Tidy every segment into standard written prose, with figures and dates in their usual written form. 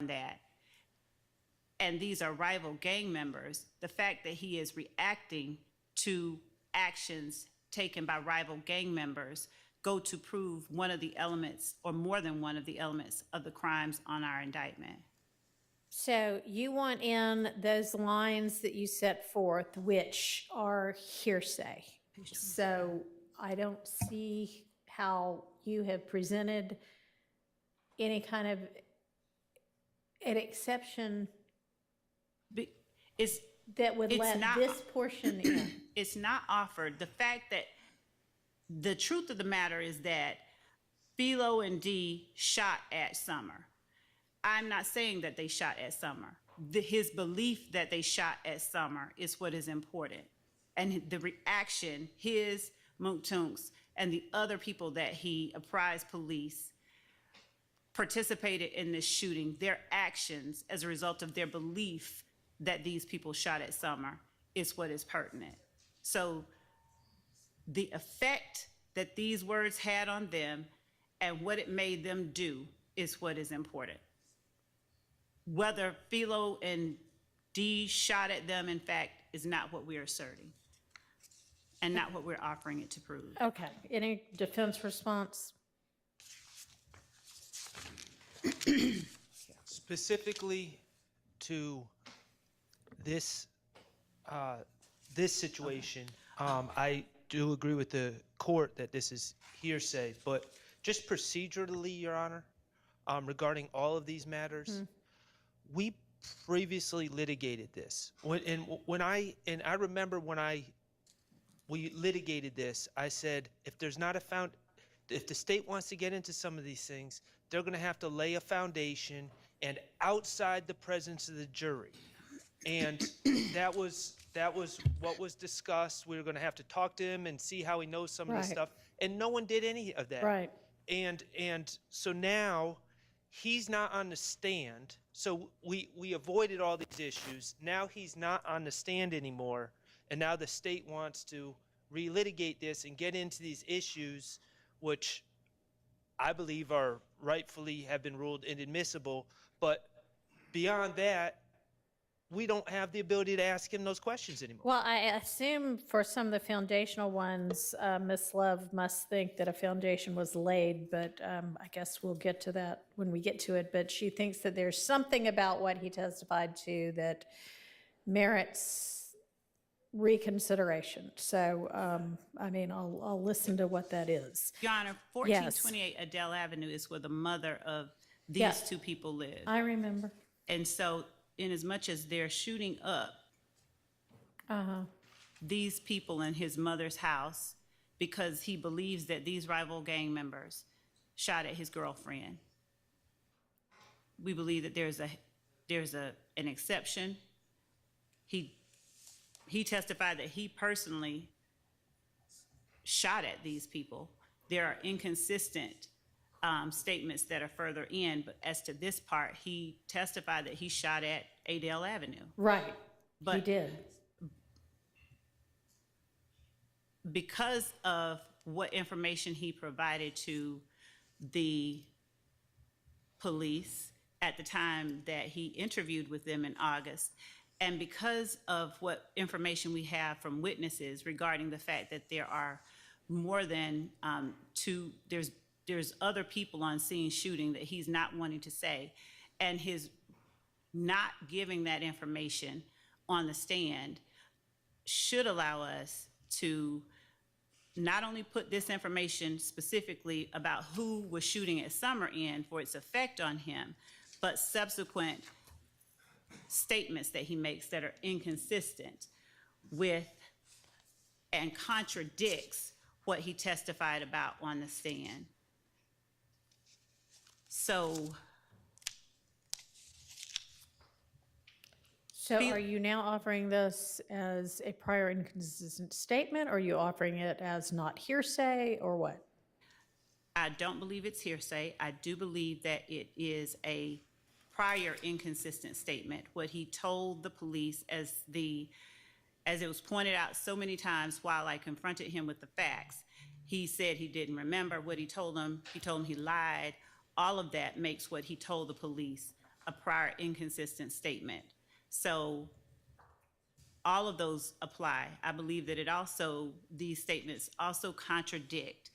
that, and these are rival gang members, the fact that he is reacting to actions taken by rival gang members go to prove one of the elements or more than one of the elements of the crimes on our indictment. So you want in those lines that you set forth, which are hearsay. So I don't see how you have presented any kind of an exception that would let this portion in. It's not offered. The fact that the truth of the matter is that Philo and Dee shot at Summer. I'm not saying that they shot at Summer. His belief that they shot at Summer is what is important. And the reaction, his, Moontunk's, and the other people that he apprised police participated in this shooting, their actions as a result of their belief that these people shot at Summer is what is pertinent. So the effect that these words had on them and what it made them do is what is important. Whether Philo and Dee shot at them, in fact, is not what we're asserting and not what we're offering it to prove. Okay. Any defense response? Specifically to this this situation, I do agree with the court that this is hearsay, but just procedurally, Your Honor, regarding all of these matters, we previously litigated this. I remember when we litigated this, I said if there's not if the state wants to get into some of these things, they're going to have to lay a foundation and outside the presence of the jury. And that was what was discussed. We were going to have to talk to him and see how he knows some of this stuff. And no one did any of that. Right. And so now he's not on the stand. So we avoided all these issues. Now he's not on the stand anymore. And now the state wants to relitigate this and get into these issues, which I believe are rightfully have been ruled inadmissible. But beyond that, we don't have the ability to ask him those questions anymore. Well, I assume for some of the foundational ones, Ms. Love must think that a foundation was laid, but I guess we'll get to that when we get to it. But she thinks that there's something about what he testified to that merits reconsideration. So, I mean, I'll listen to what that is. Your Honor, 1428 Adele Avenue is where the mother of these two people live. I remember. And so, in as much as they're shooting up these people in his mother's house because he believes that these rival gang members shot at his girlfriend, we believe that there's an exception. He testified that he personally shot at these people. There are inconsistent statements that are further in, but as to this part, he testified that he shot at Adele Avenue. Right, But he did. Because of what information he provided to the police at the time that he interviewed with them in August, and because of what information we have from witnesses regarding the fact that there are more than there's other people on scene shooting that he's not wanting to say, and his not giving that information on the stand should allow us to not only put this information specifically about who was shooting at Summer in for its effect on him, but subsequent statements that he makes that are inconsistent with and contradicts what he testified about on the stand. So are you now offering this as a prior inconsistent statement, or are you offering it as not hearsay, or what? I don't believe it's hearsay. I do believe that it is a prior inconsistent statement. What he told the police, as it was pointed out so many times while I confronted him with the facts, he said he didn't remember what he told them. He told them he lied. All of that makes what he told the police a prior inconsistent statement. So all of those apply. I believe that these statements also contradict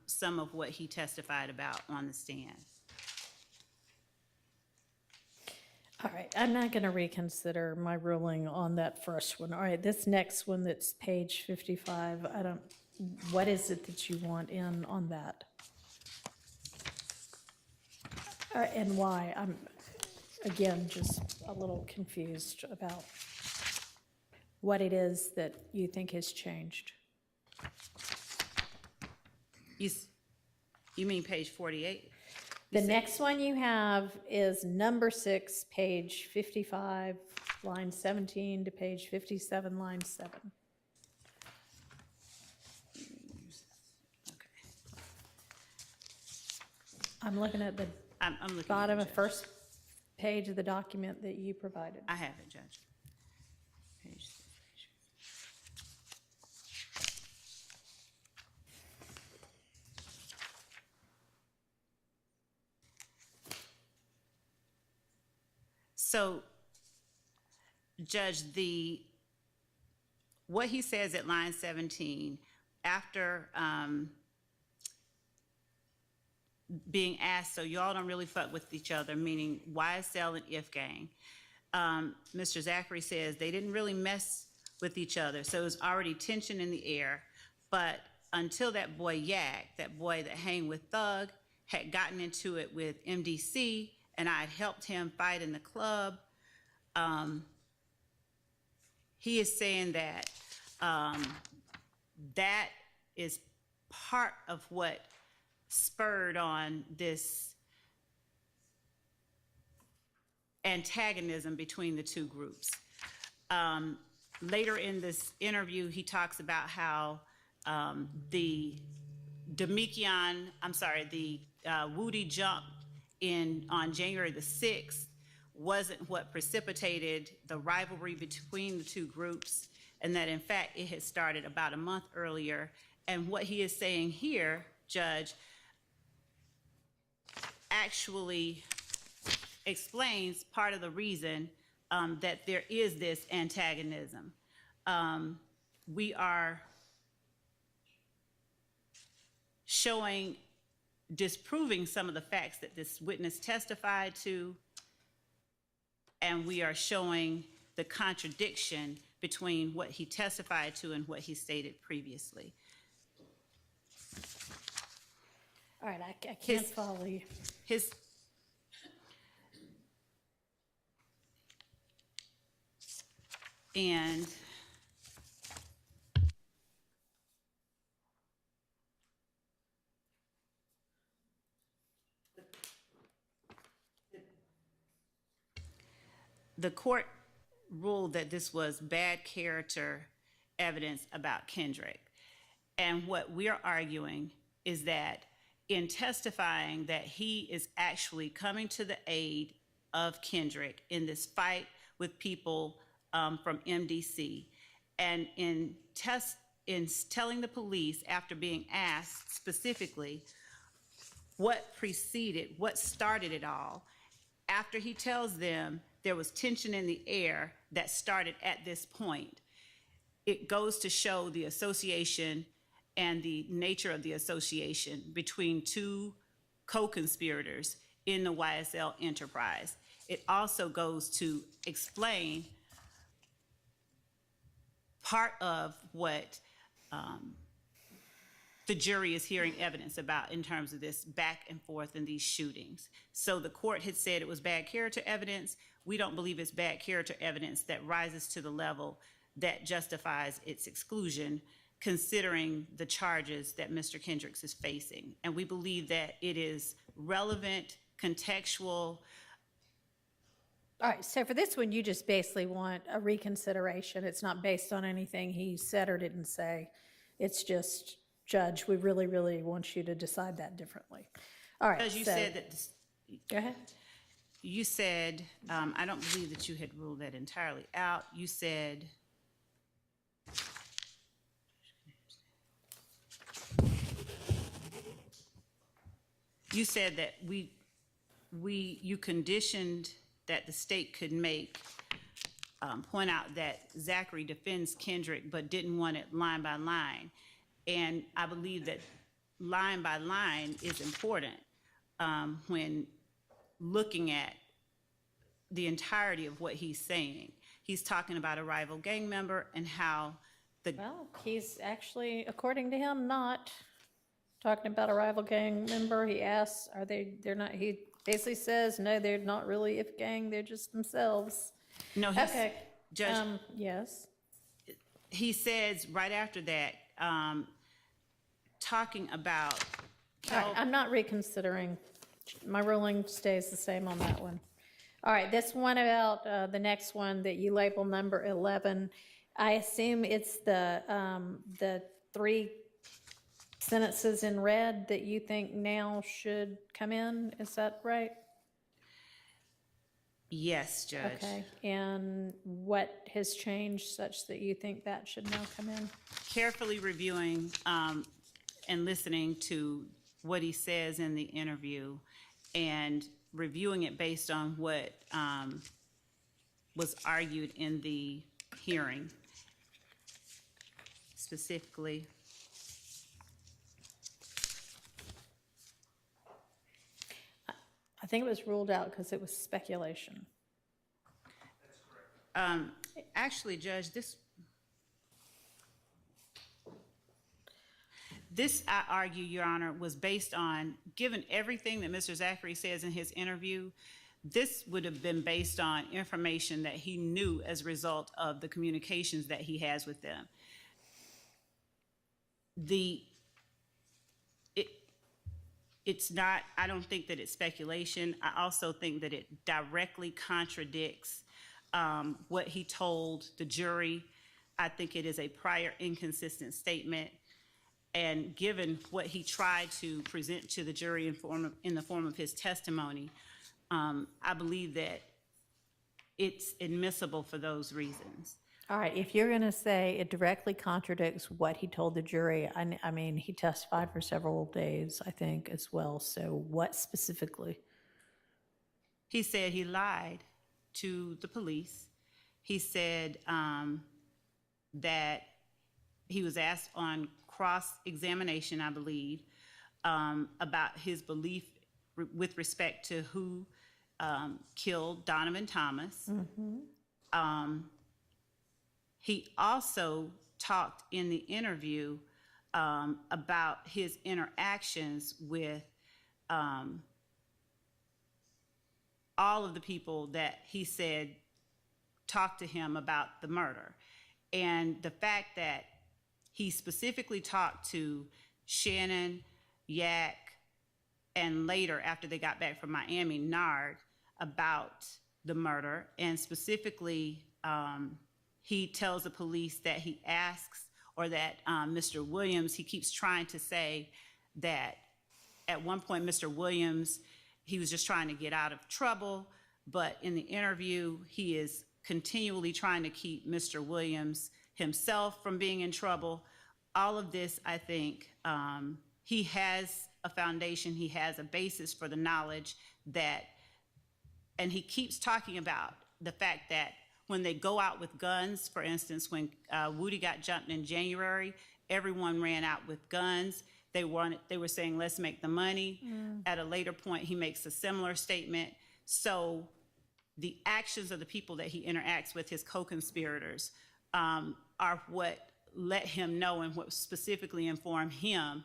some of what he testified about on the stand. All right, I'm not going to reconsider my ruling on that first one. All right, this next one that's page 55, what is it that you want in on that? And why? I'm, again, just a little confused about what it is that you think has changed. You mean page 48? The next one you have is number 6, page 55, line 17 to page 57, line 7. Okay. I'm looking at the I'm looking at bottom it, of Judge. first page of the document that you provided. I have it, Judge. Page. So, Judge, what he says at line 17, after being asked, so y'all don't really fuck with each other, meaning YSL and If Gang. Mr. Zachary says they didn't really mess with each other, so it was already tension in the air. But until that boy Yak, that boy that hang with Thug, had gotten into it with MDC, and I had helped him fight in the club, he is saying that that is part of what spurred on this antagonism between the two groups. Later in this interview, he talks about how the Woody jump on January the 6th wasn't what precipitated the rivalry between the two groups, and that in fact it had started about a month earlier. And what he is saying here, Judge, actually explains part of the reason that there is this antagonism. We are disproving some of the facts that this witness testified to, and we are showing the contradiction between what he testified to and what he stated previously. All right, I can't follow you. And the court ruled that this was bad character evidence about Kendrick. And what we're arguing is that in testifying that he is actually coming to the aid of Kendrick in this fight with people from MDC, and in telling the police after being asked specifically what started it all, after he tells them there was tension in the air that started at this point, it goes to show the association and the nature of the association between two co-conspirators in the YSL enterprise. It also goes to explain part of what the jury is hearing evidence about in terms of this back and forth in these shootings. So the court had said it was bad character evidence. We don't believe it's bad character evidence that rises to the level that justifies its exclusion, considering the charges that Mr. Kendricks is facing. And we believe that it is relevant, contextual. All right, so for this one, you just basically want a reconsideration. It's not based on anything he said or didn't say. It's just, Judge, we really, really want you to decide that differently. All right. Because you said that. Go ahead. You said, I don't believe that you had ruled that entirely out. You said, that you conditioned that the state could point out that Zachary defends Kendrick but didn't want it line by line. And I believe that line by line is important when looking at the entirety of what he's saying. He's talking about a rival gang member and how Well, he's actually, according to him, not talking about a rival gang member. He asks, they're not, he basically says, no, they're not really a gang, they're just themselves. No, Okay. Judge, Yes. he says right after that, talking about All right, I'm not reconsidering. My ruling stays the same on that one. All right, this one about the next one that you label number 11, I assume it's the 3 sentences in red that you think now should come in, is that right? Yes, Judge. Okay, and what has changed such that you think that should now come in? Carefully reviewing and listening to what he says in the interview and reviewing it based on what was argued in the hearing. Specifically, I think it was ruled out because it was speculation. actually, Judge, this I argue, Your Honor, was based on, given everything that Mr. Zachary says in his interview, this would have been based on information that he knew as a result of the communications that he has with them. It's not, I don't think that it's speculation. I also think that it directly contradicts what he told the jury. I think it is a prior inconsistent statement. And given what he tried to present to the jury in the form of his testimony, I believe that it's admissible for those reasons. All right, if you're going to say it directly contradicts what he told the jury, I mean, he testified for several days, I think, as well. So what specifically? He said he lied to the police. He said that he was asked on cross-examination, I believe, about his belief with respect to who killed Donovan Thomas. Mm-hmm. He also talked in the interview about his interactions with all of the people that he said talked to him about the murder. And the fact that he specifically talked to Shannon, Yak, and later, after they got back from Miami, Nard, about the murder, and specifically, he tells the police that he asks, or that Mr. Williams, he keeps trying to say that at one point, Mr. Williams, he was just trying to get out of trouble, but in the interview, he is continually trying to keep Mr. Williams himself from being in trouble. All of this, I think, he has a foundation, he has a basis for the knowledge that, and he keeps talking about the fact that when they go out with guns, for instance, when Woody got jumped in January, everyone ran out with guns. They were saying, let's make the money. At a later point, he makes a similar statement. So the actions of the people that he interacts with, his co-conspirators, are what let him know and what specifically inform him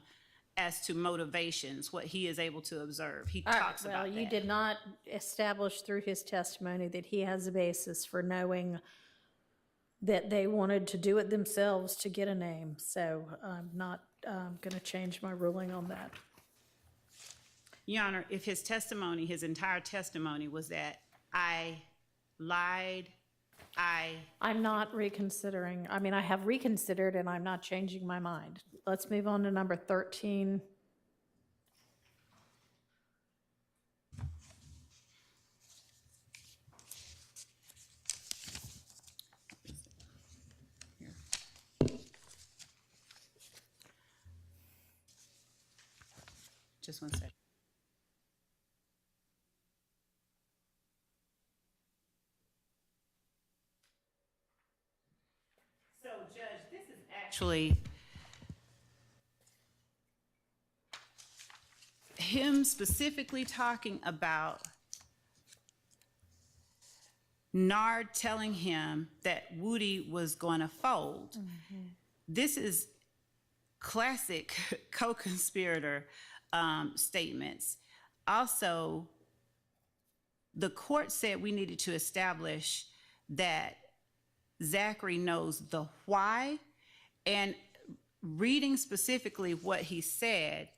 as to motivations, what he is able to observe. He talks about that. Well, you did not establish through his testimony that he has a basis for knowing that they wanted to do it themselves to get a name. So I'm not going to change my ruling on that. Your Honor, if his testimony, his entire testimony was that I lied, I'm not reconsidering. I mean, I have reconsidered and I'm not changing my mind. Let's move on to number 13. Just one second. Judge, this is actually him specifically talking about Nard telling him that Woody was going to fold. This is classic co-conspirator statements. Also, the court said we needed to establish that Zachary knows the why, and reading specifically what he said,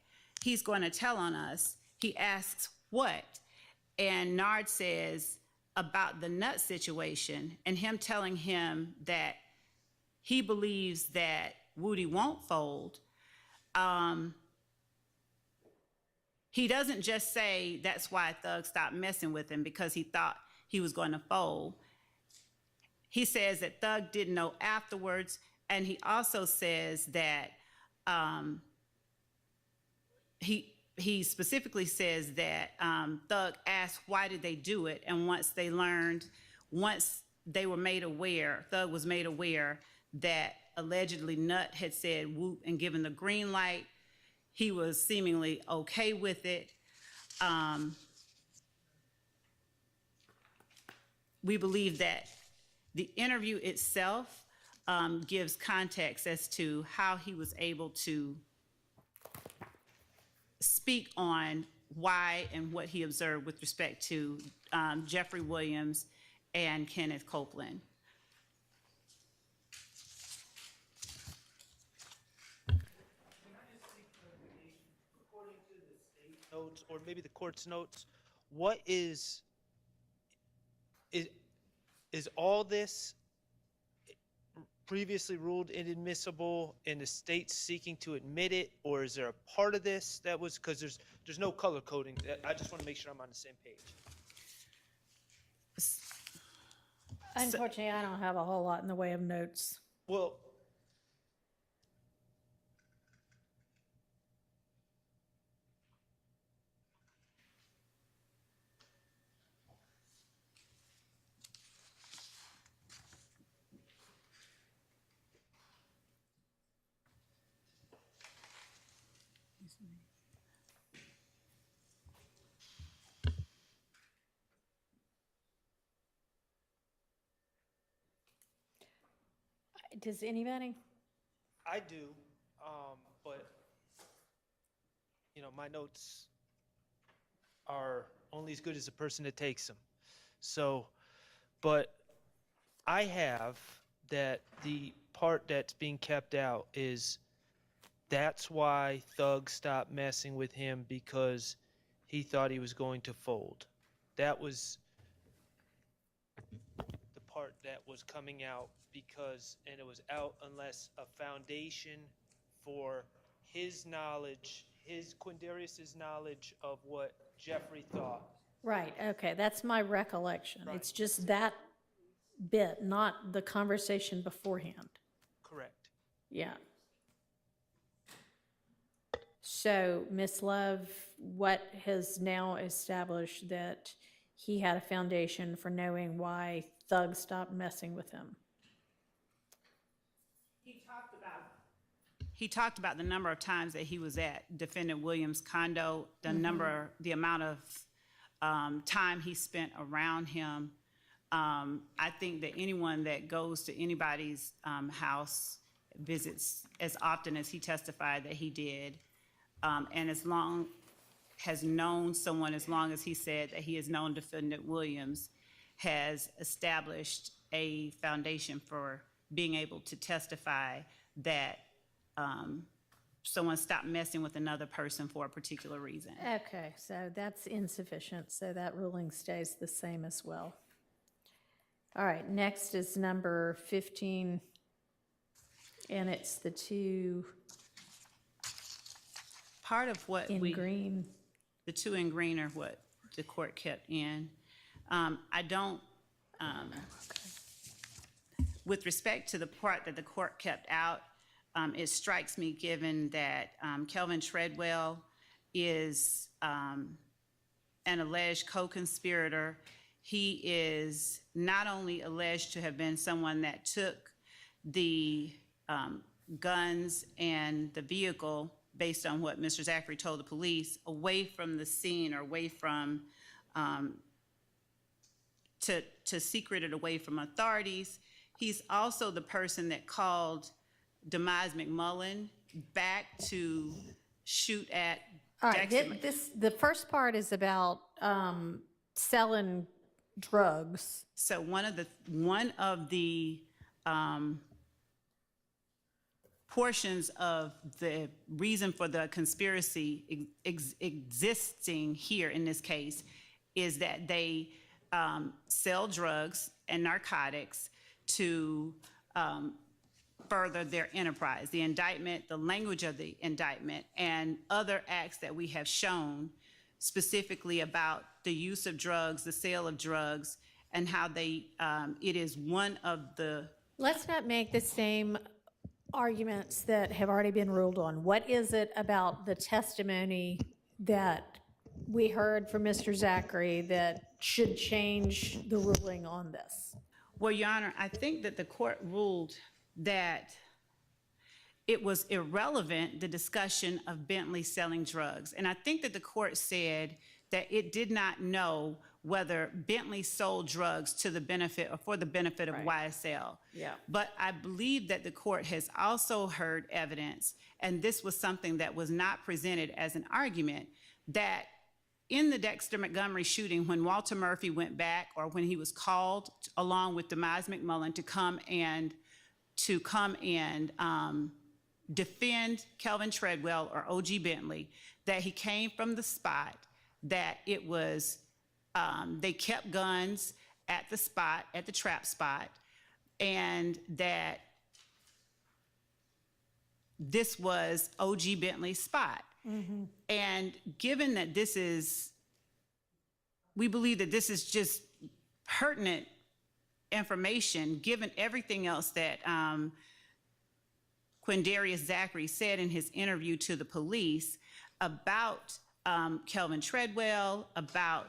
he's going to tell on us. He asks what, and Nard says about the nut situation, and him telling him that he believes that Woody won't fold. He doesn't just say that's why Thug stopped messing with him because he thought he was going to fold. He says that Thug didn't know afterwards, and he also says that he specifically says that Thug asked why did they do it, and once they were made aware, Thug was made aware that allegedly Nut had said whoop and given the green light, he was seemingly okay with it. We believe that the interview itself gives context as to how he was able to speak on why and what he observed with respect to Jeffrey Williams and Kenneth Copeland. According to the state notes, or maybe the court's notes, what is all this previously ruled inadmissible and the state's seeking to admit it, or is there a part of this that was, because there's no color coding. I just want to make sure I'm on the same page. Unfortunately, I don't have a whole lot in the way of notes. Well, Does anybody? I do, but, my notes are only as good as the person that takes them. So, but I have that the part that's being kept out is that's why Thug stopped messing with him because he thought he was going to fold. That was the part that was coming out because, and it was out unless a foundation for his knowledge, Quindarius's knowledge of what Jeffrey thought. Right, okay, that's my recollection. Right. It's just that bit, not the conversation beforehand. Correct. Yeah. So, Ms. Love, what has now established that he had a foundation for knowing why Thug stopped messing with him? He talked about the number of times that he was at Defendant Williams' condo, the amount of time he spent around him. I think that anyone that goes to anybody's house visits as often as he testified that he did, and has known someone as long as he said that he has known Defendant Williams, has established a foundation for being able to testify that someone stopped messing with another person for a particular reason. Okay, so that's insufficient, so that ruling stays the same as well. All right, next is number 15, and it's the two Part of what in green. The two in green are what the court kept in. I don't, with respect to the part that the court kept out, it strikes me, given that Kelvin Treadwell is an alleged co-conspirator. He is not only alleged to have been someone that took the guns and the vehicle, based on what Mr. Zachary told the police, away from the scene or away from, to secret it away from authorities. He's also the person that called Demise McMullen back to shoot at All right, Dexter. the first part is about selling drugs. So one of the portions of the reason for the conspiracy existing here in this case is that they sell drugs and narcotics to further their enterprise. The indictment, the language of the indictment, and other acts that we have shown specifically about the use of drugs, the sale of drugs, and how they, it is one of the. Let's not make the same arguments that have already been ruled on. What is it about the testimony that we heard from Mr. Zachary that should change the ruling on this? Well, Your Honor, I think that the court ruled that it was irrelevant, the discussion of Bentley selling drugs. And I think that the court said that it did not know whether Bentley sold drugs to the benefit or for the benefit of YSL. Yeah. But I believe that the court has also heard evidence, and this was something that was not presented as an argument, that in the Dexter Montgomery shooting, when Walter Murphy went back, or when he was called along with Demise McMullen to come and defend Kelvin Treadwell or O.G. Bentley, that he came from the spot, that it was, they kept guns at the spot, at the trap spot, and that this was O.G. Bentley's spot. Mm-hmm. And given that this is, we believe that this is just pertinent information, given everything else that Quindarius Zachary said in his interview to the police about Kelvin Treadwell, about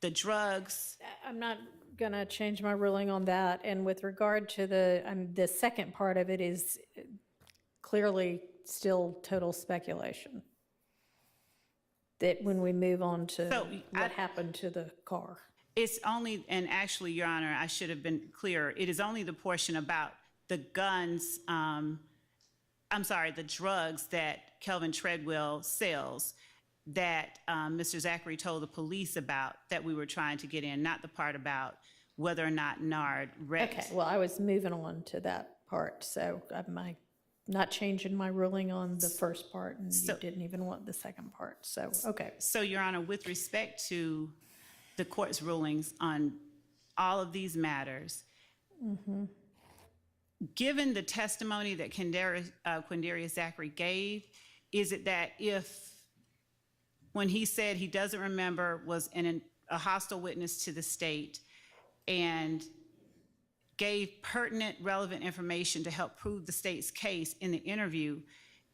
the drugs. I'm not going to change my ruling on that. And with regard to the second part of it is clearly still total speculation. That when we move on to what happened to the car. It's only, and actually, Your Honor, I should have been clearer. It is only the portion about the guns, the drugs that Kelvin Treadwell sells that Mr. Zachary told the police about that we were trying to get in, not the part about whether or not Nard wrecked. Okay, well, I was moving on to that part, so I'm not changing my ruling on the first part, and you didn't even want the second part, so, okay. So, Your Honor, with respect to the court's rulings on all of these matters, given the testimony that Quindarius Zachary gave, is it that if, when he said he doesn't remember, was a hostile witness to the state and gave pertinent, relevant information to help prove the state's case in the interview,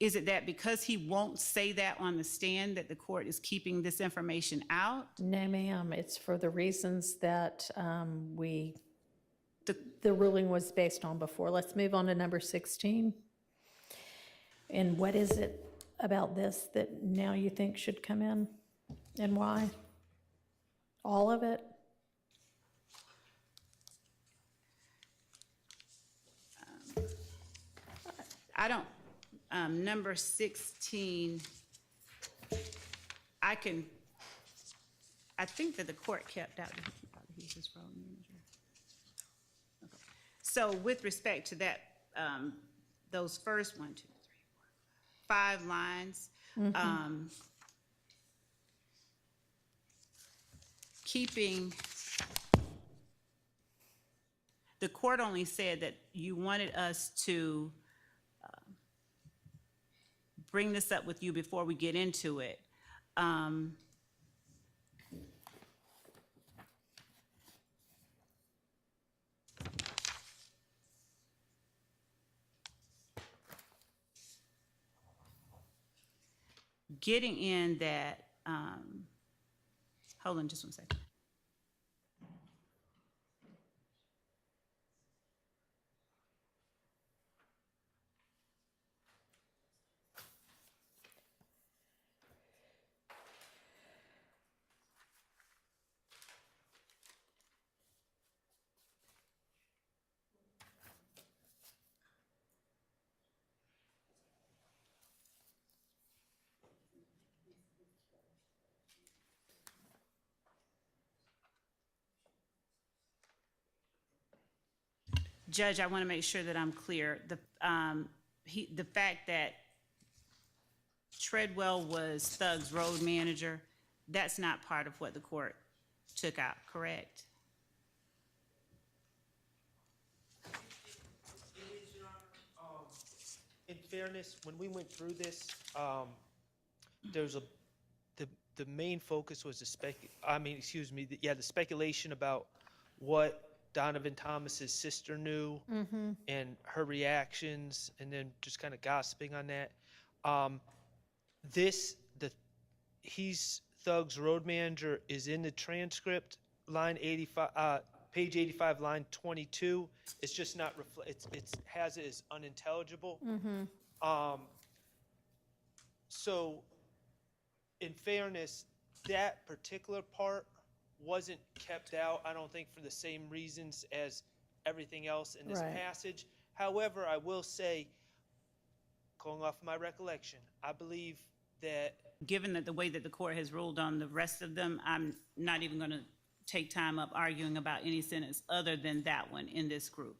is it that because he won't say that on the stand that the court is keeping this information out? No, ma'am. It's for the reasons that the ruling was based on before. Let's move on to number 16. And what is it about this that now you think should come in, and why? All of it? I don't, number 16, I think that the court kept out, he's his role manager. Okay. So with respect to that, those first 1, 2, 3, 4, 5 lines, keeping, the court only said that you wanted us to bring this up with you before we get into it. Getting in that, hold on just 1 second. Judge, I want to make sure that I'm clear. The fact that Treadwell was Thug's road manager, that's not part of what the court took out, correct? In fairness, when we went through this, the main focus was the speculation about what Donovan Thomas's sister knew and her reactions, and then just kind of gossiping on that. He's Thug's road manager is in the transcript, line 85, page 85, line 22. It's just not it has it as unintelligible. So, in fairness, that particular part wasn't kept out, I don't think, for the same reasons as everything else in this passage. However, I will say, going off my recollection, I believe that Given that the way that the court has ruled on the rest of them, I'm not even going to take time up arguing about any sentence other than that one in this group.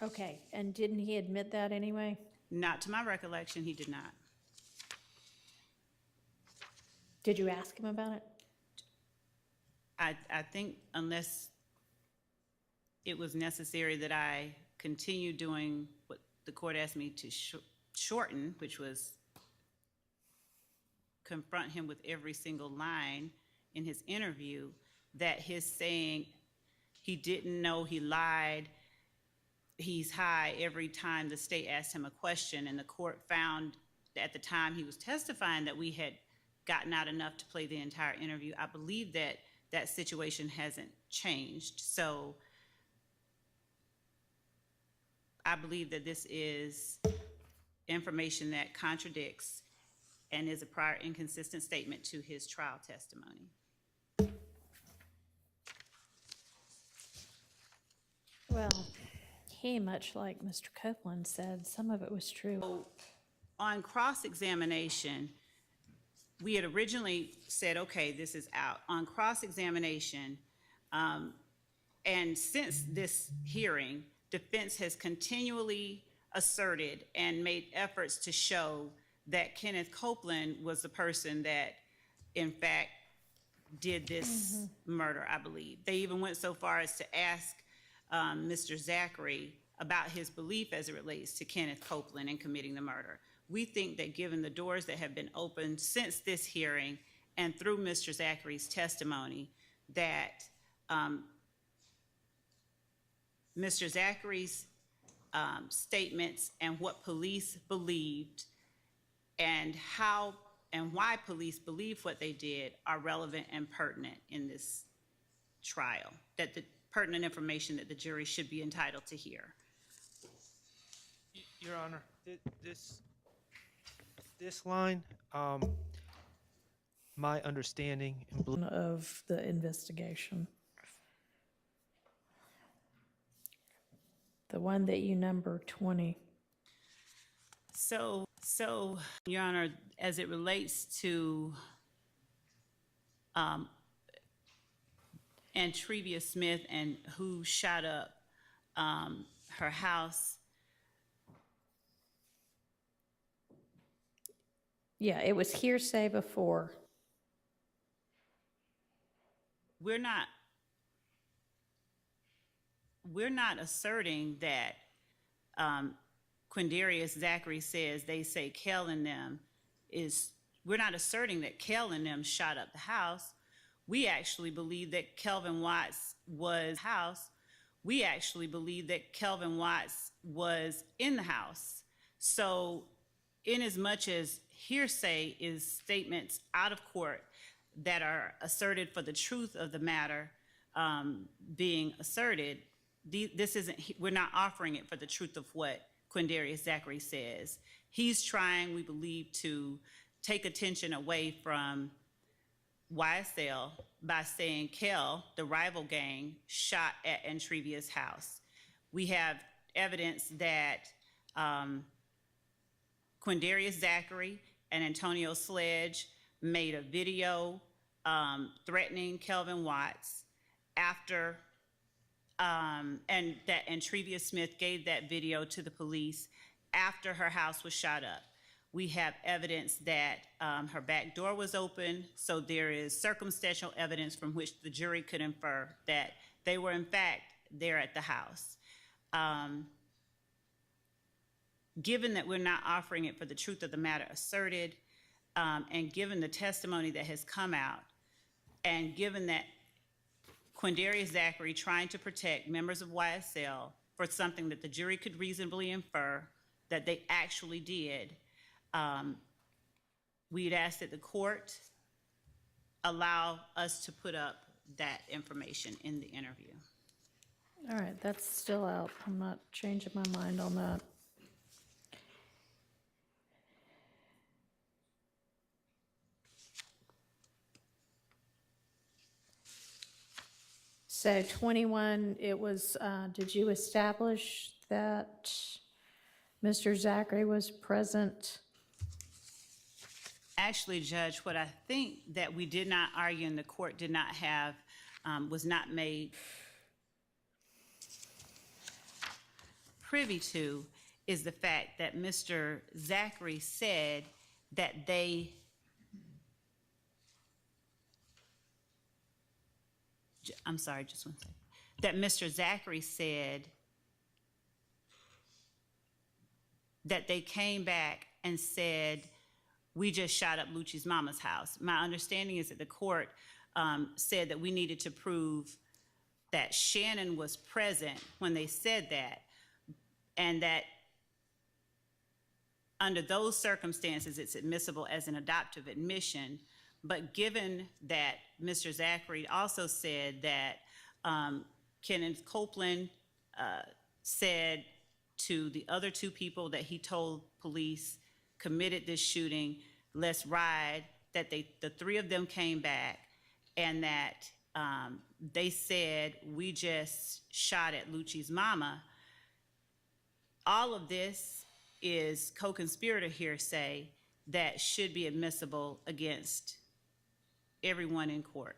Okay, and didn't he admit that anyway? Not to my recollection, he did not. Did you ask him about it? I think unless it was necessary that I continue doing what the court asked me to shorten, which was confront him with every single line in his interview, that his saying he didn't know, he lied, he's high every time the state asked him a question, and the court found at the time he was testifying that we had gotten out enough to play the entire interview. I believe that that situation hasn't changed. So I believe that this is information that contradicts and is a prior inconsistent statement to his trial testimony. Well, he, much like Mr. Copeland said, some of it was true. So on cross-examination, we had originally said, okay, this is out. On cross-examination, and since this hearing, defense has continually asserted and made efforts to show that Kenneth Copeland was the person that, in fact, did this murder, I believe. They even went so far as to ask Mr. Zachary about his belief as it relates to Kenneth Copeland in committing the murder. We think that given the doors that have been opened since this hearing and through Mr. Zachary's testimony, that Mr. Zachary's statements and what police believed and how and why police believe what they did are relevant and pertinent in this trial, that the pertinent information that the jury should be entitled to hear. Your Honor, this line, my understanding Of the investigation. The one that you number 20. So, Your Honor, as it relates to Antrevia Smith and who shot up her house, Yeah, it was hearsay before. we're not asserting that Quindarius Zachary says they say Kel and them is, we're not asserting that Kel and them shot up the house. We actually believe that Kelvin Watts was We actually believe that Kelvin Watts was in the house. So in as much as hearsay is statements out of court that are asserted for the truth of the matter being asserted, this isn't, we're not offering it for the truth of what Quindarius Zachary says. He's trying, we believe, to take attention away from YSL by saying Kel, the rival gang, shot at Antrevia's house. We have evidence that Quindarius Zachary and Antonio Sledge made a video threatening Kelvin Watts after and Trevia Smith gave that video to the police after her house was shot up. We have evidence that her back door was open, so there is circumstantial evidence from which the jury could infer that they were in fact there at the house. Given that we're not offering it for the truth of the matter asserted, and given the testimony that has come out, and given that Quindarius Zachary trying to protect members of YSL for something that the jury could reasonably infer that they actually did, we'd ask that the court allow us to put up that information in the interview. All right, that's still out. I'm not changing my mind on that. So 21, it was, did you establish that Mr. Zachary was present? Actually, Judge, what I think that we did not argue and the court did not have, was not made privy to, is the fact that Mr. Zachary said that they, I'm sorry, just one second, that Mr. Zachary said that they came back and said, we just shot up Lucci's mama's house. My understanding is that the court said that we needed to prove that Shannon was present when they said that, and that under those circumstances, it's admissible as an adoptive admission. But given that Mr. Zachary also said that Kenneth Copeland said to the other two people that he told police committed this shooting, let's ride, that the three of them came back, and that they said, we just shot at Lucci's mama. All of this is co-conspirator hearsay that should be admissible against everyone in court.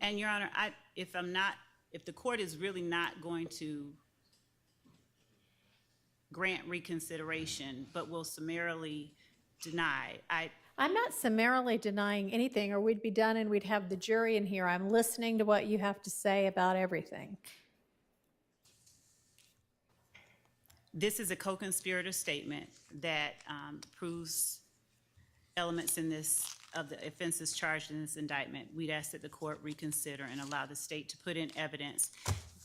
And Your Honor, if the court is really not going to grant reconsideration, but will summarily deny, I'm not summarily denying anything, or we'd be done and we'd have the jury in here. I'm listening to what you have to say about everything. this is a co-conspirator statement that proves elements in this, of the offenses charged in this indictment. We'd ask that the court reconsider and allow the state to put in evidence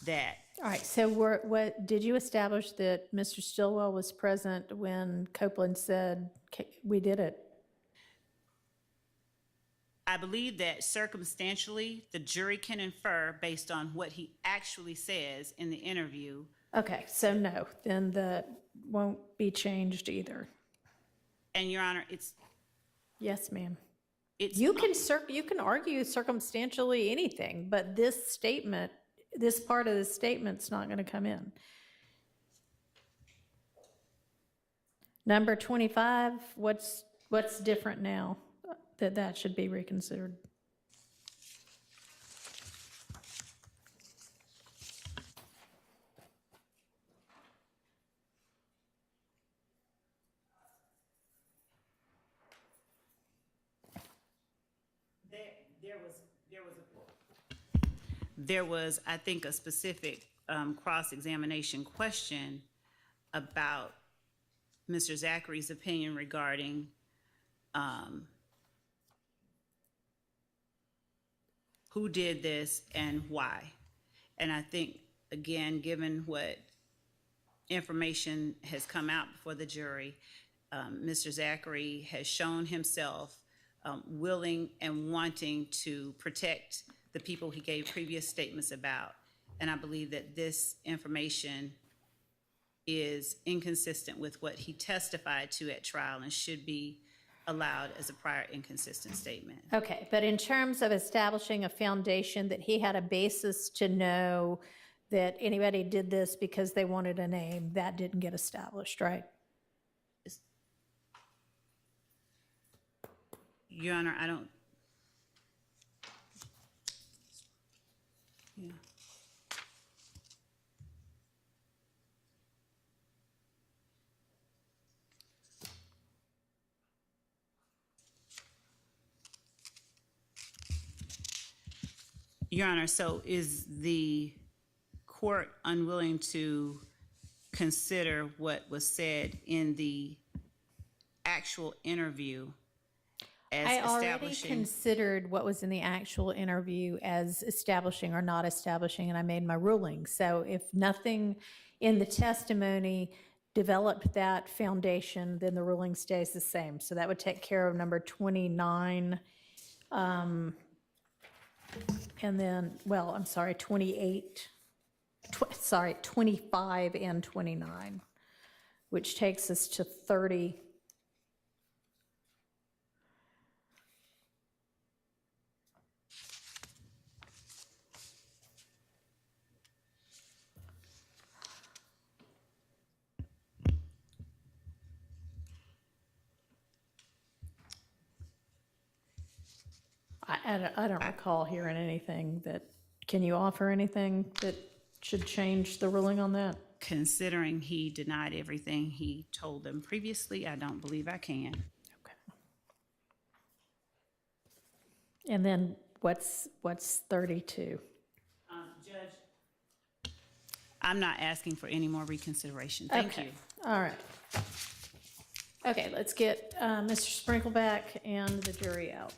that. All right, so what did you establish that Mr. Stillwell was present when Copeland said, we did it? I believe that circumstantially, the jury can infer based on what he actually says in the interview. Okay, so no, then that won't be changed either. And Your Honor, it's. Yes, ma'am. It's. You can argue circumstantially anything, but this statement, this part of the statement's not going to come in. Number 25, what's different now that should be reconsidered? There was, I think, a specific cross-examination question about Mr. Zachary's opinion regarding who did this and why. And I think, again, given what information has come out before the jury, Mr. Zachary has shown himself willing and wanting to protect the people he gave previous statements about. And I believe that this information is inconsistent with what he testified to at trial and should be allowed as a prior inconsistent statement. Okay, but in terms of establishing a foundation that he had a basis to know that anybody did this because they wanted a name, that didn't get established, right? Your Honor, I don't. Your Honor, so is the court unwilling to consider what was said in the actual interview as I already establishing? considered what was in the actual interview as establishing or not establishing, and I made my ruling. So if nothing in the testimony developed that foundation, then the ruling stays the same. So that would take care of number 29. And then, well, I'm sorry, 28, 25 and 29, which takes us to 30. I don't recall hearing anything that, can you offer anything that should change the ruling on that? Considering he denied everything he told them previously, I don't believe I can. Okay. And then what's 32? Judge, I'm not asking for any more reconsideration. Thank Okay. you. All right. Okay, let's get Mr. Sprinkle back and the jury out.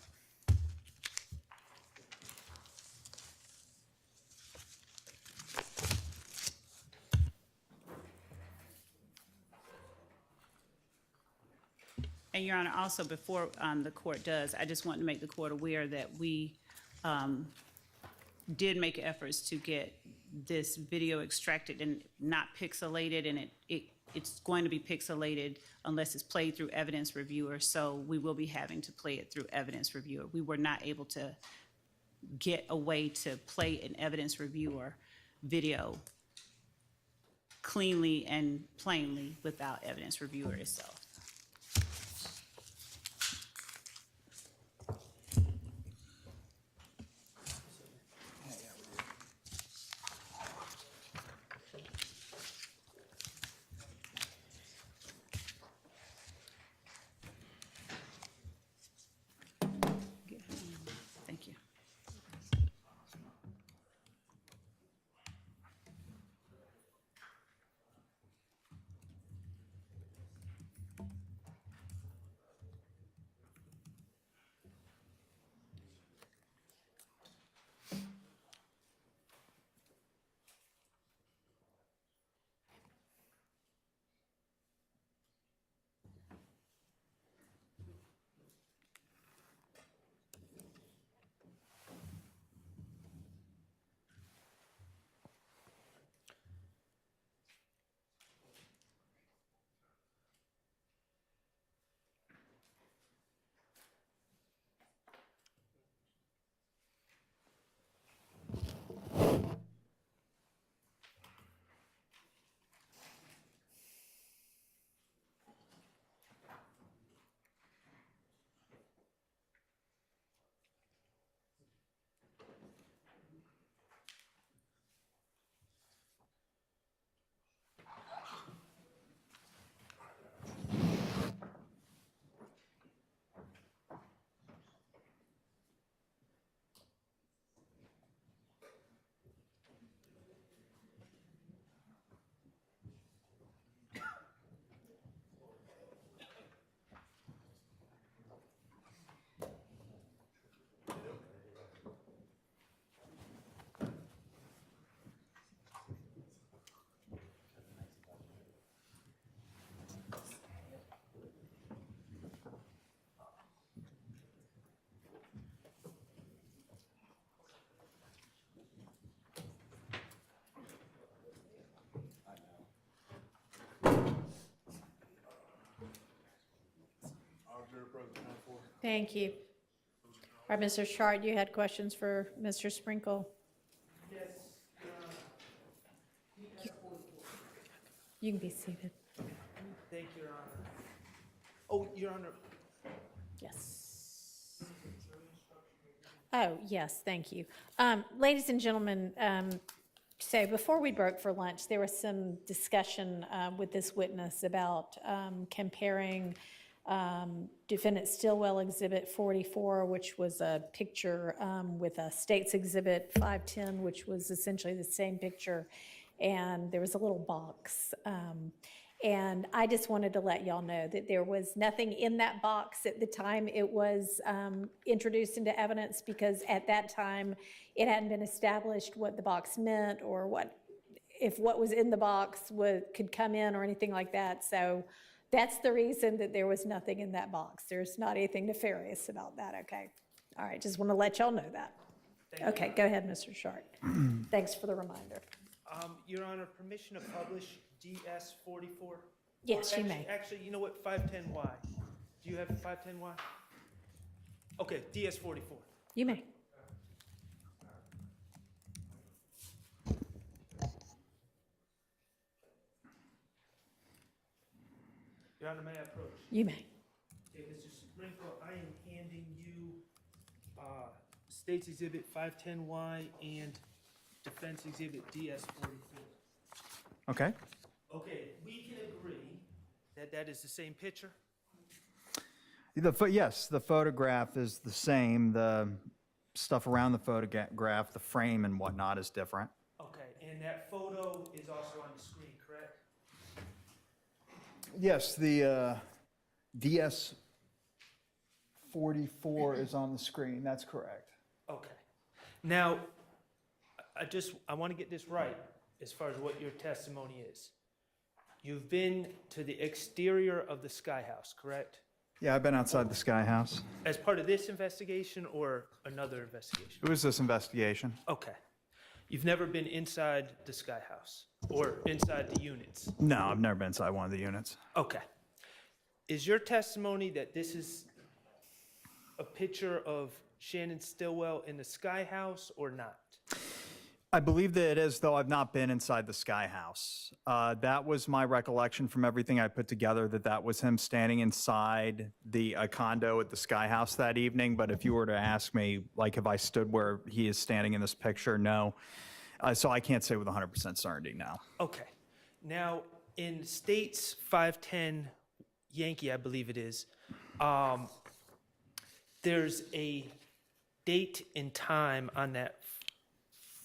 And Your Honor, also before the court does, I just want to make the court aware that we did make efforts to get this video extracted and not pixelated, and it's going to be pixelated unless it's played through evidence reviewer, so we will be having to play it through evidence reviewer. We were not able to get a way to play an evidence reviewer video cleanly and plainly without evidence reviewer itself. Thank you. Thank you. All right, Mr. Chart, you had questions for Mr. Sprinkle? Yes. You can be seated. Thank you, Your Honor. Oh, Your Honor. Yes. Oh, yes, thank you. Ladies and gentlemen, so before we broke for lunch, there was some discussion with this witness about comparing Defendant Stillwell Exhibit 44, which was a picture with a State's Exhibit 510, which was essentially the same picture, and there was a little box. And I just wanted to let y'all know that there was nothing in that box at the time it was introduced into evidence, because at that time it hadn't been established what the box meant or if what was in the box could come in or anything like that. So that's the reason that there was nothing in that box. There's not anything nefarious about that, okay? All right, just want to let y'all know that. Okay, go ahead, Mr. Short. Thanks for the reminder. Your Honor, permission to publish DS 44? Yes, you may. Actually, you know what, 510Y? Do you have 510Y? Okay, DS 44. You may. Your Honor, may I approach? You may. Okay, Mr. Sprinkle, I am handing you State's Exhibit 510Y and Defense Exhibit DS 44. Okay. Okay, we can agree that that is the same picture? Yes, the photograph is the same. The stuff around the photograph, the frame and whatnot is different. Okay, and that photo is also on the screen, correct? Yes, the DS 44 is on the screen. That's correct. Okay. Now, I want to get this right as far as what your testimony is. You've been to the exterior of the Sky House, correct? Yeah, I've been outside the Sky House. As part of this investigation or another investigation? It was this investigation. Okay. You've never been inside the Sky House or inside the units? No, I've never been inside one of the units. Okay. Is your testimony that this is a picture of Shannon Stillwell in the Sky House or not? I believe that it is, though I've not been inside the Sky House. That was my recollection from everything I put together, that was him standing inside a condo at the Sky House that evening. But if you were to ask me, like, if I stood where he is standing in this picture, no. So I can't say with 100% certainty, no. Okay. Now, in State's 510 Yankee, I believe it is, there's a date and time on that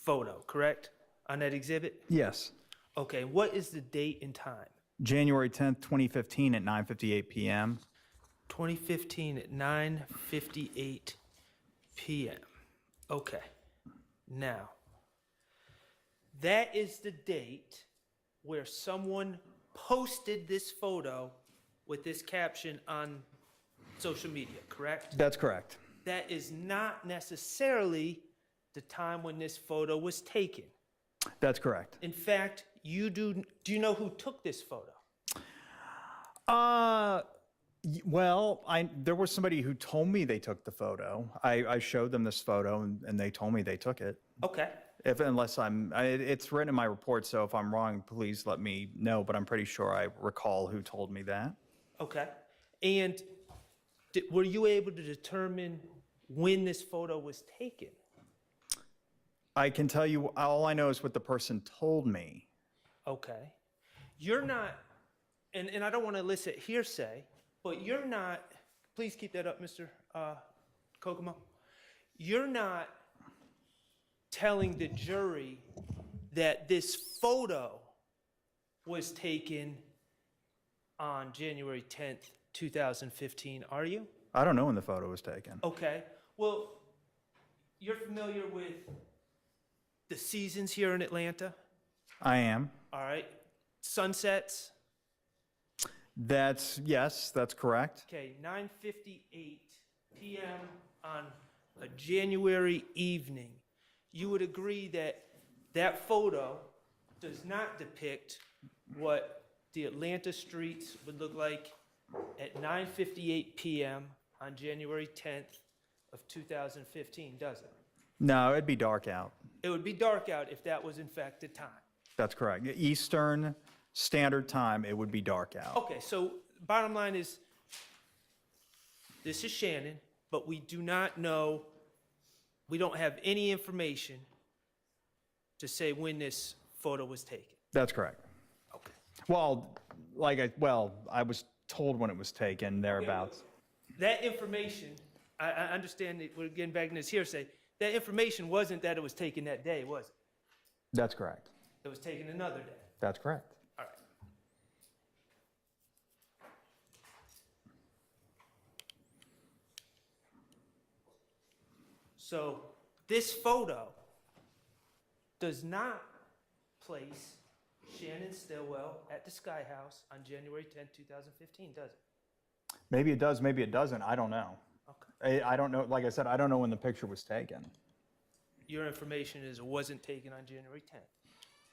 photo, correct? On that exhibit? Yes. Okay, what is the date and time? January 10th, 2015 at 9:58 p.m. 2015 at 9:58 p.m. Okay. Now, that is the date where someone posted this photo with this caption on social media, correct? That's correct. That is not necessarily the time when this photo was taken. That's correct. In fact, do you know who took this photo? Well, there was somebody who told me they took the photo. I showed them this photo, and they told me they took it. Okay. It's written in my report, so if I'm wrong, please let me know, but I'm pretty sure I recall who told me that. Okay. And were you able to determine when this photo was taken? I can tell you, all I know is what the person told me. Okay. You're not, and I don't want to elicit hearsay, but you're not, please keep that up, Mr. Kokomo. You're not telling the jury that this photo was taken on January 10th, 2015, are you? I don't know when the photo was taken. Okay. Well, you're familiar with the seasons here in Atlanta? I am. All right. Sunsets? Yes, that's correct. Okay, 9:58 p.m. on a January evening. You would agree that that photo does not depict what the Atlanta streets would look like at 9:58 p.m. on January 10th of 2015, does it? No, it'd be dark out. It would be dark out if that was in fact the time. That's correct. Eastern Standard Time, it would be dark out. Okay, so bottom line is, this is Shannon, but we do not know, we don't have any information to say when this photo was taken. That's correct. Okay. Well, I was told when it was taken, thereabouts. That information, I understand that we're getting back in this hearsay. That information wasn't that it was taken that day, was it? That's correct. It was taken another day. That's correct. All right. So this photo does not place Shannon Stillwell at the Sky House on January 10, 2015, does it? Maybe it does, maybe it doesn't. I don't know. Okay. I don't know. Like I said, I don't know when the picture was taken. Your information is it wasn't taken on January 10th.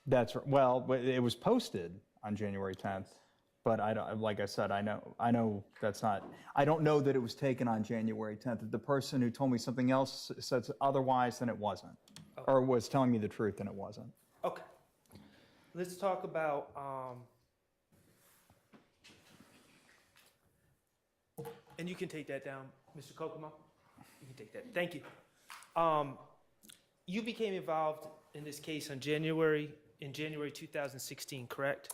That's well, it was posted on January 10th, but I don't. Like I said, I know that's not. I don't know that it was taken on January 10th. If the person who told me something else says otherwise, then it wasn't, or was telling me the truth, then it wasn't. Okay. Let's talk about and you can take that down, Mr. Kokomo. You can take that. Thank you. You became involved in this case in January 2016, correct?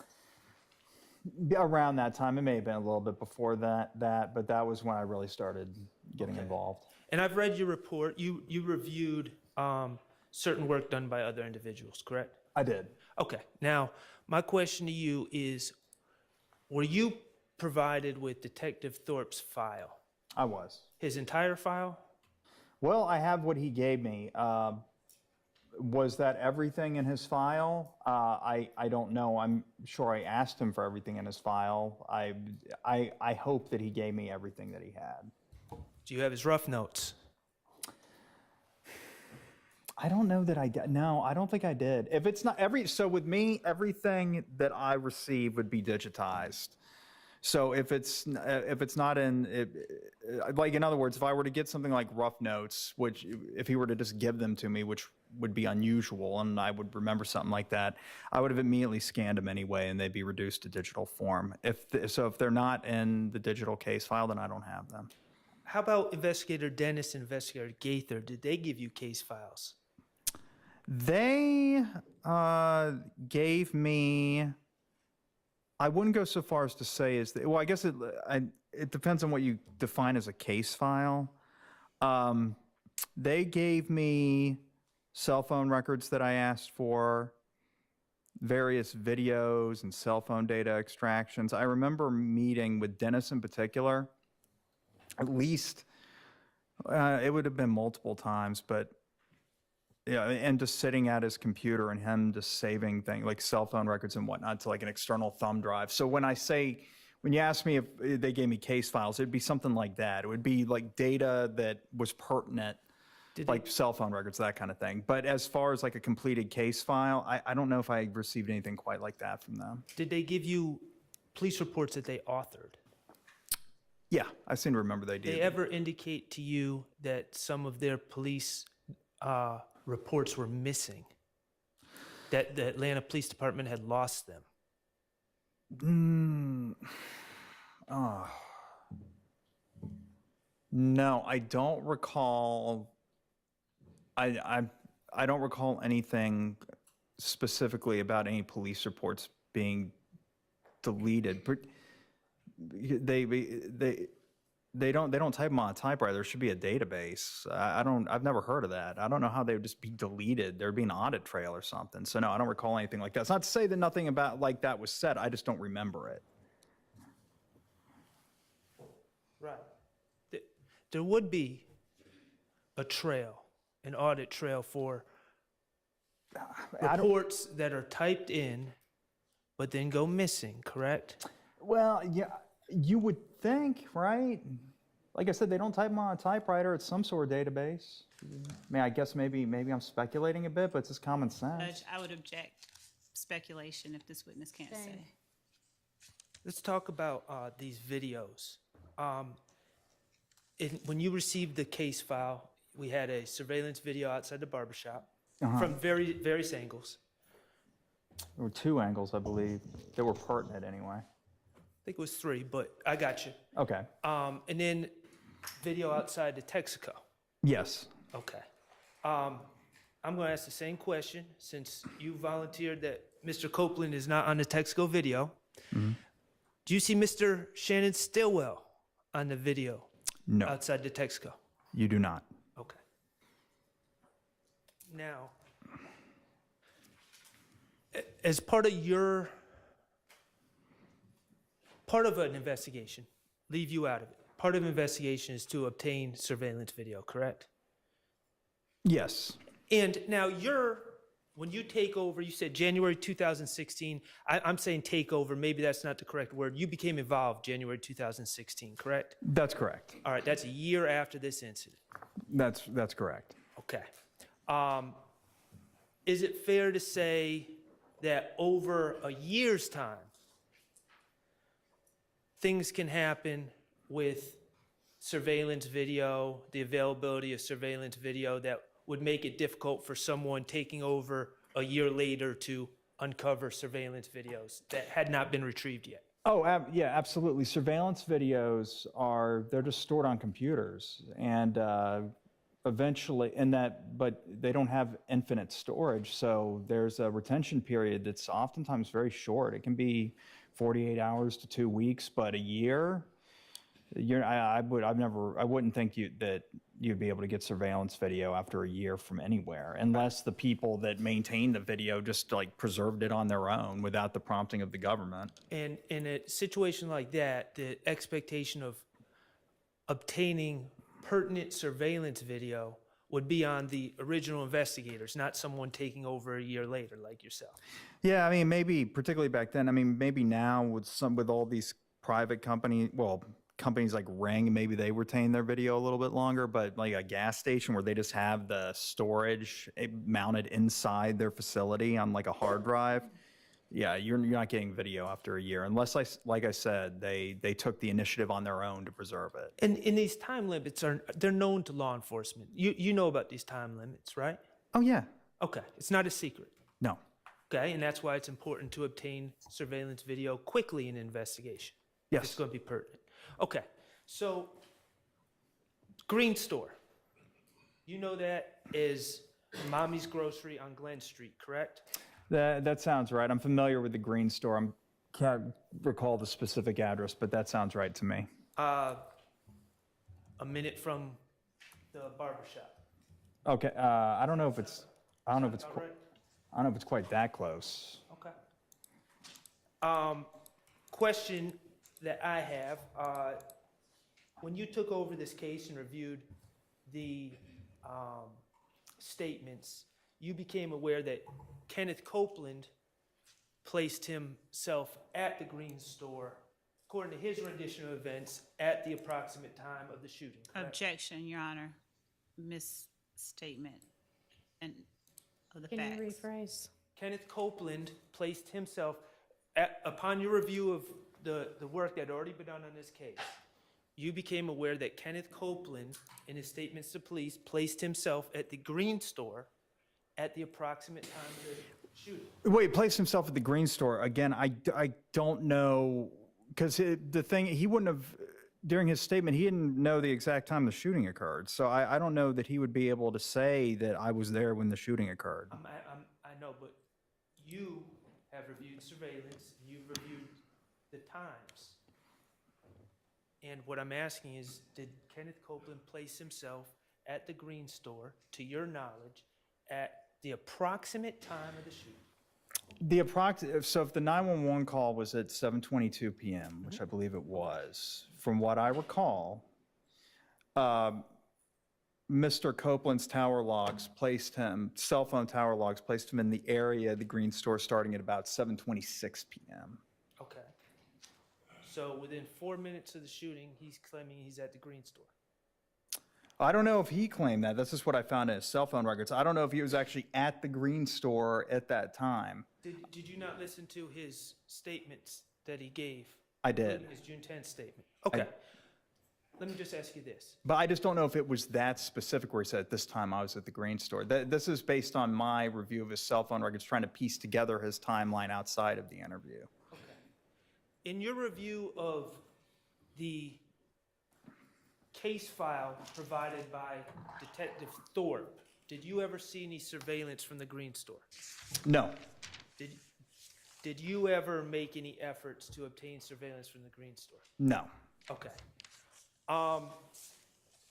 Around that time, it may have been a little bit before that, but that was when I really started getting involved. And I've read your report. You reviewed certain work done by other individuals, correct? I did. Okay. Now, my question to you is, were you provided with Detective Thorpe's file? I was. His entire file? Well, I have what he gave me. Was that everything in his file? I don't know. I'm sure I asked him for everything in his file. I hope that he gave me everything that he had. Do you have his rough notes? I don't know that I did. No, I don't think I did. If it's not so with me, everything that I receive would be digitized. So if it's not in, like in other words, if I were to get something like rough notes, which if he were to just give them to me, which would be unusual, and I would remember something like that, I would have immediately scanned them anyway, and they'd be reduced to digital form. If they're not in the digital case file, then I don't have them. How about Investigator Dennis and Investigator Gaither? Did they give you case files? They gave me. I wouldn't go so far as to say well, I guess it depends on what you define as a case file. They gave me cell phone records that I asked for, various videos and cell phone data extractions. I remember meeting with Dennis in particular, at least, it would have been multiple times, but yeah, and just sitting at his computer and him just saving things like cell phone records and whatnot to like an external thumb drive. So when you ask me if they gave me case files, it'd be something like that. It would be like data that was pertinent, like cell phone records, that kind of thing. But as far as like a completed case file, I don't know if I received anything quite like that from them. Did they give you police reports that they authored? Yeah, I seem to remember they did. Did they ever indicate to you that some of their police reports were missing, that the Atlanta Police Department had lost them? No, I don't recall. I don't recall anything specifically about any police reports being deleted. But they don't type them on a typewriter. There should be a database. I've never heard of that. I don't know how they would just be deleted. There'd be an audit trail or something. So no, I don't recall anything like that. It's not to say that nothing about like that was said. I just don't remember it. Right. There would be a trail, an audit trail for reports that are typed in, but then go missing, correct? Well, yeah, you would think, right? Like I said, they don't type them on a typewriter. It's some sort of database. I mean, I guess maybe I'm speculating a bit, but it's just common sense. Judge, I would object speculation if this witness can't say. Let's talk about these videos. When you received the case file, we had a surveillance video outside the barbershop from various angles. There were 2 angles, I believe, that were pertinent anyway. I think it was 3, but I got you. Okay. And then video outside the Texaco. Yes. Okay. I'm going to ask the same question since you volunteered that Mr. Copeland is not on the Texaco video. Do you see Mr. Shannon Stillwell on the video No, outside the Texaco? you do not. Okay. Now, as part of an investigation, leave you out of it. Part of an investigation is to obtain surveillance video, correct? Yes. And now when you take over, you said January 2016. I'm saying take over. Maybe that's not the correct word. You became involved January 2016, correct? That's correct. All right, that's a year after this incident. That's correct. Okay. Is it fair to say that over a year's time, things can happen with surveillance video, the availability of surveillance video that would make it difficult for someone taking over a year later to uncover surveillance videos that had not been retrieved yet? Oh, yeah, absolutely. Surveillance videos they're just stored on computers, and eventually, but they don't have infinite storage, so there's a retention period that's oftentimes very short. It can be 48 hours to 2 weeks, but a year, I wouldn't think that you'd be able to get surveillance video after a year from anywhere, unless the people that maintain the video just like preserved it on their own without the prompting of the government. And in a situation like that, the expectation of obtaining pertinent surveillance video would be on the original investigators, not someone taking over a year later like yourself. Yeah, I mean, maybe particularly back then. I mean, maybe now with all these private companies like Ring, maybe they retain their video a little bit longer, but like a gas station where they just have the storage mounted inside their facility on like a hard drive, yeah, you're not getting video after a year unless, like I said, they took the initiative on their own to preserve it. And these time limits they're known to law enforcement. You know about these time limits, right? Oh, yeah. Okay, it's not a secret. No. Okay, and that's why it's important to obtain surveillance video quickly in an investigation. Yes. It's going to be pertinent. Okay, so Green Store. You know that is Mommy's Grocery on Glen Street, correct? That sounds right. I'm familiar with the Green Store. I can't recall the specific address, but that sounds right to me. A minute from the barber shop. Okay, I don't know if it's About right? I don't know if it's quite that close. Okay. Question that I have, when you took over this case and reviewed the statements, you became aware that Kenneth Copeland placed himself at the Green Store, according to his rendition of events, at the approximate time of the shooting, correct? Objection, Your Honor. Misstatement and of the Can facts. you rephrase? Kenneth Copeland placed himself, upon your review of the work that had already been done on this case, you became aware that Kenneth Copeland, in his statements to police, placed himself at the Green Store at the approximate time of the shooting. Wait, placed himself at the Green Store. Again, I don't know, because the thing, he wouldn't have, during his statement, he didn't know the exact time the shooting occurred. So I don't know that he would be able to say that I was there when the shooting occurred. I know, but you have reviewed surveillance, you've reviewed the times. And what I'm asking is, did Kenneth Copeland place himself at the Green Store, to your knowledge, at the approximate time of the shooting? So if the 911 call was at 7:22 p.m., which I believe it was, from what I recall, Mr. Copeland's tower logs placed him, cell phone tower logs placed him in the area of the Green Store starting at about 7:26 p.m. Okay. So within 4 minutes of the shooting, he's claiming he's at the Green Store. I don't know if he claimed that. This is what I found in his cell phone records. I don't know if he was actually at the Green Store at that time. Did you not listen to his statements that he gave? I did. Including his June 10th statement. Okay. Let me just ask you this. But I just don't know if it was that specific where he said, at this time I was at the Green Store. This is based on my review of his cell phone records, trying to piece together his timeline outside of the interview. Okay. In your review of the case file provided by Detective Thorpe, did you ever see any surveillance from the Green Store? No. did you ever make any efforts to obtain surveillance from the Green Store? No. Okay.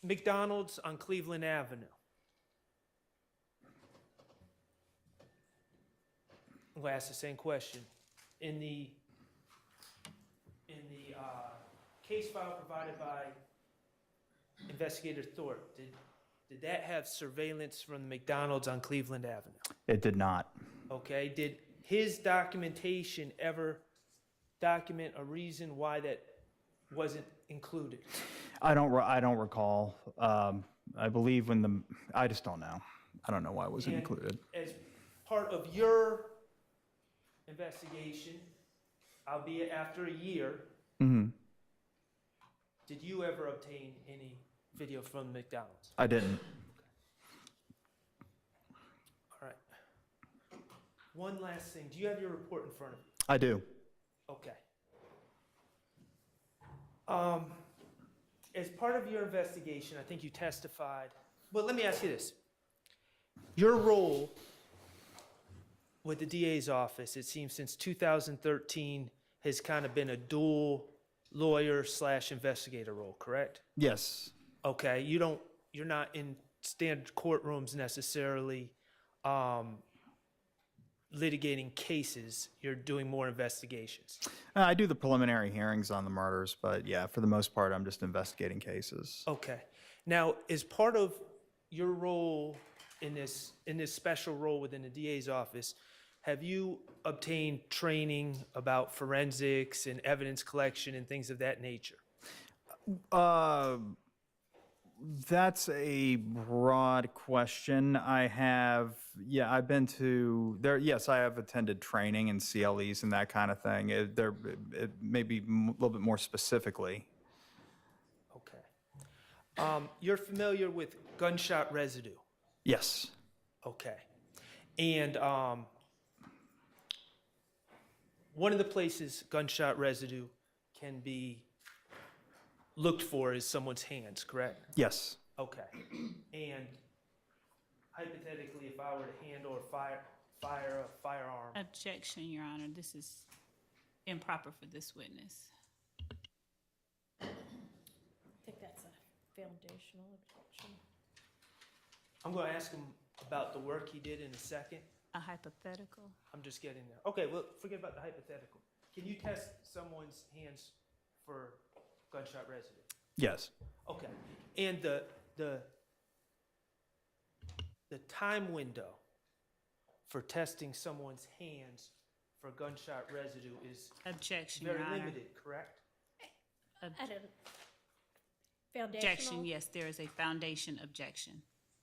McDonald's on Cleveland Avenue. I'm gonna ask the same question. In the case file provided by Investigator Thorpe, did that have surveillance from the McDonald's on Cleveland Avenue? It did not. Okay, did his documentation ever document a reason why that wasn't included? I don't recall. I believe I just don't know. I don't know why it wasn't And included. as part of your investigation, albeit after a year, Hmm. did you ever obtain any video from McDonald's? I didn't. All right. One last thing. Do you have your report in front of you? I do. Okay. As part of your investigation, I think you testified. Well, let me ask you this. Your role with the DA's office, it seems since 2013, has kind of been a dual lawyer/investigator role, correct? Yes. Okay, you're not in standard courtrooms necessarily litigating cases. You're doing more investigations. I do the preliminary hearings on the murders, but yeah, for the most part, I'm just investigating cases. Okay. Now, as part of your role in this special role within the DA's office, have you obtained training about forensics and evidence collection and things of that nature? That's a broad question. I've been to there. Yes, I have attended training and CLEs and that kind of thing. It may be a little bit more specifically. Okay. You're familiar with gunshot residue? Yes. Okay. And one of the places gunshot residue can be looked for is someone's hands, correct? Yes. Okay. And hypothetically, if I were to hand or fire a firearm, Objection, Your Honor. This is improper for this witness. I think that's a foundational objection. I'm going to ask him about the work he did in a second. A hypothetical. I'm just getting there. Okay, well, forget about the hypothetical. Can you test someone's hands for gunshot residue? Yes. Okay. And the time window for testing someone's hands for gunshot residue is Objection, very Your Honor. limited, correct? I don't. Foundational. Objection, yes, there is a foundation objection.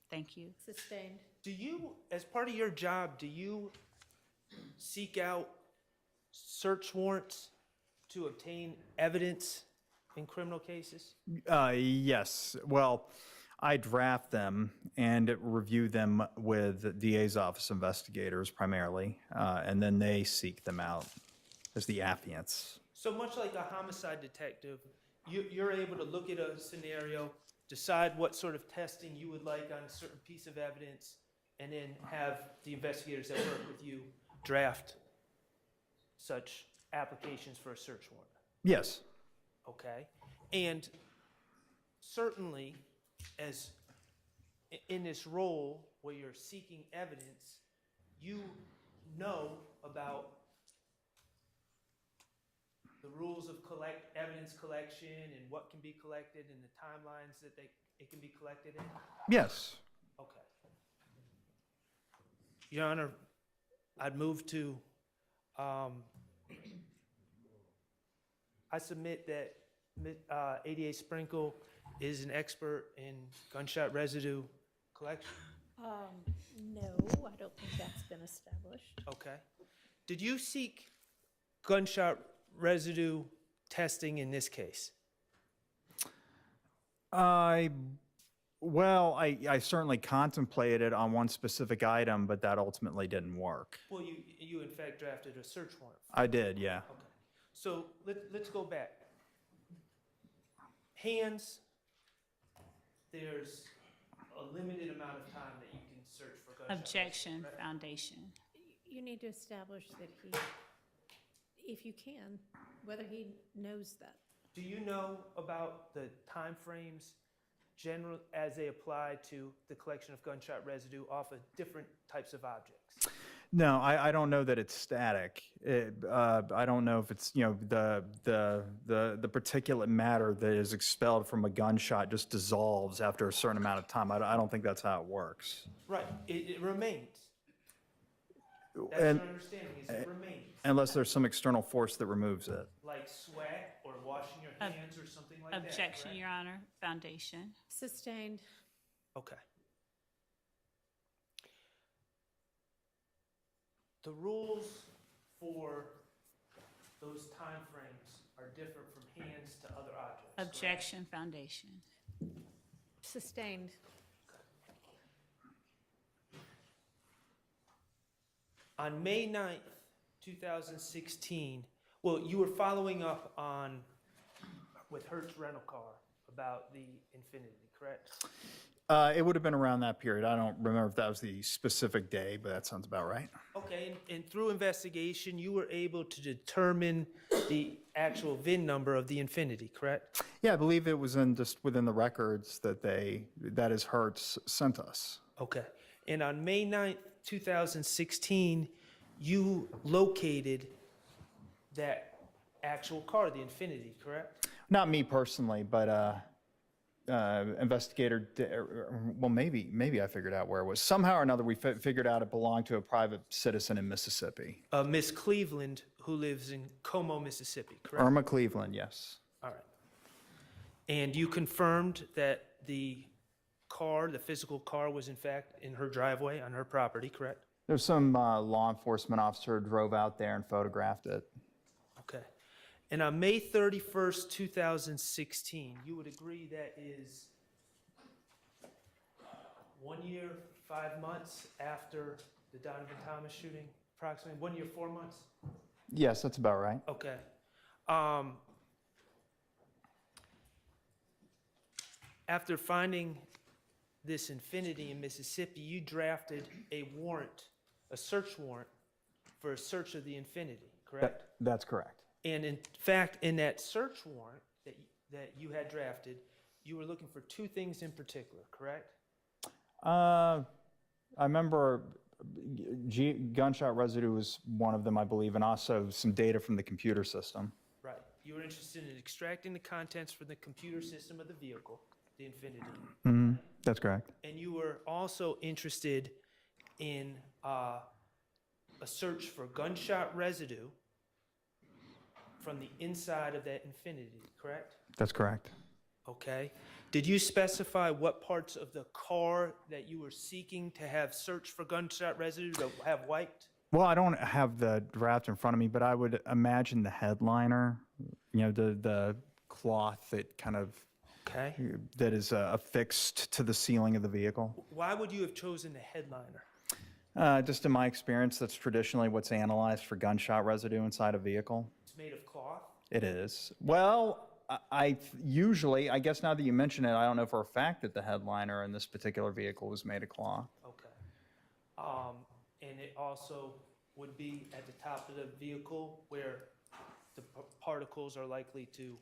Thank you. Sustained. Do you, as part of your job, do you seek out search warrants to obtain evidence in criminal cases? Yes. Well, I draft them and review them with the DA's office investigators primarily, and then they seek them out as the affiants. So much like a homicide detective, you're able to look at a scenario, decide what sort of testing you would like on a certain piece of evidence, and then have the investigators that work with you draft such applications for a search warrant. Yes. Okay? And certainly, as in this role where you're seeking evidence, you know about the rules of evidence collection and what can be collected and the timelines that it can be collected in? Yes. Okay. Your Honor, I'd move to, I submit that ADA Sprinkle is an expert in gunshot residue collection. No, I don't think that's been established. Okay. Did you seek gunshot residue testing in this case? Well, I certainly contemplated on one specific item, but that ultimately didn't work. Well, you in fact drafted a search warrant. I did, yeah. Okay. So let's go back. Hands, there's a limited amount of time that you can search for gunshot. Objection, residue, correct? foundation. You need to establish that he if you can, whether he knows that. Do you know about the timeframes general as they apply to the collection of gunshot residue off of different types of objects? No, I don't know that it's static. I don't know if it's, the particulate matter that is expelled from a gunshot just dissolves after a certain amount of time. I don't think that's how it works. Right, it remains. That's And- your understanding, is it remains. Unless there's some external force that removes it. Like sweat or washing your hands or something like that, Objection, correct? Your Honor. Foundation. Sustained. Okay. The rules for those timeframes are different from hands to other objects, correct? Objection, Foundation. Sustained. On May 9th, 2016, well, you were following up with Hertz Rental Car about the Infinity, correct? It would have been around that period. I don't remember if that was the specific day, but that sounds about right. Okay, and through investigation, you were able to determine the actual VIN number of the Infinity, correct? Yeah, I believe it was just within the records that is Hertz sent us. Okay, and on May 9th, 2016, you located that actual car, the Infinity, correct? Not me personally, but investigator, well, maybe I figured out where it was. Somehow or another, we figured out it belonged to a private citizen in Mississippi. Miss Cleveland, who lives in Como, Mississippi, correct? Irma Cleveland, yes. All right. And you confirmed that the car, the physical car, was in fact in her driveway on her property, correct? There's some law enforcement officer who drove out there and photographed it. Okay. And on May 31st, 2016, you would agree that is 1 year, 5 months after the Donovan Thomas shooting, approximately 1 year, 4 months? Yes, that's about right. Okay. After finding this Infinity in Mississippi, you drafted a warrant, a search warrant for a search of the Infinity, correct? That's correct. And in fact, in that search warrant that you had drafted, you were looking for two things in particular, correct? I remember gunshot residue was one of them, I believe, and also some data from the computer system. Right. You were interested in extracting the contents from the computer system of the vehicle, the Infinity. Mm-hmm. That's correct. And you were also interested in a search for gunshot residue from the inside of that Infinity, correct? That's correct. Okay. Did you specify what parts of the car that you were seeking to have searched for gunshot residue to have wiped? Well, I don't have the draft in front of me, but I would imagine the headliner, the cloth that kind of Okay. that is affixed to the ceiling of the vehicle. Why would you have chosen the headliner? Just in my experience, that's traditionally what's analyzed for gunshot residue inside a vehicle. It's made of cloth. It is. Well, I usually, I guess now that you mention it, I don't know for a fact that the headliner in this particular vehicle was made of cloth. Okay. And it also would be at the top of the vehicle where the particles are likely to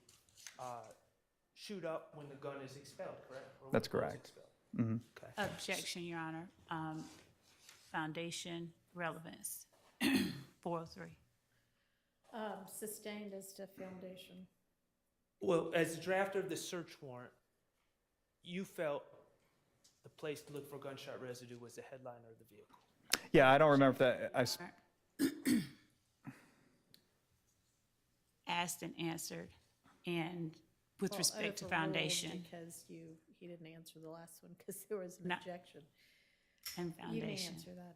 shoot up when the gun is expelled, correct? Or when That's the gun is correct. expelled. Mm-hmm. Okay. Objection, Your Honor. Foundation, relevance. 403. Sustained as to foundation. Well, as the drafter of the search warrant, you felt the place to look for gunshot residue was the headliner of the vehicle. Yeah, I don't remember if that. Asked and answered, and with Well, respect to overruled foundation Because he didn't answer the last one because there was an No. objection. and You didn't foundation. answer that.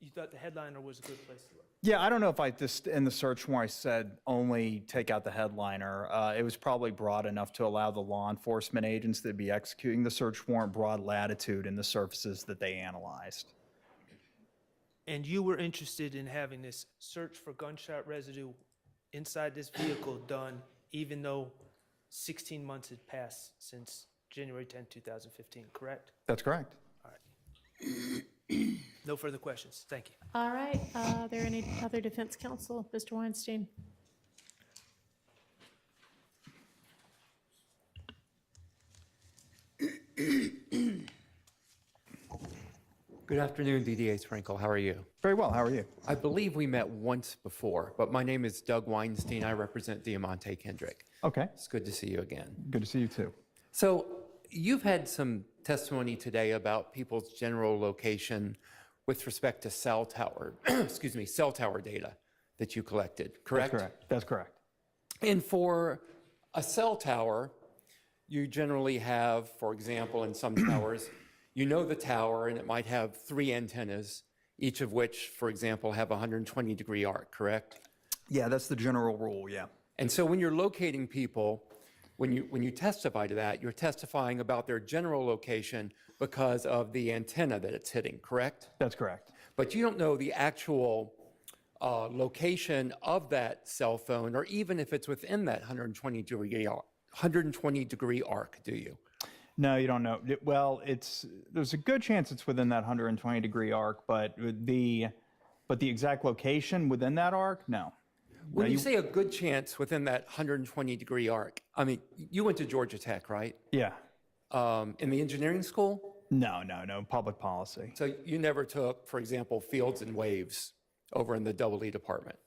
You thought the headliner was a good place to look. Yeah, I don't know if I just in the search warrant I said only take out the headliner. It was probably broad enough to allow the law enforcement agents that be executing the search warrant broad latitude in the surfaces that they analyzed. And you were interested in having this search for gunshot residue inside this vehicle done, even though 16 months had passed since January 10, 2015, correct? That's correct. All right. No further questions. Thank you. All right, are there any other defense counsel? Mr. Weinstein? Good afternoon, DDA Sprinkle. How are you? Very well. How are you? I believe we met once before, but my name is Doug Weinstein. I represent Diamante Kendrick. Okay. It's good to see you again. Good to see you too. So you've had some testimony today about people's general location with respect to cell tower, excuse me, cell tower data that you collected, correct? That's correct. That's correct. And for a cell tower, you generally have, for example, in some towers, you know the tower and it might have 3 antennas, each of which, for example, have a 120-degree arc, correct? Yeah, that's the general rule. Yeah. And so when you're locating people, when you testify to that, you're testifying about their general location because of the antenna that it's hitting, correct? That's correct. But you don't know the actual location of that cell phone, or even if it's within that 120-degree arc, do you? No, you don't know. Well, there's a good chance it's within that 120-degree arc, but the exact location within that arc, no. When you say a good chance within that 120-degree arc, I mean, you went to Georgia Tech, right? Yeah. In the engineering school? No, public policy. So you never took, for example, fields and waves over in the EE department?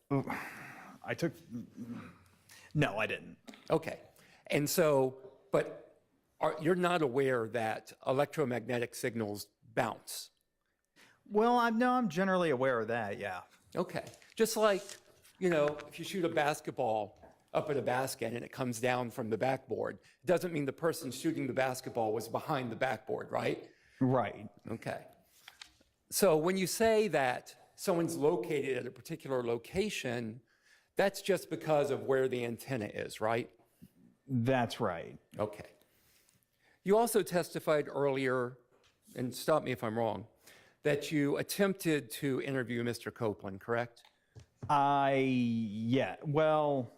No, I didn't. Okay. And so, but you're not aware that electromagnetic signals bounce? Well, I'm generally aware of that, yeah. Okay. Just like, if you shoot a basketball up at a basket and it comes down from the backboard, it doesn't mean the person shooting the basketball was behind the backboard, right? Right. Okay. So when you say that someone's located at a particular location, that's just because of where the antenna is, right? That's right. Okay. You also testified earlier, and stop me if I'm wrong, that you attempted to interview Mr. Copeland, correct? Well,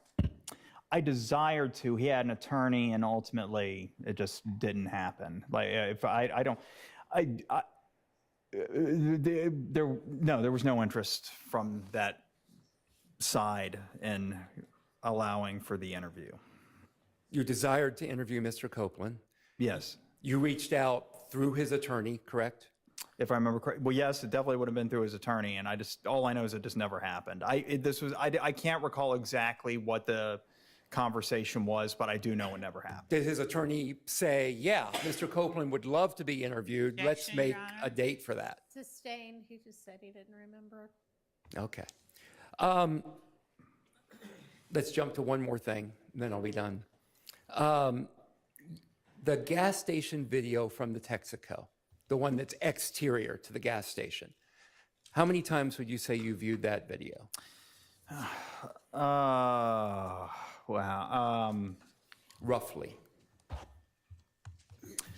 I desired to. He had an attorney, and ultimately, it just didn't happen. Like, there was no interest from that side in allowing for the interview. You desired to interview Mr. Copeland. Yes. You reached out through his attorney, correct? If I remember correctly. Well, yes, it definitely would have been through his attorney, and all I know is it just never happened. I can't recall exactly what the conversation was, but I do know it never happened. Did his attorney say, yeah, Mr. Copeland would love to be interviewed. Let's Objection, make Your Honor. a date for that. Sustained, he just said he didn't remember. Okay. Let's jump to one more thing, then I'll be done. The gas station video from the Texaco, the one that's exterior to the gas station. How many times would you say you viewed that video? Wow. Roughly.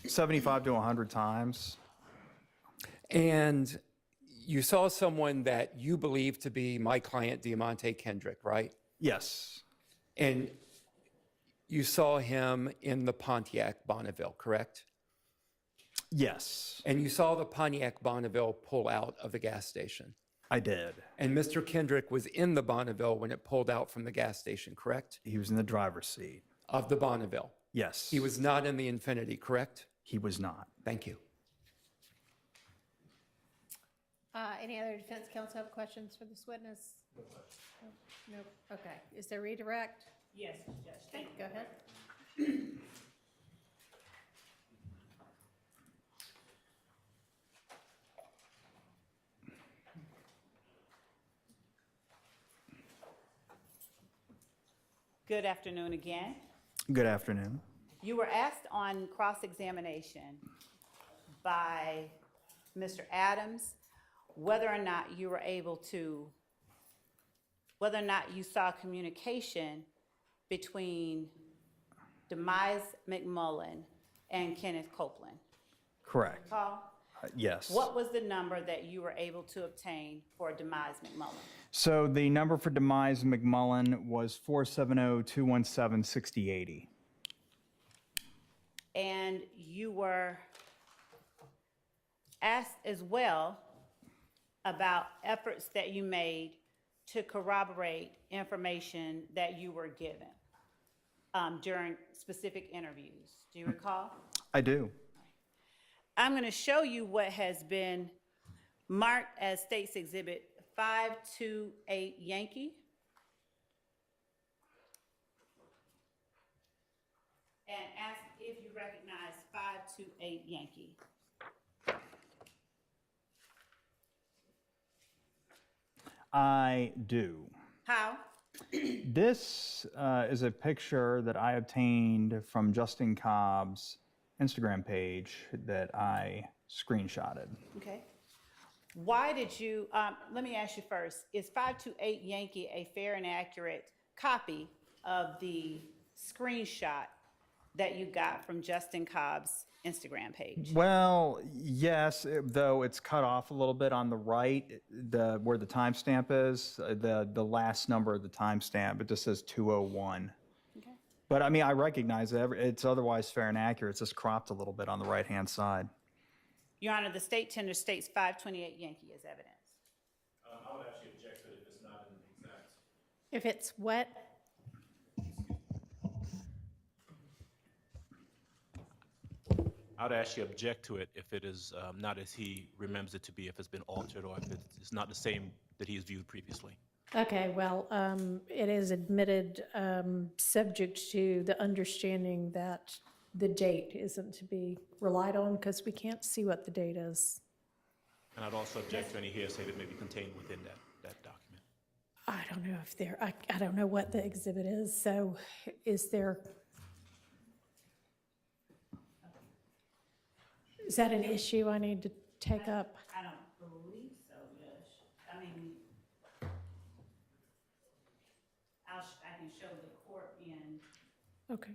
75 to 100 times. And you saw someone that you believe to be my client, Diamante Kendrick, right? Yes. And you saw him in the Pontiac Bonneville, correct? Yes, And you saw the Pontiac Bonneville pull out of the gas station. I did. And Mr. Kendrick was in the Bonneville when it pulled out from the gas station, correct? He was in the driver's seat. Of the Bonneville. Yes. He was not in the Infinity, correct? He was not. Thank you. Any other defense counsel have questions for this witness? No. Okay. Is there redirect? Yes, Judge. Okay, go ahead. Good afternoon again. Good afternoon. You were asked on cross-examination by Mr. Adams whether or not you saw communication between Demise McMullen and Kenneth Copeland. Correct. Paul, Yes. what was the number that you were able to obtain for Demise McMullen? So the number for Demise McMullen was 470-217-6080. And you were asked as well about efforts that you made to corroborate information that you were given during specific interviews. Do you recall? I do. I'm going to show you what has been marked as State's Exhibit 528 Yankee. And ask if you recognize 528 Yankee. I do. How? This is a picture that I obtained from Justin Cobb's Instagram page that I screenshotted. Okay. Why did you, let me ask you first, is 528 Yankee a fair and accurate copy of the screenshot that you got from Justin Cobb's Instagram page? Well, yes, though it's cut off a little bit on the right, where the timestamp is, the last number of the timestamp, it just says 201. Okay. But I mean, I recognize it. It's otherwise fair and accurate. It's just cropped a little bit on the right-hand side. Your Honor, the state tender states 528 Yankee as evidence. I would actually object to it if it's not in the exact. If it's what? I would actually object to it if it is not as he remembers it to be, if it's been altered, or if it's not the same that he has viewed previously. Okay, well, it is admitted, subject to the understanding that the date isn't to be relied on because we can't see what the date is. And I'd also object to any hearsay that may be contained within that document. I don't know if there, I don't know what the exhibit is, so is there, is that an issue I need to take up? I don't believe so, Judge. I mean, I can show the court in. Okay.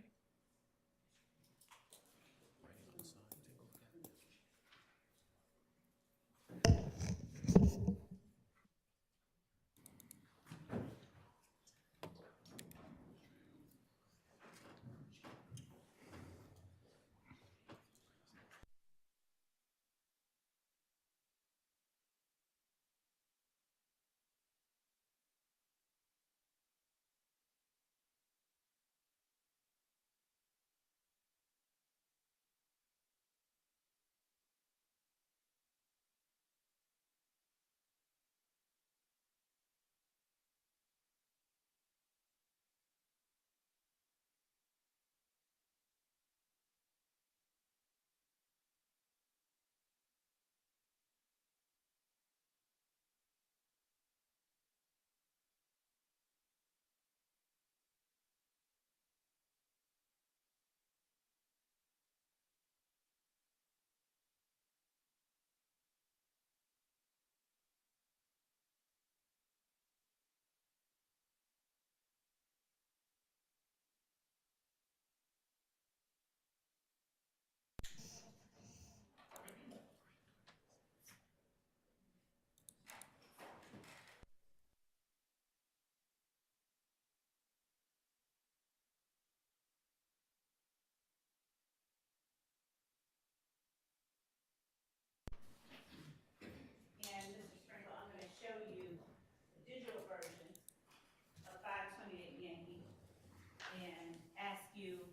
And Mr. Sprinkle, I'm going to show you the digital version of 528 Yankee and ask you,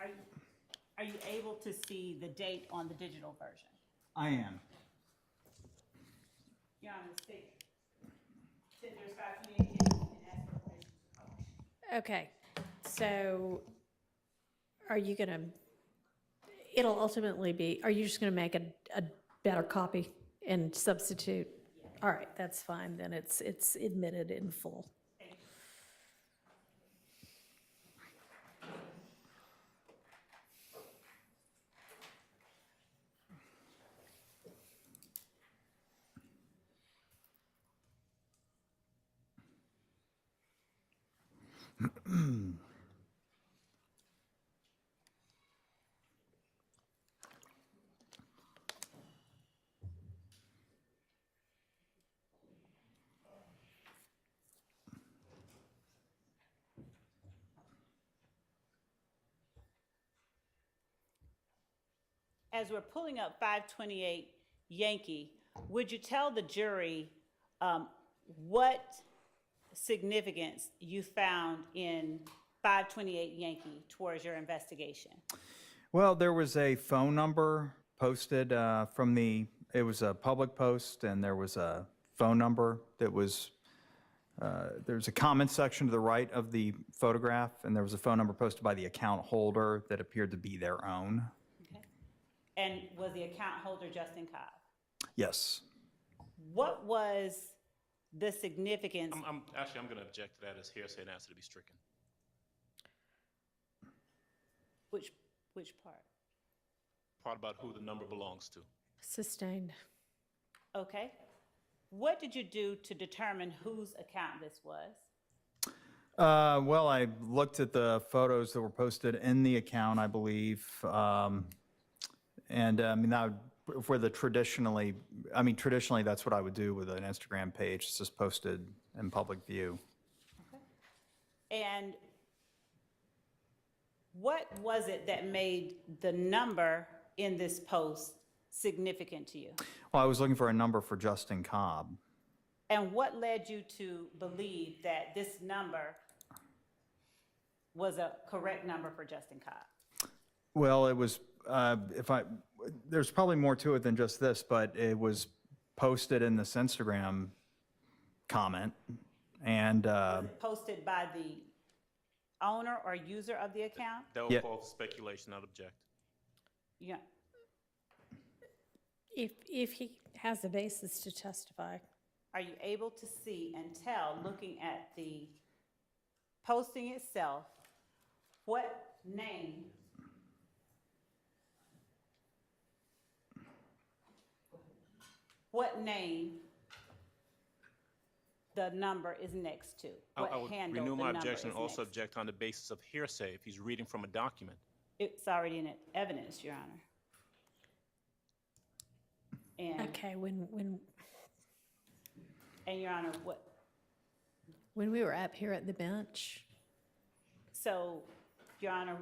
are you able to see the date on the digital version? I am. Your Honor, the state tenders 528 Yankee and ask for permission to publish. Okay, so are you gonna, it'll ultimately be, are you just gonna make a better copy and substitute? All right, that's fine, then it's admitted in full. As we're pulling up 528 Yankee, would you tell the jury what significance you found in 528 Yankee towards your investigation? Well, there was a phone number posted it was a public post, and there was a phone number that was, there's a comment section to the right of the photograph, and there was a phone number posted by the account holder that appeared to be their own. Okay. And was the account holder Justin Cobb? Yes. What was the significance? I'm going to object to that as hearsay and ask it to be stricken. Which part? Part about who the number belongs to. Sustained. Okay. What did you do to determine whose account this was? Well, I looked at the photos that were posted in the account, I believe. And I mean, that would, for the traditionally that's what I would do with an Instagram page. It's just posted in public view. Okay. And what was it that made the number in this post significant to you? Well, I was looking for a number for Justin Cobb. And what led you to believe that this number was a correct number for Justin Cobb? Well, it was, there's probably more to it than just this, but it was posted in this Instagram comment, and Was it posted by the owner or user of the account? That would Yeah. fall speculation, I'd object. Yeah. If he has a basis to testify. Are you able to see and tell, looking at the posting itself, what name the number is next to? What I would handle renew the my number objection is and also next to? object on the basis of hearsay if he's reading from a document. It's already in evidence, Your Honor. And, Okay, and Your Honor, when we were up here at the bench, so, Your Honor,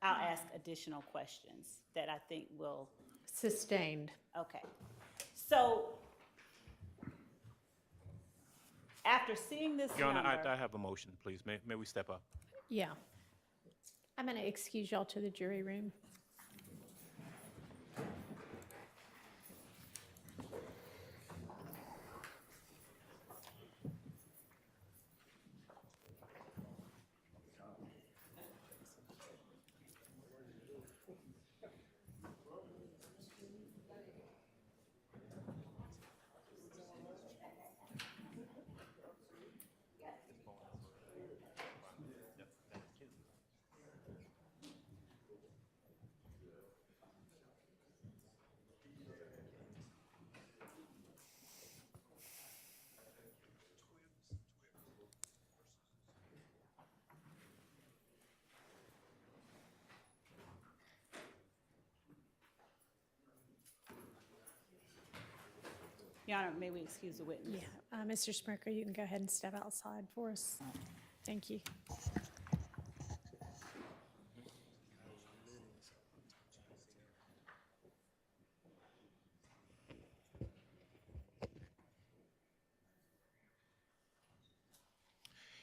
I'll ask additional questions that I think will, sustained. okay. So, after seeing this Your Honor, number, I have a motion, please. May we step up? Yeah. I'm going to excuse y'all to the jury room. Your Honor, may we excuse the witness? Yeah, Mr. Smirker, you can go ahead and step outside for us. Thank you.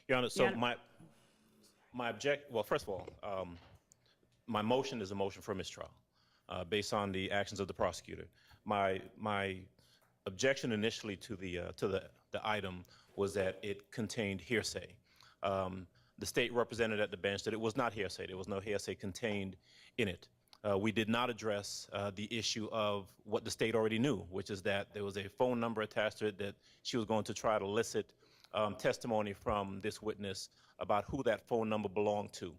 Your Honor, so Your Honor. well, first of all, my motion is a motion for mistrial based on the actions of the prosecutor. My objection initially to the item was that it contained hearsay. The state represented at the bench that it was not hearsay. There was no hearsay contained in it. We did not address the issue of what the state already knew, which is that there was a phone number attached to it that she was going to try to elicit testimony from this witness about who that phone number belonged to.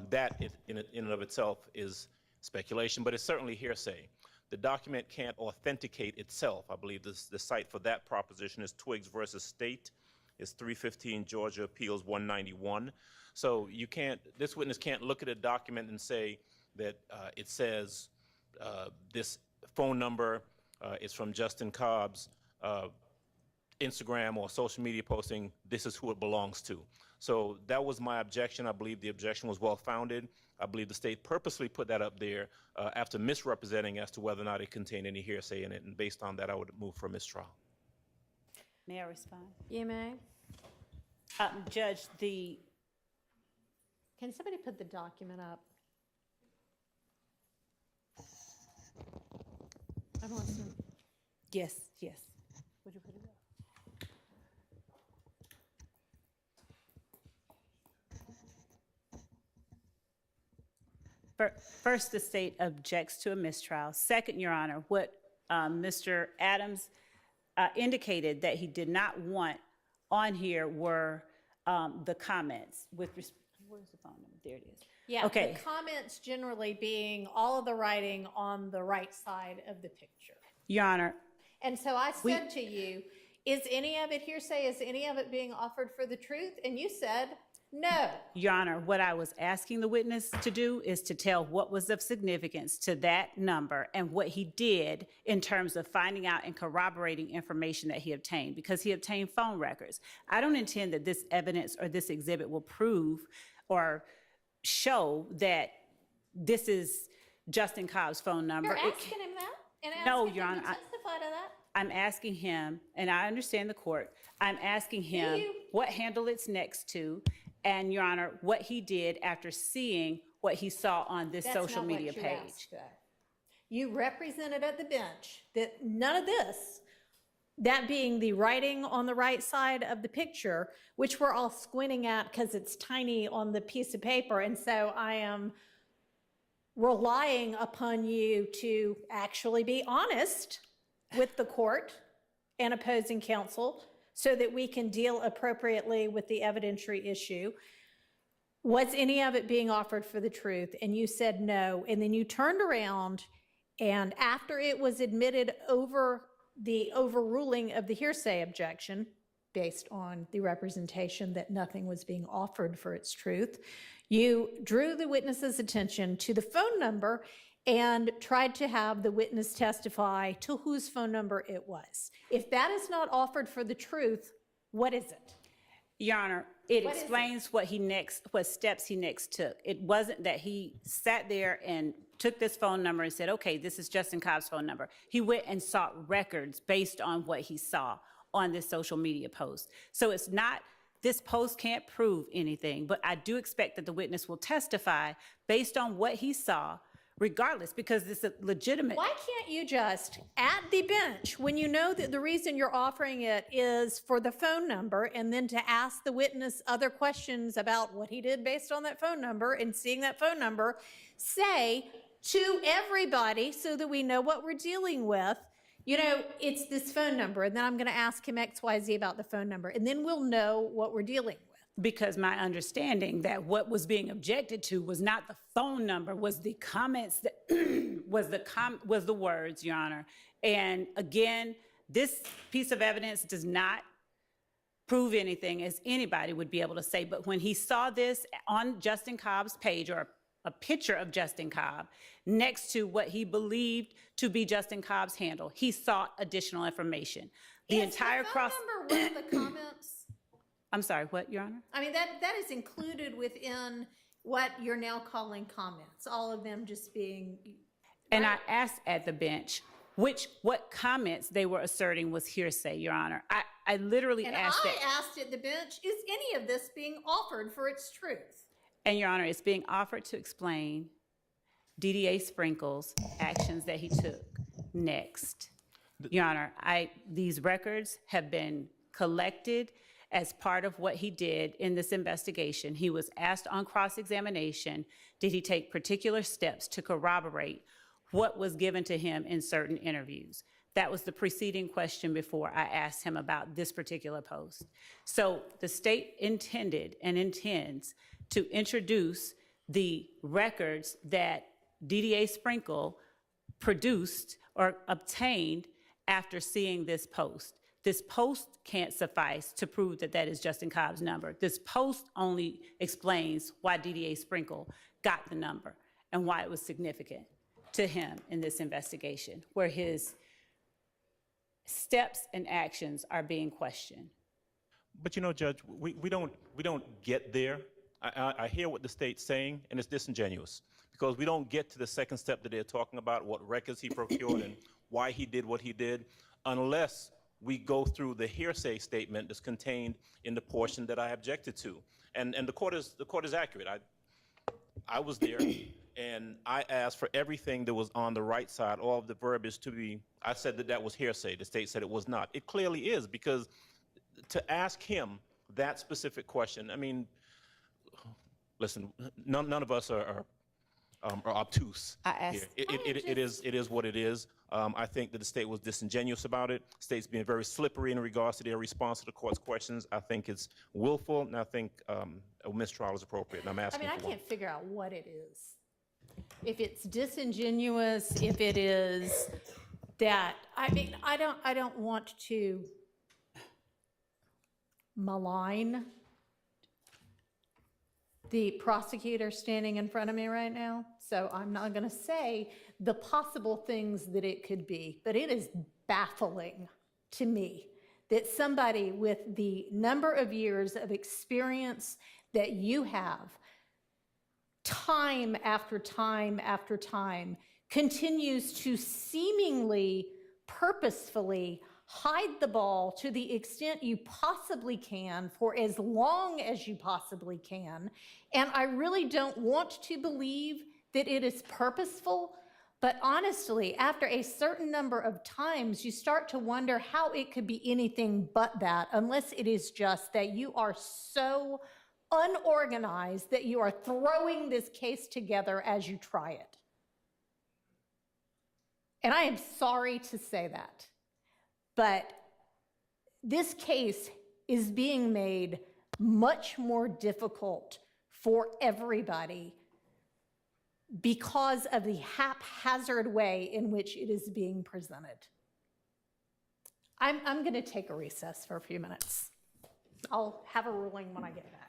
That in and of itself is speculation, but it's certainly hearsay. The document can't authenticate itself. I believe the site for that proposition is Twiggs versus State. It's 315 Georgia Appeals 191. So this witness can't look at a document and say that it says this phone number is from Justin Cobb's Instagram or social media posting, this is who it belongs to. So that was my objection. I believe the objection was well-founded. I believe the state purposely put that up there after misrepresenting as to whether or not it contained any hearsay in it, and based on that, I would move for a mistrial. May I respond? You may. Judge, Can somebody put the document up? I don't see. yes. Would you put it up? First, the state objects to a mistrial. Second, Your Honor, what Mr. Adams indicated that he did not want on here were the comments with, where's the phone number? There it is. Yeah, Okay. the comments generally being all of the writing on the right side of the picture. Your Honor, And so I said to you, is any of it hearsay? Is any of it being offered for the truth? And you said, no. Your Honor, what I was asking the witness to do is to tell what was of significance to that number and what he did in terms of finding out and corroborating information that he obtained, because he obtained phone records. I don't intend that this evidence or this exhibit will prove or show that this is Justin Cobb's phone number. You're asking him that? And No, asking Your him Honor, to testify to that? I'm asking him, and I understand the court, I'm asking him you? what handle it's next to, and Your Honor, what he did after seeing what he saw on this social media That's not what you page. asked, though. You represented at the bench that none of this, that being the writing on the right side of the picture, which we're all squinting at because it's tiny on the piece of paper, and so I am relying upon you to actually be honest with the court and opposing counsel so that we can deal appropriately with the evidentiary issue. Was any of it being offered for the truth? And you said no. And then you turned around, and after it was admitted over the overruling of the hearsay objection, based on the representation that nothing was being offered for its truth, you drew the witness's attention to the phone number and tried to have the witness testify to whose phone number it was. If that is not offered for the truth, what is it? Your Honor, it What is it? explains what steps he next took. It wasn't that he sat there and took this phone number and said, okay, this is Justin Cobb's phone number. He went and sought records based on what he saw on this social media post. So it's not, this post can't prove anything, but I do expect that the witness will testify based on what he saw, regardless, because it's a legitimate. Why can't you just, at the bench, when you know that the reason you're offering it is for the phone number, and then to ask the witness other questions about what he did based on that phone number and seeing that phone number, say to everybody so that we know what we're dealing with, you know, it's this phone number, and then I'm going to ask him XYZ about the phone number, and then we'll know what we're dealing with. Because my understanding that what was being objected to was not the phone number, was the comments that was the words, Your Honor. And again, this piece of evidence does not prove anything, as anybody would be able to say. But when he saw this on Justin Cobb's page, or a picture of Justin Cobb next to what he believed to be Justin Cobb's handle, he sought additional information. The entire phone number with the comments. I'm sorry, what, Your Honor? I mean, that is included within what you're now calling comments, all of them just being. And I asked at the bench what comments they were asserting was hearsay, Your Honor. I literally And asked I that. asked at the bench, is any of this being offered for its truth? And Your Honor, it's being offered to explain DDA Sprinkle's actions that he took next. Your Honor, these records have been collected as part of what he did in this investigation. He was asked on cross-examination, did he take particular steps to corroborate what was given to him in certain interviews? That was the preceding question before I asked him about this particular post. So the state intended and intends to introduce the records that DDA Sprinkle produced or obtained after seeing this post. This post can't suffice to prove that that is Justin Cobb's number. This post only explains why DDA Sprinkle got the number and why it was significant to him in this investigation, where his steps and actions are being questioned. But you know, Judge, we don't get there. I hear what the state's saying, and it's disingenuous because we don't get to the second step that they're talking about, what records he procured and why he did what he did, unless we go through the hearsay statement that's contained in the portion that I objected to. And the court is accurate. I was there, and I asked for everything that was on the right side, all of the verbiage to be. I said that that was hearsay. The state said it was not. It clearly is, because to ask him that specific question, I mean, listen, none of us are obtuse. I asked- here. It is what it is. I think that the state was disingenuous about it. The state's being very slippery in regards to their response to the court's questions. I think it's willful, and I think a mistrial is appropriate. And I'm I asking mean, I for one. can't figure out what it is. If it's disingenuous, if it is that, I mean, I don't want to malign the prosecutor standing in front of me right now, so I'm not going to say the possible things that it could be, but it is baffling to me that somebody with the number of years of experience that you have, time after time after time, continues to seemingly purposefully hide the ball to the extent you possibly can for as long as you possibly can. And I really don't want to believe that it is purposeful, but honestly, after a certain number of times, you start to wonder how it could be anything but that, unless it is just that you are so unorganized that you are throwing this case together as you try it. And I am sorry to say that. But this case is being made much more difficult for everybody because of the haphazard way in which it is being presented. I'm going to take a recess for a few minutes. I'll have a ruling when I get back.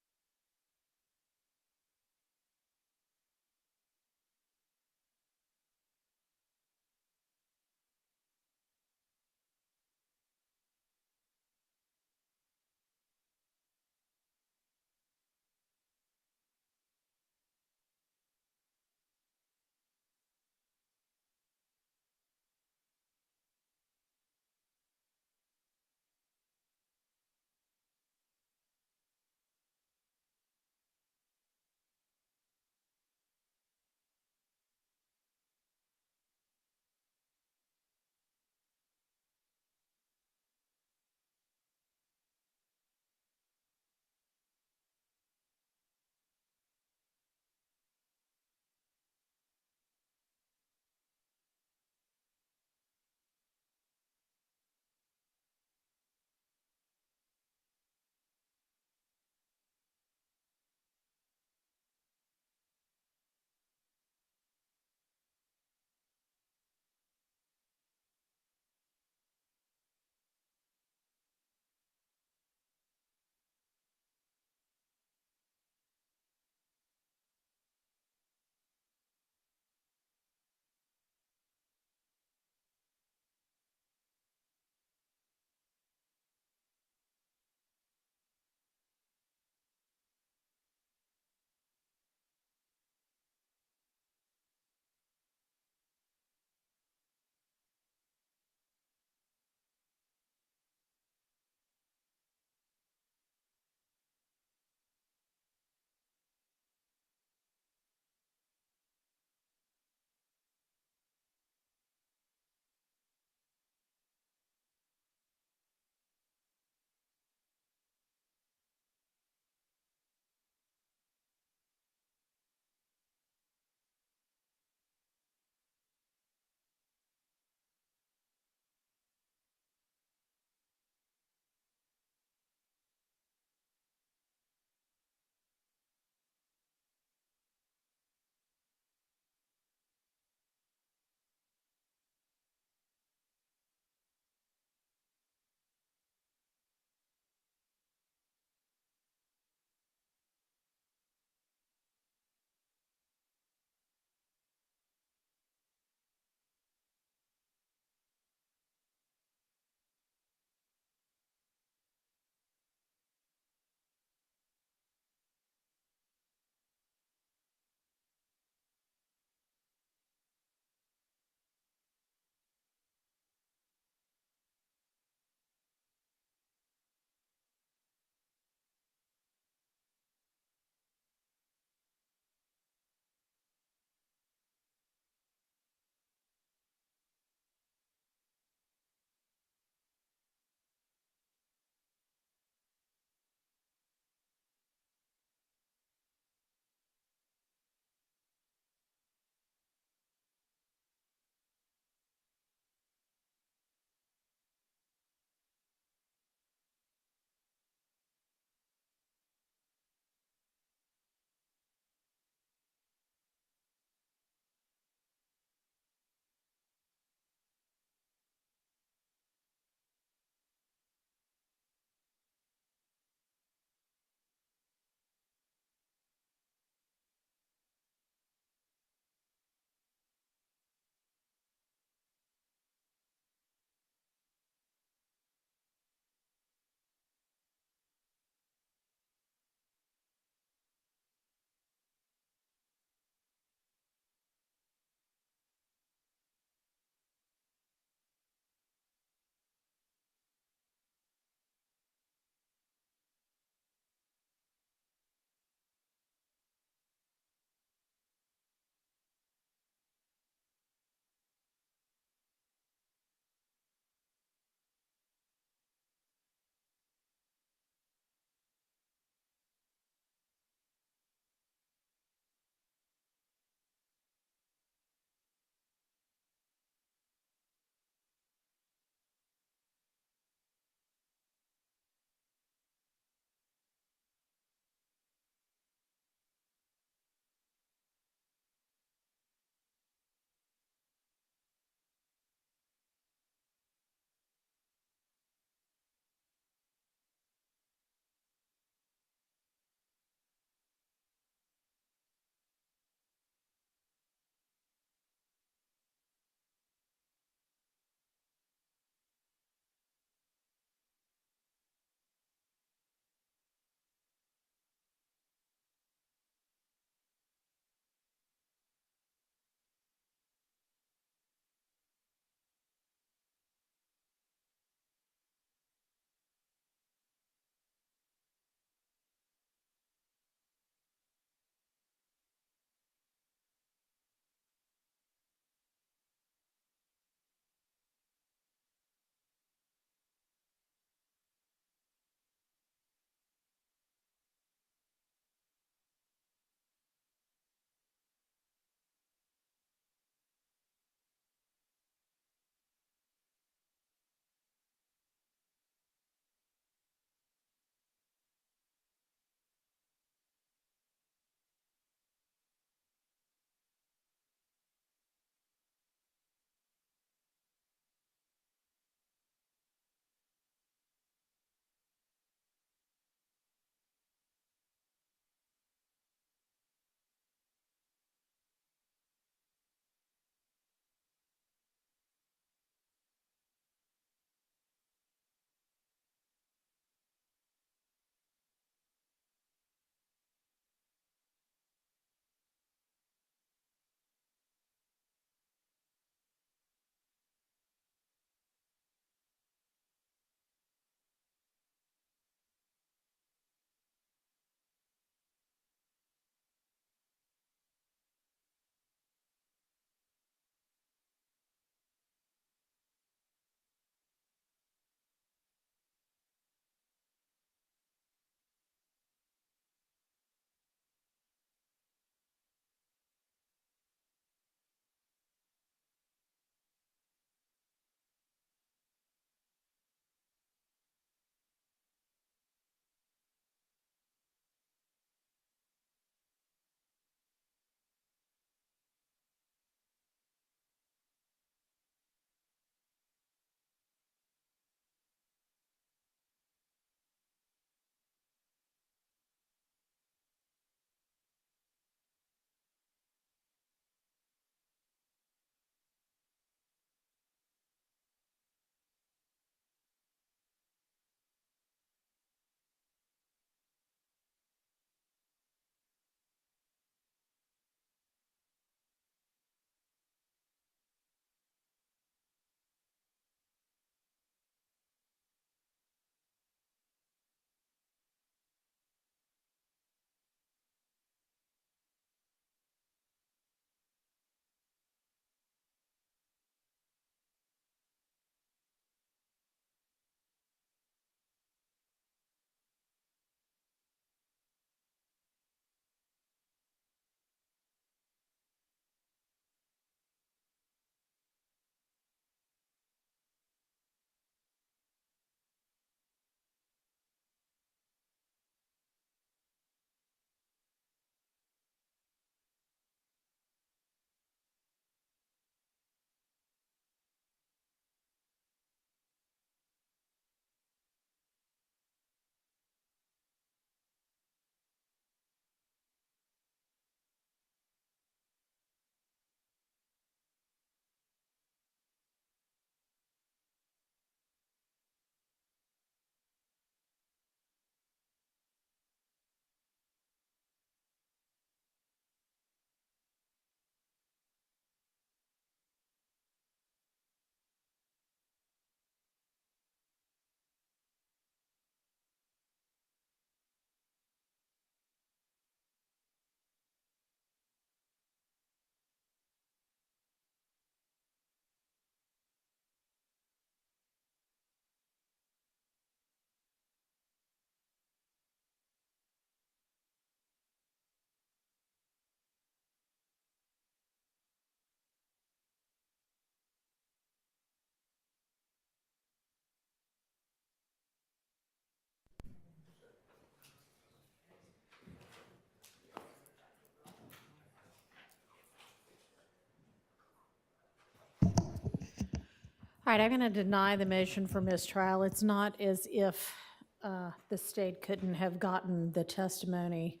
All right, I'm going to deny the motion for mistrial. It's not as if the state couldn't have gotten the testimony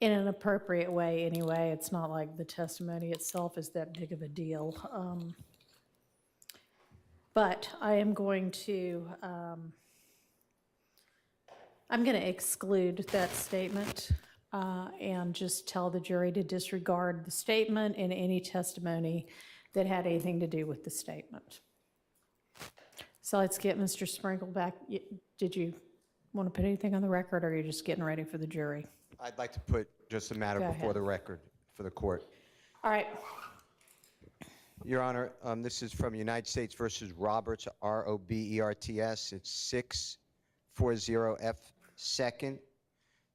in an appropriate way anyway. It's not like the testimony itself is that big of a deal. But I am going to, I'm going to exclude that statement and just tell the jury to disregard the statement and any testimony that had anything to do with the statement. So let's get Mr. Sprinkle back. Did you want to put anything on the record, or are you just getting ready for the jury? I'd like to put just a matter Go before ahead. the record for the court. All right. Your Honor, this is from United States versus Roberts, Roberts. It's 640F second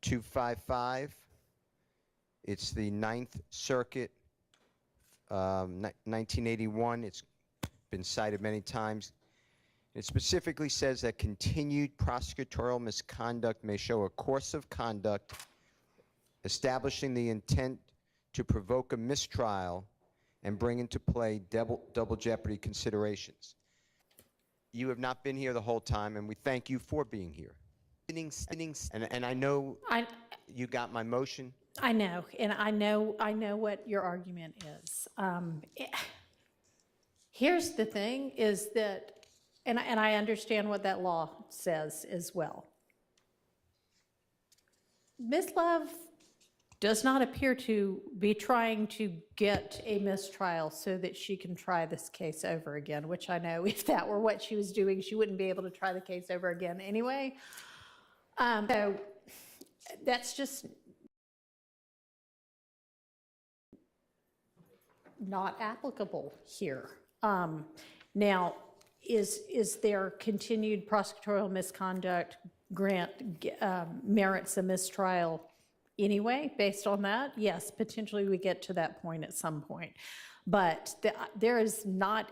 255. It's the Ninth Circuit, 1981. It's been cited many times. It specifically says that continued prosecutorial misconduct may show a course of conduct establishing the intent to provoke a mistrial and bring into play double jeopardy considerations. You have not been here the whole time, and we thank you for being here. And I know you got my motion. I know, and I know what your argument is. Here's the thing: is that, and I understand what that law says as well. Ms. Love does not appear to be trying to get a mistrial so that she can try this case over again, which I know if that were what she was doing, she wouldn't be able to try the case over again anyway. So that's just not applicable here. Now, is there continued prosecutorial misconduct merits a mistrial anyway, based on that? Yes, potentially we get to that point at some point. But there is not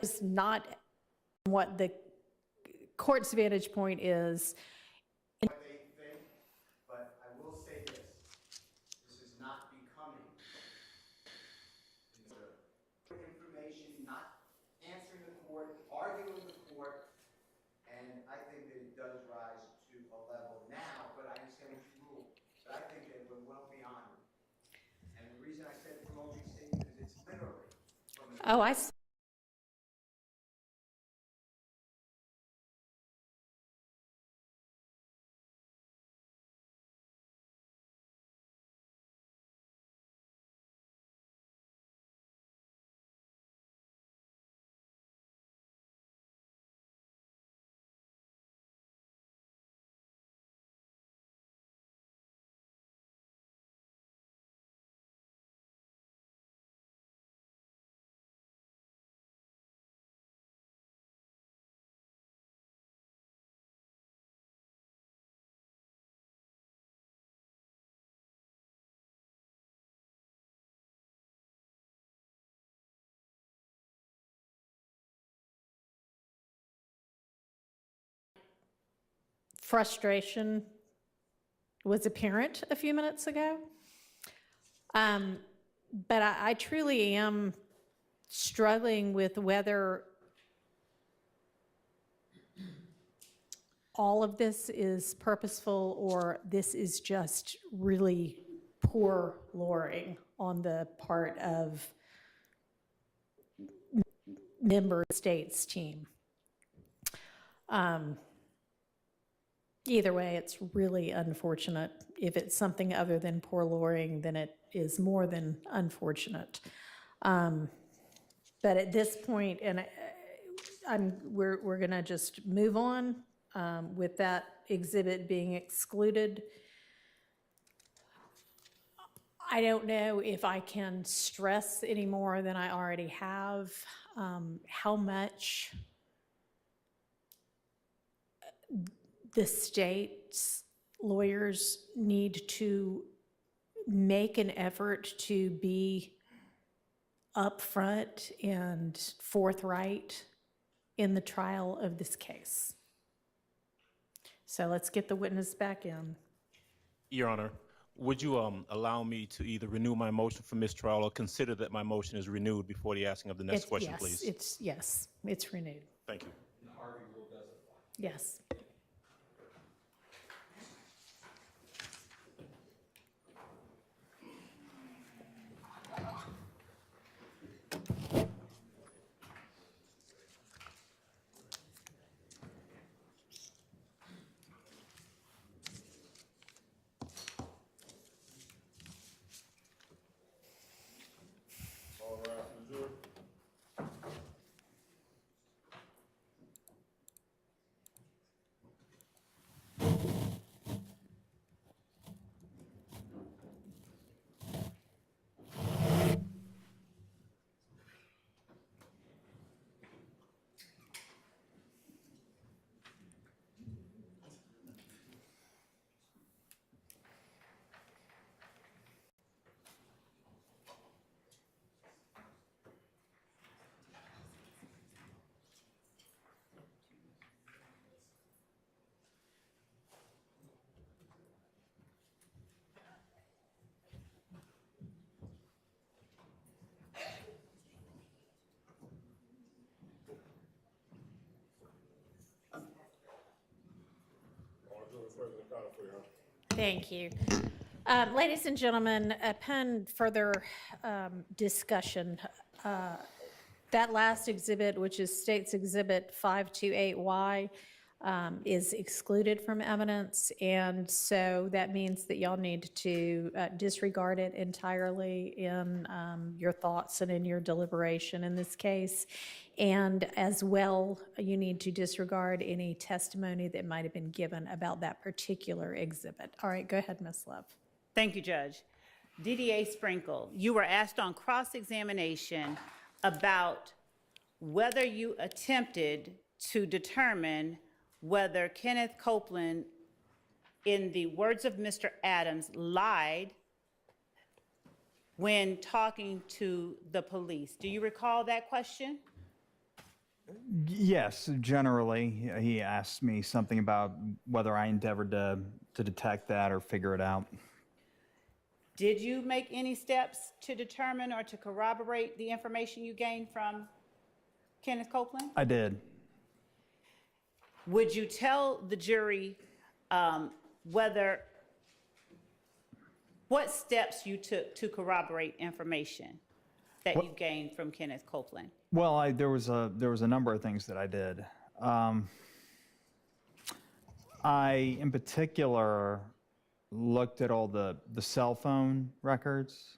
what the court's vantage point is. What they think, but I will say this. This is not becoming information, not answering the court, arguing with the court, and I think that it does rise to a level now, but I understand what you rule. But I think that we're well beyond it. And the reason I said promoting statement is it's literally from the Oh, I see. Frustration was apparent a few minutes ago. But I truly am struggling with whether all of this is purposeful or this is just really poor lawyering on the part of member states team. Either way, it's really unfortunate. If it's something other than poor lawyering, then it is more than unfortunate. But at this point, and we're going to just move on with that exhibit being excluded. I don't know if I can stress any more than I already have how much the state's lawyers need to make an effort to be upfront and forthright in the trial of this case. So let's get the witness back in. Your Honor, would you allow me to either renew my motion for mistrial or consider that my motion is renewed before the asking of the next question, please? Yes, it's renewed. Thank you. Yes. Thank you. Ladies and gentlemen, upon further discussion, that last exhibit, which is State's Exhibit 528Y, is excluded from evidence, and so that means that y'all need to disregard it entirely in your thoughts and in your deliberation in this case. And as well, you need to disregard any testimony that might have been given about that particular exhibit. All right, go ahead, Ms. Love. Thank you, Judge. DDA Sprinkle, you were asked on cross-examination about whether you attempted to determine whether Kenneth Copeland, in the words of Mr. Adams, lied when talking to the police. Do you recall that question? Yes, generally, he asked me something about whether I endeavored to detect that or figure it out. Did you make any steps to determine or to corroborate the information you gained from Kenneth Copeland? I did. Would you tell the jury what steps you took to corroborate information that you gained from Kenneth Copeland? Well, there was a number of things that I did. I, in particular, looked at all the cell phone records.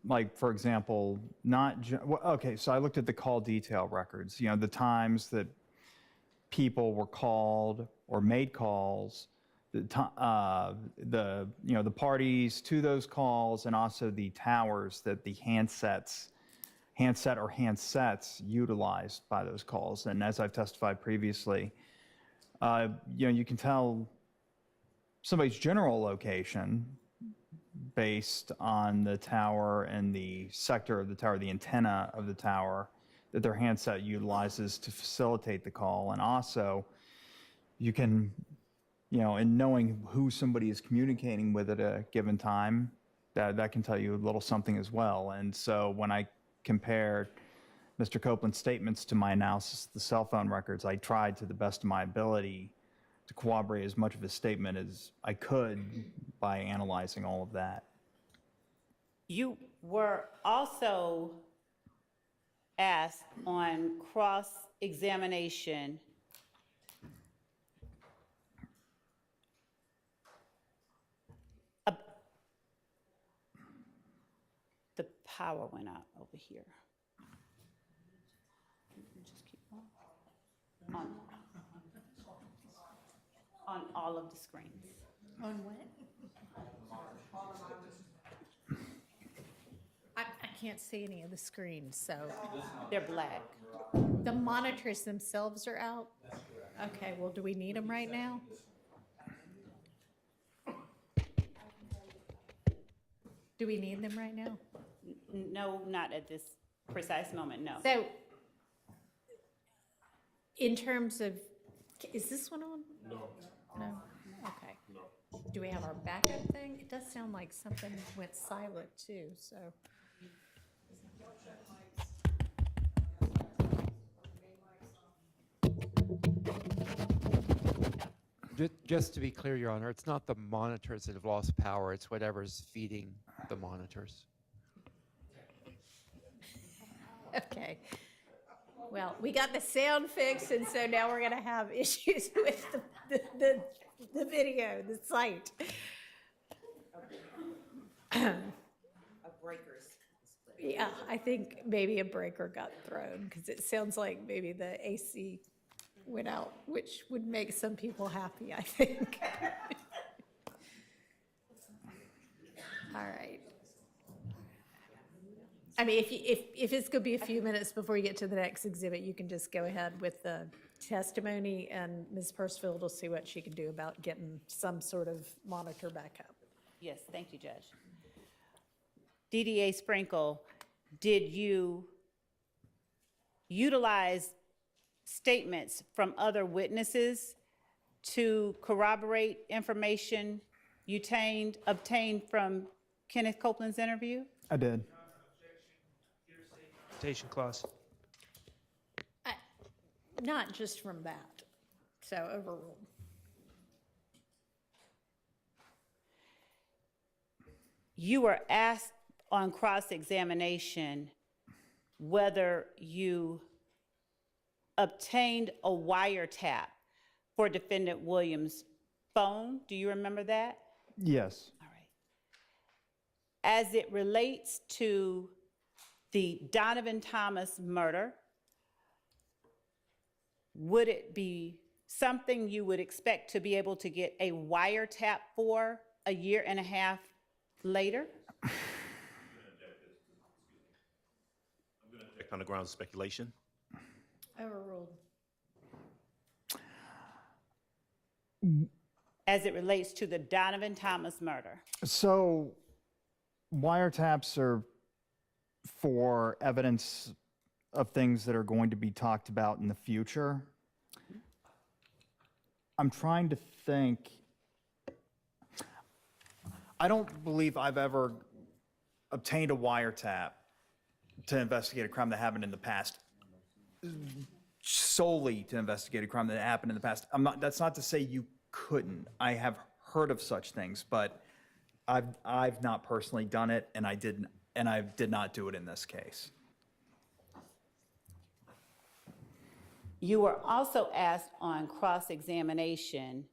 Like, for example, so I looked at the call detail records, you know, the times that people were called or made calls, the parties to those calls, and also the towers that the handset or handsets utilized by those calls. And as I've testified previously, you can tell somebody's general location based on the tower and the sector of the tower, the antenna of the tower that their handset utilizes to facilitate the call. And also, you can, in knowing who somebody is communicating with at a given time, that can tell you a little something as well. And so when I compared Mr. Copeland's statements to my analysis of the cell phone records, I tried to the best of my ability to corroborate as much of his statement as I could by analyzing all of that. You were also asked on cross-examination the power went out over here. Just keep going. On all of the screens. On what? I can't see any of the screens, so. They're black. The monitors themselves are out? Okay, well, do we need them right now? Do we need them right now? No, not at this precise moment, no. So, in terms of, is this one on? No. No? Okay. No. Do we have our backup thing? It does sound like something went silent too, so. Just to be clear, Your Honor, it's not the monitors that have lost power, it's whatever's feeding the monitors. Okay. Well, we got the sound fixed, and so now we're gonna have issues with the video, the site. Yeah, I think maybe a breaker got thrown, because it sounds like maybe the AC went out, which would make some people happy, I think. All right. I mean, if it's going to be a few minutes before you get to the next exhibit, you can just go ahead with the testimony, and Ms. Pursfield will see what she can do about getting some sort of monitor backup. Yes, thank you, Judge. DDA Sprinkle, did you utilize statements from other witnesses to corroborate information you obtained from Kenneth Copeland's interview? I did. Confrontation clause. Not just from that, so overruled. You were asked on cross-examination whether you obtained a wiretap for Defendant Williams' phone. Do you remember that? Yes. All right. As it relates to the Donovan Thomas murder, would it be something you would expect to be able to get a wiretap for a year and a half later? I'm going to object on the grounds of speculation. Overruled. As it relates to the Donovan Thomas murder? So wiretaps are for evidence of things that are going to be talked about in the future. I'm trying to think. I don't believe I've ever obtained a wiretap to investigate a crime that happened in the past, solely to investigate a crime that happened in the past. That's not to say you couldn't. I have heard of such things, but I've not personally done it, and I did not do it in this case. You were also asked on cross-examination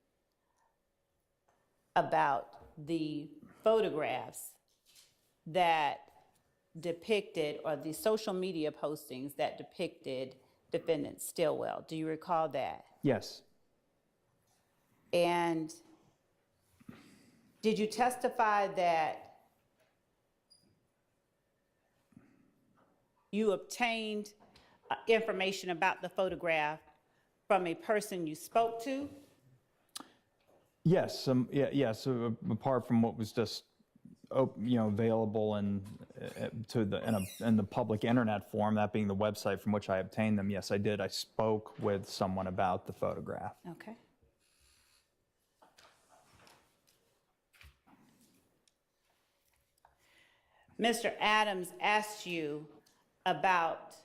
about the photographs that depicted, or the social media postings that depicted Defendant Stillwell. Do you recall that? Yes. And did you testify that you obtained information about the photograph from a person you spoke to? Yes. Yes. Apart from what was just available in the public internet form, that being the website from which I obtained them. Yes, I did. I spoke with someone about the photograph. Okay. Mr. Adams asked you about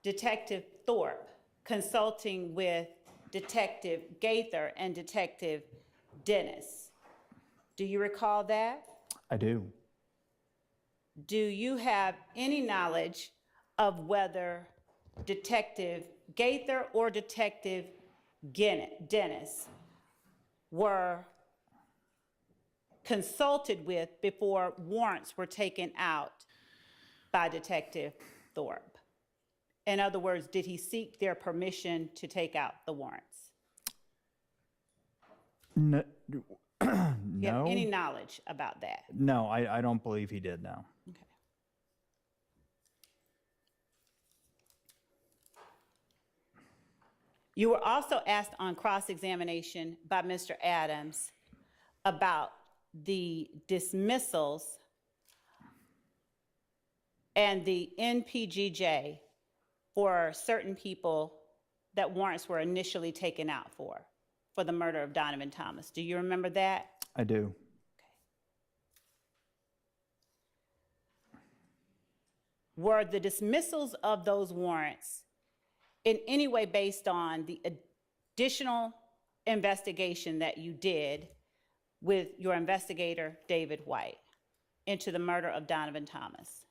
Detective Thorpe consulting with Detective Gaither and Detective Dennis. Do you recall that? I do. Do you have any knowledge of whether Detective Gaither or Detective Dennis were consulted with before warrants were taken out by Detective Thorpe? In other words, did he seek their permission to take out the warrants? No. Do you have No. any knowledge about that? No, I don't believe he did, no. Okay. You were also asked on cross-examination by Mr. Adams about the dismissals and the NPGJ for certain people that warrants were initially taken out for the murder of Donovan Thomas. Do you remember that? I do. Were the dismissals of those warrants in any way based on the additional investigation that you did with your investigator, David White, into the murder of Donovan Thomas?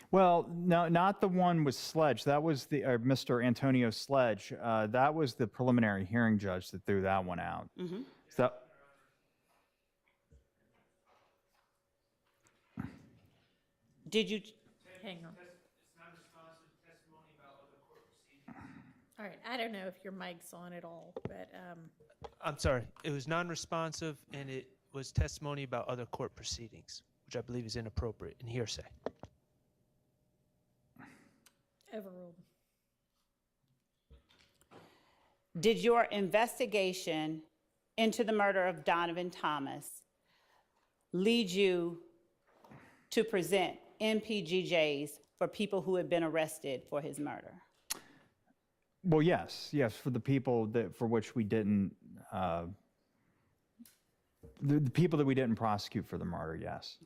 Well, no, not the one with Sledge. That was the Mr. Antonio Sledge. That was the preliminary hearing judge that threw that one out. So, Did you, Hang on. All right, I don't know if your mic's on at all, but I'm sorry, it was non-responsive and it was testimony about other court proceedings, which I believe is inappropriate and hearsay. overruled. did your investigation into the murder of Donovan Thomas lead you to present MPGJs for people who had been arrested for his murder? well, yes, for the people that for which we didn't, the people that we didn't prosecute for the murder, yes.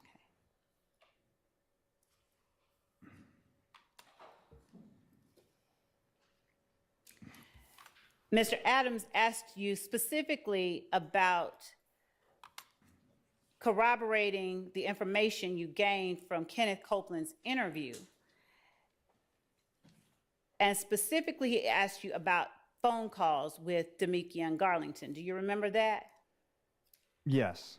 Mr. Adams asked you specifically about corroborating the information you gained from Kenneth Copeland's interview. And specifically, he asked you about phone calls with Demikia and Garlington. Do you remember that? Yes.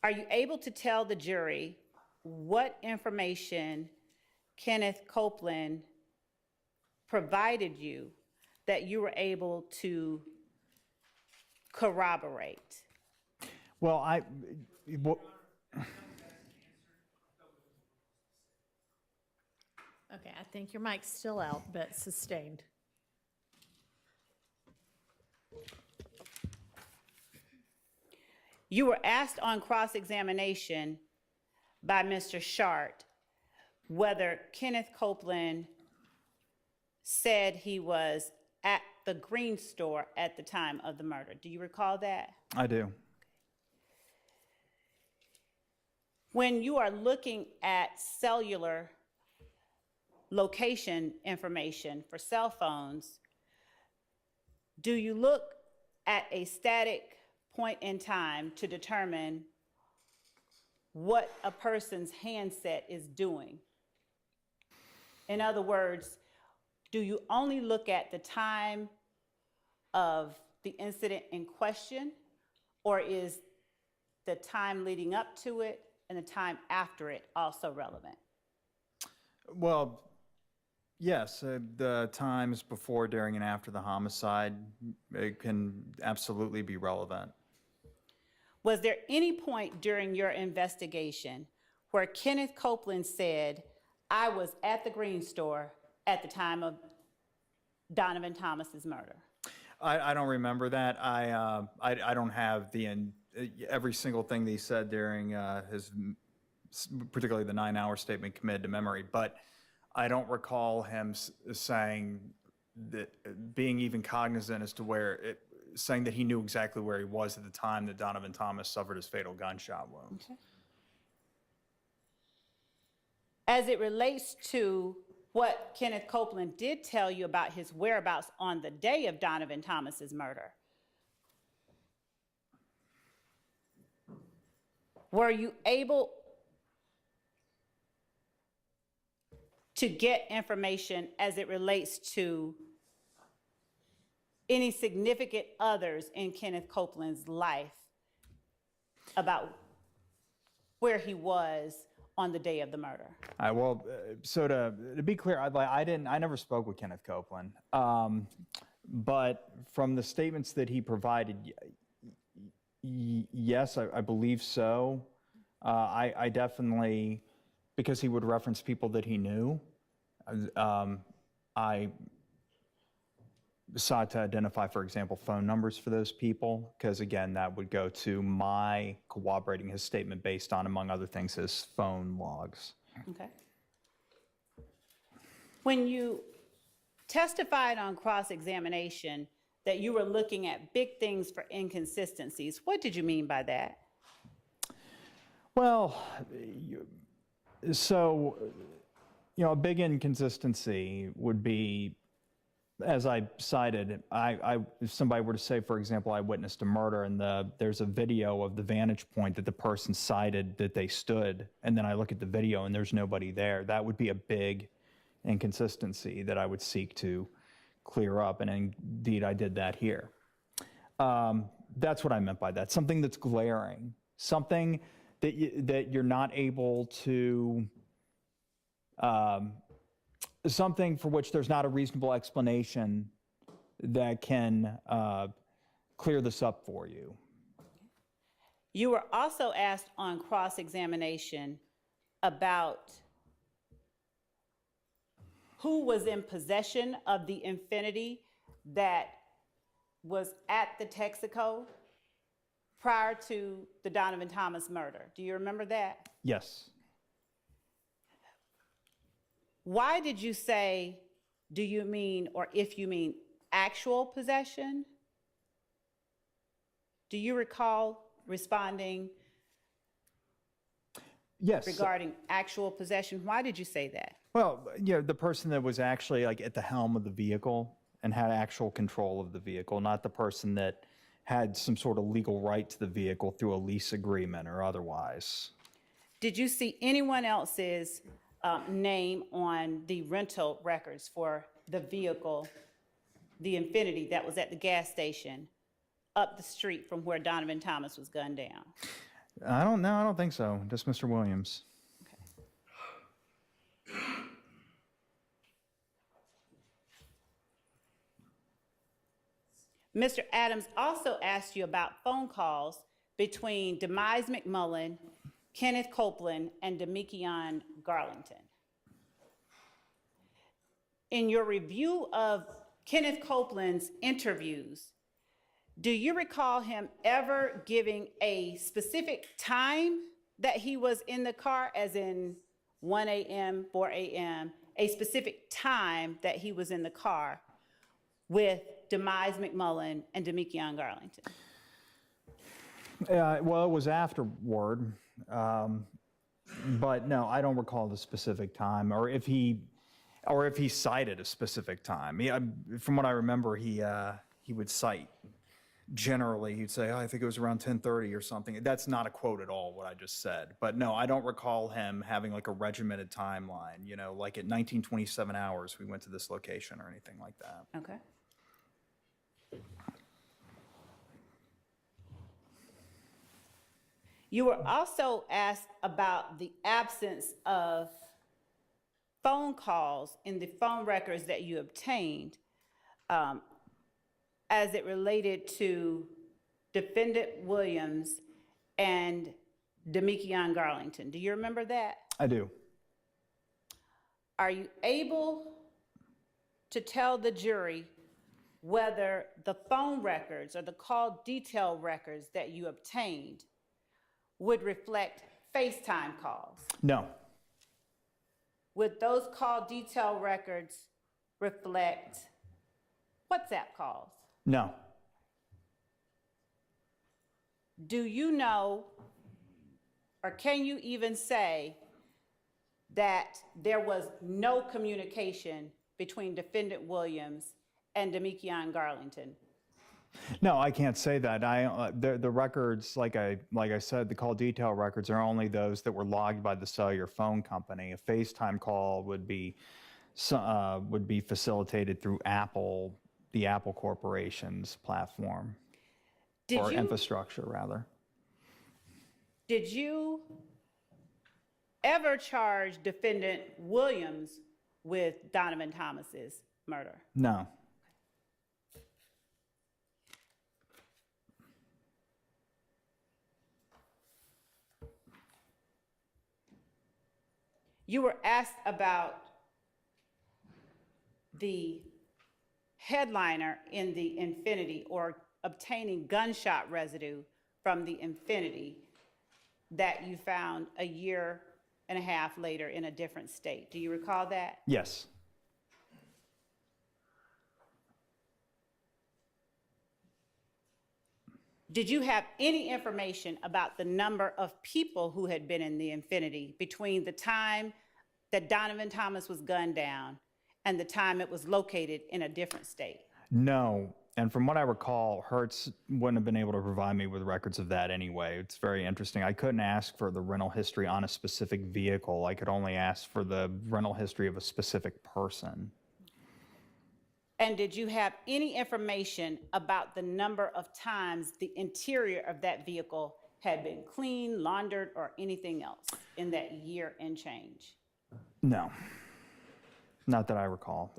Are you able to tell the jury what information Kenneth Copeland provided you that you were able to corroborate? Well, Okay, I think your mic's still out, but sustained. You were asked on cross-examination by Mr. Shart whether Kenneth Copeland said he was at the Green store at the time of the murder. Do you recall that? I do. When you are looking at cellular location information for cell phones, do you look at a static point in time to determine what a person's handset is doing? In other words, do you only look at the time of the incident in question, or is the time leading up to it and the time after it also relevant? Well, yes, the times before, during, and after the homicide, it can absolutely be relevant. Was there any point during your investigation where Kenneth Copeland said, "I was at the Green store at the time of Donovan Thomas's murder"? I don't remember that. I don't have every single thing that he said during his, particularly the 9-hour statement, committed to memory. But I don't recall him saying that, being even cognizant as to saying that he knew exactly where he was at the time that Donovan Thomas suffered his fatal gunshot wound. Okay. As it relates to what Kenneth Copeland did tell you about his whereabouts on the day of Donovan Thomas's murder, were you able to get information as it relates to any significant others in Kenneth Copeland's life about where he was on the day of the murder? Well, so to be clear, I never spoke with Kenneth Copeland, but from the statements that he provided, yes, I believe so. I definitely, because he would reference people that he knew, I sought to identify, for example, phone numbers for those people, because again, that would go to my corroborating his statement based on, among other things, his phone logs. Okay. When you testified on cross-examination that you were looking at big things for inconsistencies, what did you mean by that? Well, so, a big inconsistency would be, as I cited, if somebody were to say, for example, I witnessed a murder and there's a video of the vantage point that the person cited that they stood, and then I look at the video and there's nobody there, that would be a big inconsistency that I would seek to clear up, and indeed I did that here. That's what I meant by that. Something that's glaring, something that you're not able to, something for which there's not a reasonable explanation that can clear this up for you. You were also asked on cross-examination about who was in possession of the Infinity that was at the Texaco prior to the Donovan Thomas murder. Do you remember that? Yes. Why did you say, do you mean, or if you mean, actual possession? Do you recall responding Yes. regarding actual possession? Why did you say that? Well, the person that was actually like at the helm of the vehicle and had actual control of the vehicle, not the person that had some sort of legal right to the vehicle through a lease agreement or otherwise. Did you see anyone else's name on the rental records for the vehicle, the Infinity that was at the gas station up the street from where Donovan Thomas was gunned down? I don't know. I don't think so. Just Mr. Williams. Mr. Adams also asked you about phone calls between Demise McMullen, Kenneth Copeland, and Demekion Garlington. In your review of Kenneth Copeland's interviews, do you recall him ever giving a specific time that he was in the car, as in 1 a.m., 4 a.m., a specific time that he was in the car with Demise McMullen and Demekion Garlington? Well, it was afterward, but no, I don't recall the specific time, or if he cited a specific time. From what I remember, he would cite. Generally, he'd say, I think it was around 10:30 or something. That's not a quote at all, what I just said. But no, I don't recall him having like a regimented timeline, like at 1927 hours, we went to this location or anything like that. Okay. You were also asked about the absence of phone calls in the phone records that you obtained as it related to Defendant Williams and Demekion Garlington. Do you remember that? I do. Are you able to tell the jury whether the phone records or the call detail records that you obtained would reflect FaceTime calls? No. Would those call detail records reflect WhatsApp calls? No. Do you know, or can you even say that there was no communication between Defendant Williams and Demekion Garlington? No, I can't say that. The records, like I said, the call detail records are only those that were logged by the cellular phone company. A FaceTime call would be facilitated through Apple, the Apple Corporation's platform, infrastructure rather. Did you ever charge Defendant Williams with Donovan Thomas's murder? No. You were asked about the headliner in the Infinity, or obtaining gunshot residue from the Infinity that you found a year and a half later in a different state. Do you recall that? Yes. did you have any information about the number of people who had been in the Infinity between the time that Donovan Thomas was gunned down and the time it was located in a different state? No. And from what I recall, Hertz wouldn't have been able to provide me with records of that anyway. It's very interesting. I couldn't ask for the rental history on a specific vehicle. I could only ask for the rental history of a specific person. And did you have any information about the number of times the interior of that vehicle had been cleaned, laundered, or anything else in that year and change? No. Not that I recall.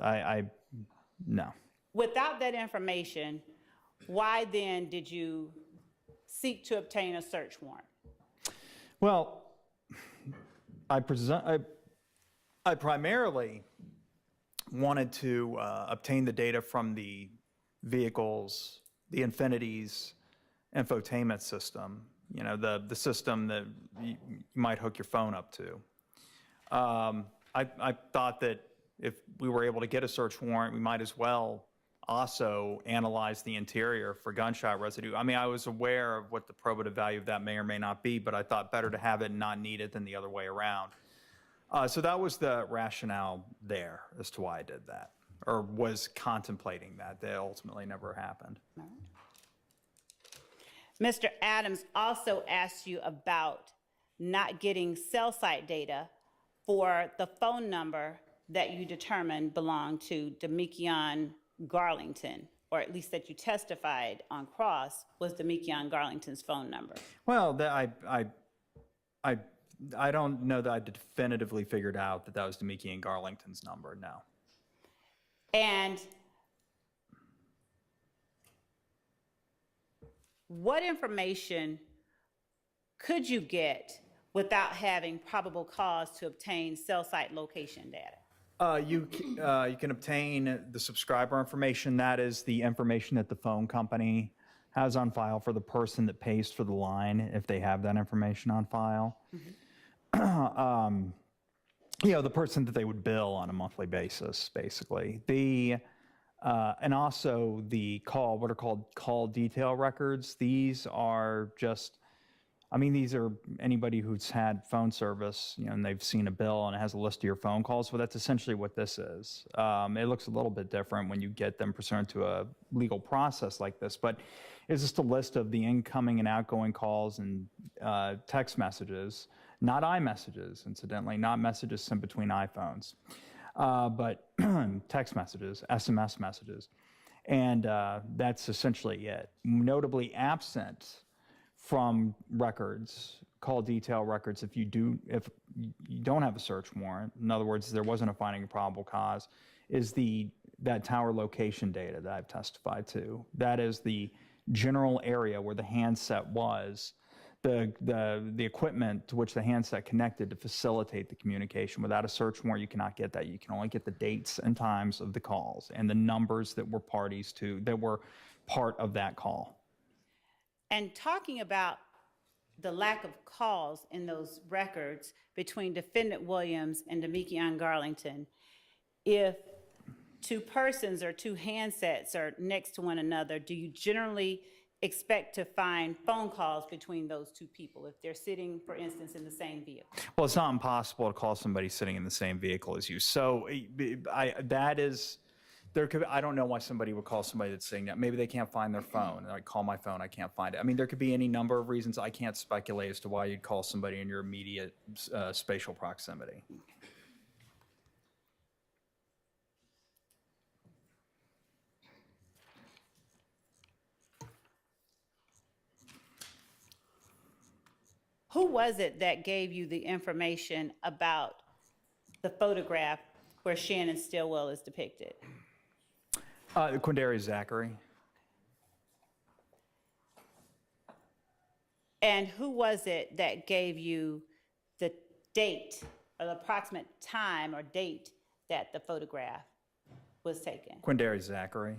No. Without that information, why then did you seek to obtain a search warrant? Well, I primarily wanted to obtain the data from the vehicles, the Infinity's infotainment system, you know, the system that you might hook your phone up to. I thought that if we were able to get a search warrant, we might as well also analyze the interior for gunshot residue. I mean, I was aware of what the probative value of that may or may not be, but I thought better to have it and not need it than the other way around. So that was the rationale there as to why I did that, or was contemplating that. That ultimately never happened. Mr. Adams also asked you about not getting cell site data for the phone number that you determined belonged to Demekion Garlington, or at least that you testified on cross was Demekion Garlington's phone number. Well, I don't know that I definitively figured out that that was Demekion Garlington's number, no. And what information could you get without having probable cause to obtain cell site location data? You can obtain the subscriber information. That is the information that the phone company has on file for the person that pays for the line, if they have that information on file. You know, the person that they would bill on a monthly basis, basically. And also the what are called call detail records. These are just, I mean, these are anybody who's had phone service, you know, and they've seen a bill and it has a list of your phone calls. Well, that's essentially what this is. It looks a little bit different when you get them pursuant to a legal process like this, but it's just a list of the incoming and outgoing calls and text messages, not iMessages, incidentally, not messages sent between iPhones, but text messages, SMS messages. And that's essentially it. Notably absent from records, call detail records, if you don't have a search warrant, in other words, there wasn't a finding of probable cause, is that tower location data that I've testified to. That is the general area where the handset was, the equipment to which the handset connected to facilitate the communication. Without a search warrant, you cannot get that. You can only get the dates and times of the calls and the numbers that were that were part of that call. And talking about the lack of calls in those records between Defendant Williams and Demekion Garlington, if two persons or two handsets are next to one another, do you generally expect to find phone calls between those two people if they're sitting, for instance, in the same vehicle? Well, it's not impossible to call somebody sitting in the same vehicle as you. So I don't know why somebody would call somebody that's sitting there. Maybe they can't find their phone. I call my phone, I can't find it. I mean, there could be any number of reasons. I can't speculate as to why you'd call somebody in your immediate spatial proximity. Who was it that gave you the information about the photograph where Shannon Stillwell is depicted? Quindary Zachary. And who was it that gave you the date or the approximate time or date that the photograph was taken? Quindary Zachary.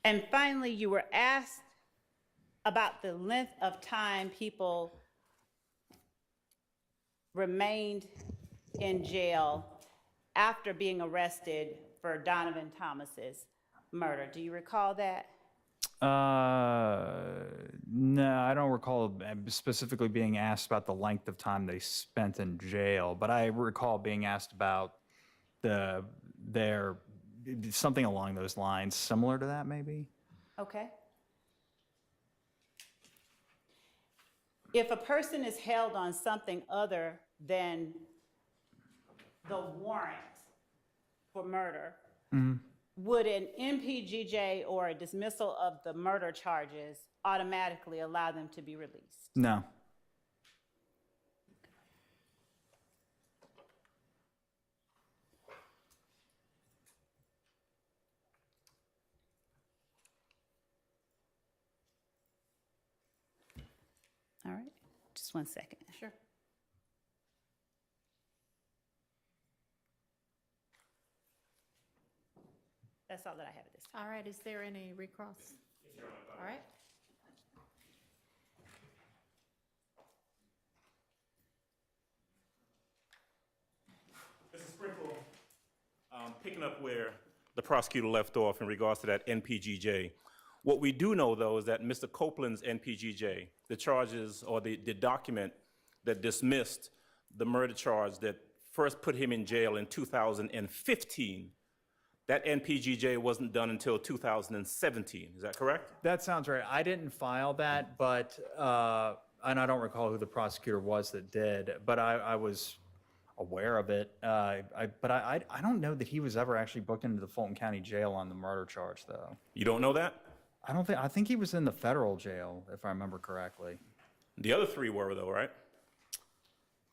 And finally, you were asked about the length of time people remained in jail after being arrested for Donovan Thomas's murder. Do you recall that? No, I don't recall specifically being asked about the length of time they spent in jail, but I recall being asked about their something along those lines, similar to that maybe. Okay. If a person is held on something other than the warrant for murder, would an MPGJ or a dismissal of the murder charges automatically allow them to be released? No. All right, just one second. Sure. That's all that I have at this time. All right, is there any recross? All right. Mr. Sprinkle, picking up where the prosecutor left off in regards to that NPGJ, what we do know, though, is that Mr. Copeland's NPGJ, the charges or the document that dismissed the murder charge that first put him in jail in 2015, that NPGJ wasn't done until 2017. Is that correct? That sounds right. I didn't file that, but, and I don't recall who the prosecutor was that did, but I was aware of it. But I don't know that he was ever actually booked into the Fulton County Jail on the murder charge, though. You don't know that? I think he was in the federal jail, if I remember correctly. The other three were, though, right?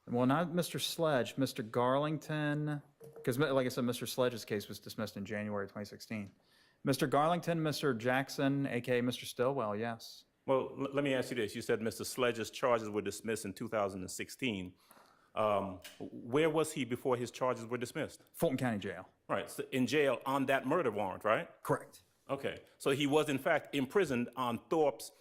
Well, not Mr. Sledge, Mr. Garlington, because like I said, Mr. Sledge's case was dismissed in January 2016. Mr. Garlington, Mr. Jackson, aka Mr. Stillwell, yes. Well, let me ask you this. You said Mr. Sledge's charges were dismissed in 2016. Where was he before his charges were dismissed? Fulton County Jail. Right, so in jail on that murder warrant, right? Correct. Okay, so he was in fact imprisoned on Thorpe's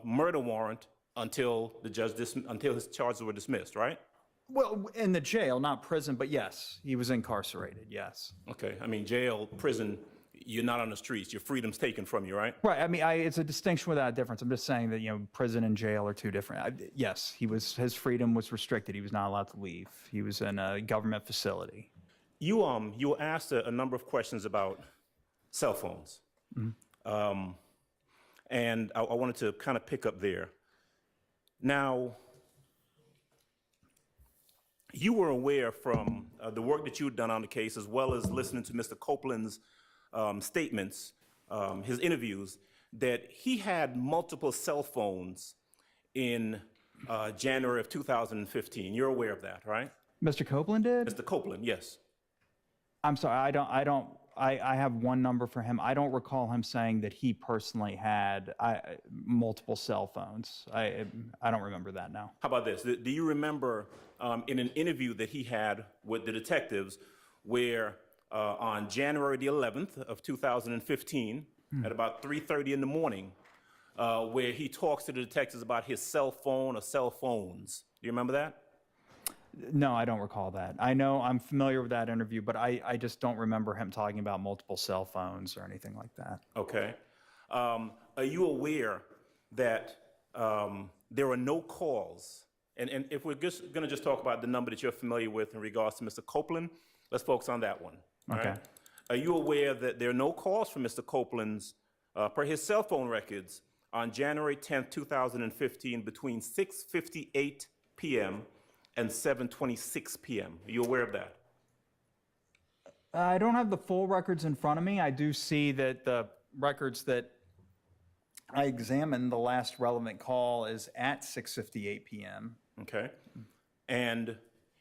murder warrant until the judge until his charges were dismissed, right? Well, in the jail, not prison, but yes, he was incarcerated, yes. Okay, I mean jail, prison, you're not on the streets, your freedom's taken from you, right? Right, I mean, it's a distinction without a difference. I'm just saying that, prison and jail are two different. Yes, his freedom was restricted. He was not allowed to leave. He was in a government facility. You were asked a number of questions about cell phones. And I wanted to kind of pick up there. Now, you were aware from the work that you had done on the case, as well as listening to Mr. Copeland's statements, his interviews, that he had multiple cell phones in January of 2015. You're aware of that, right? Mr. Copeland did? Mr. Copeland, yes. I'm sorry, I have one number for him. I don't recall him saying that he personally had multiple cell phones. I don't remember that now. How about this? Do you remember in an interview that he had with the detectives where on January the 11th of 2015, at about 3:30 in the morning, where he talks to the detectives about his cell phone or cell phones? Do you remember that? No, I don't recall that. I know I'm familiar with that interview, but I just don't remember him talking about multiple cell phones or anything like that. Okay. Are you aware that there are no calls? And if we're just going to just talk about the number that you're familiar with in regards to Mr. Copeland, let's focus on that one. All Okay. right? Are you aware that there are no calls from Mr. Copeland's, per his cell phone records, on January 10th, 2015, between 6:58 p.m. and 7:26 p.m.? Are you aware of that? I don't have the full records in front of me. I do see that the records that I examined, the last relevant call is at 6:58 p.m. Okay. And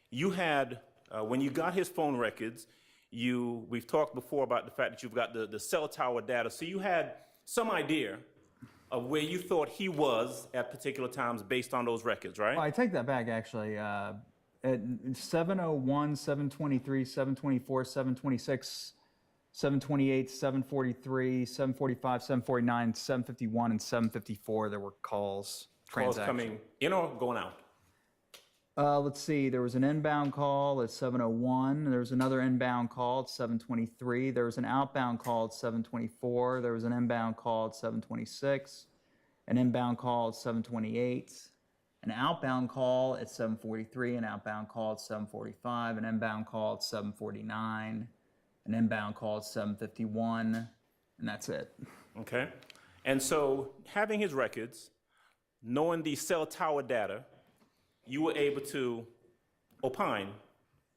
you had, when you got his phone records, we've talked before about the fact that you've got the cell tower data, so you had some idea of where you thought he was at particular times based on those records, right? I take that back, actually. At 7:01, 7:23, 7:24, 7:26, 728, 743, 745, 749, 751, and 754, there were calls, Calls transactions. coming in or going out? Let's see, there was an inbound call at 7:01. There was another inbound call at 7:23. There was an outbound call at 7:24. There was an inbound call at 7:26. An inbound call at 7:28. An outbound call at 7:43. An outbound call at 7:45. An inbound call at 7:49. An inbound call at 7:51. And that's it. Okay. And so having his records, knowing the cell tower data, you were able to opine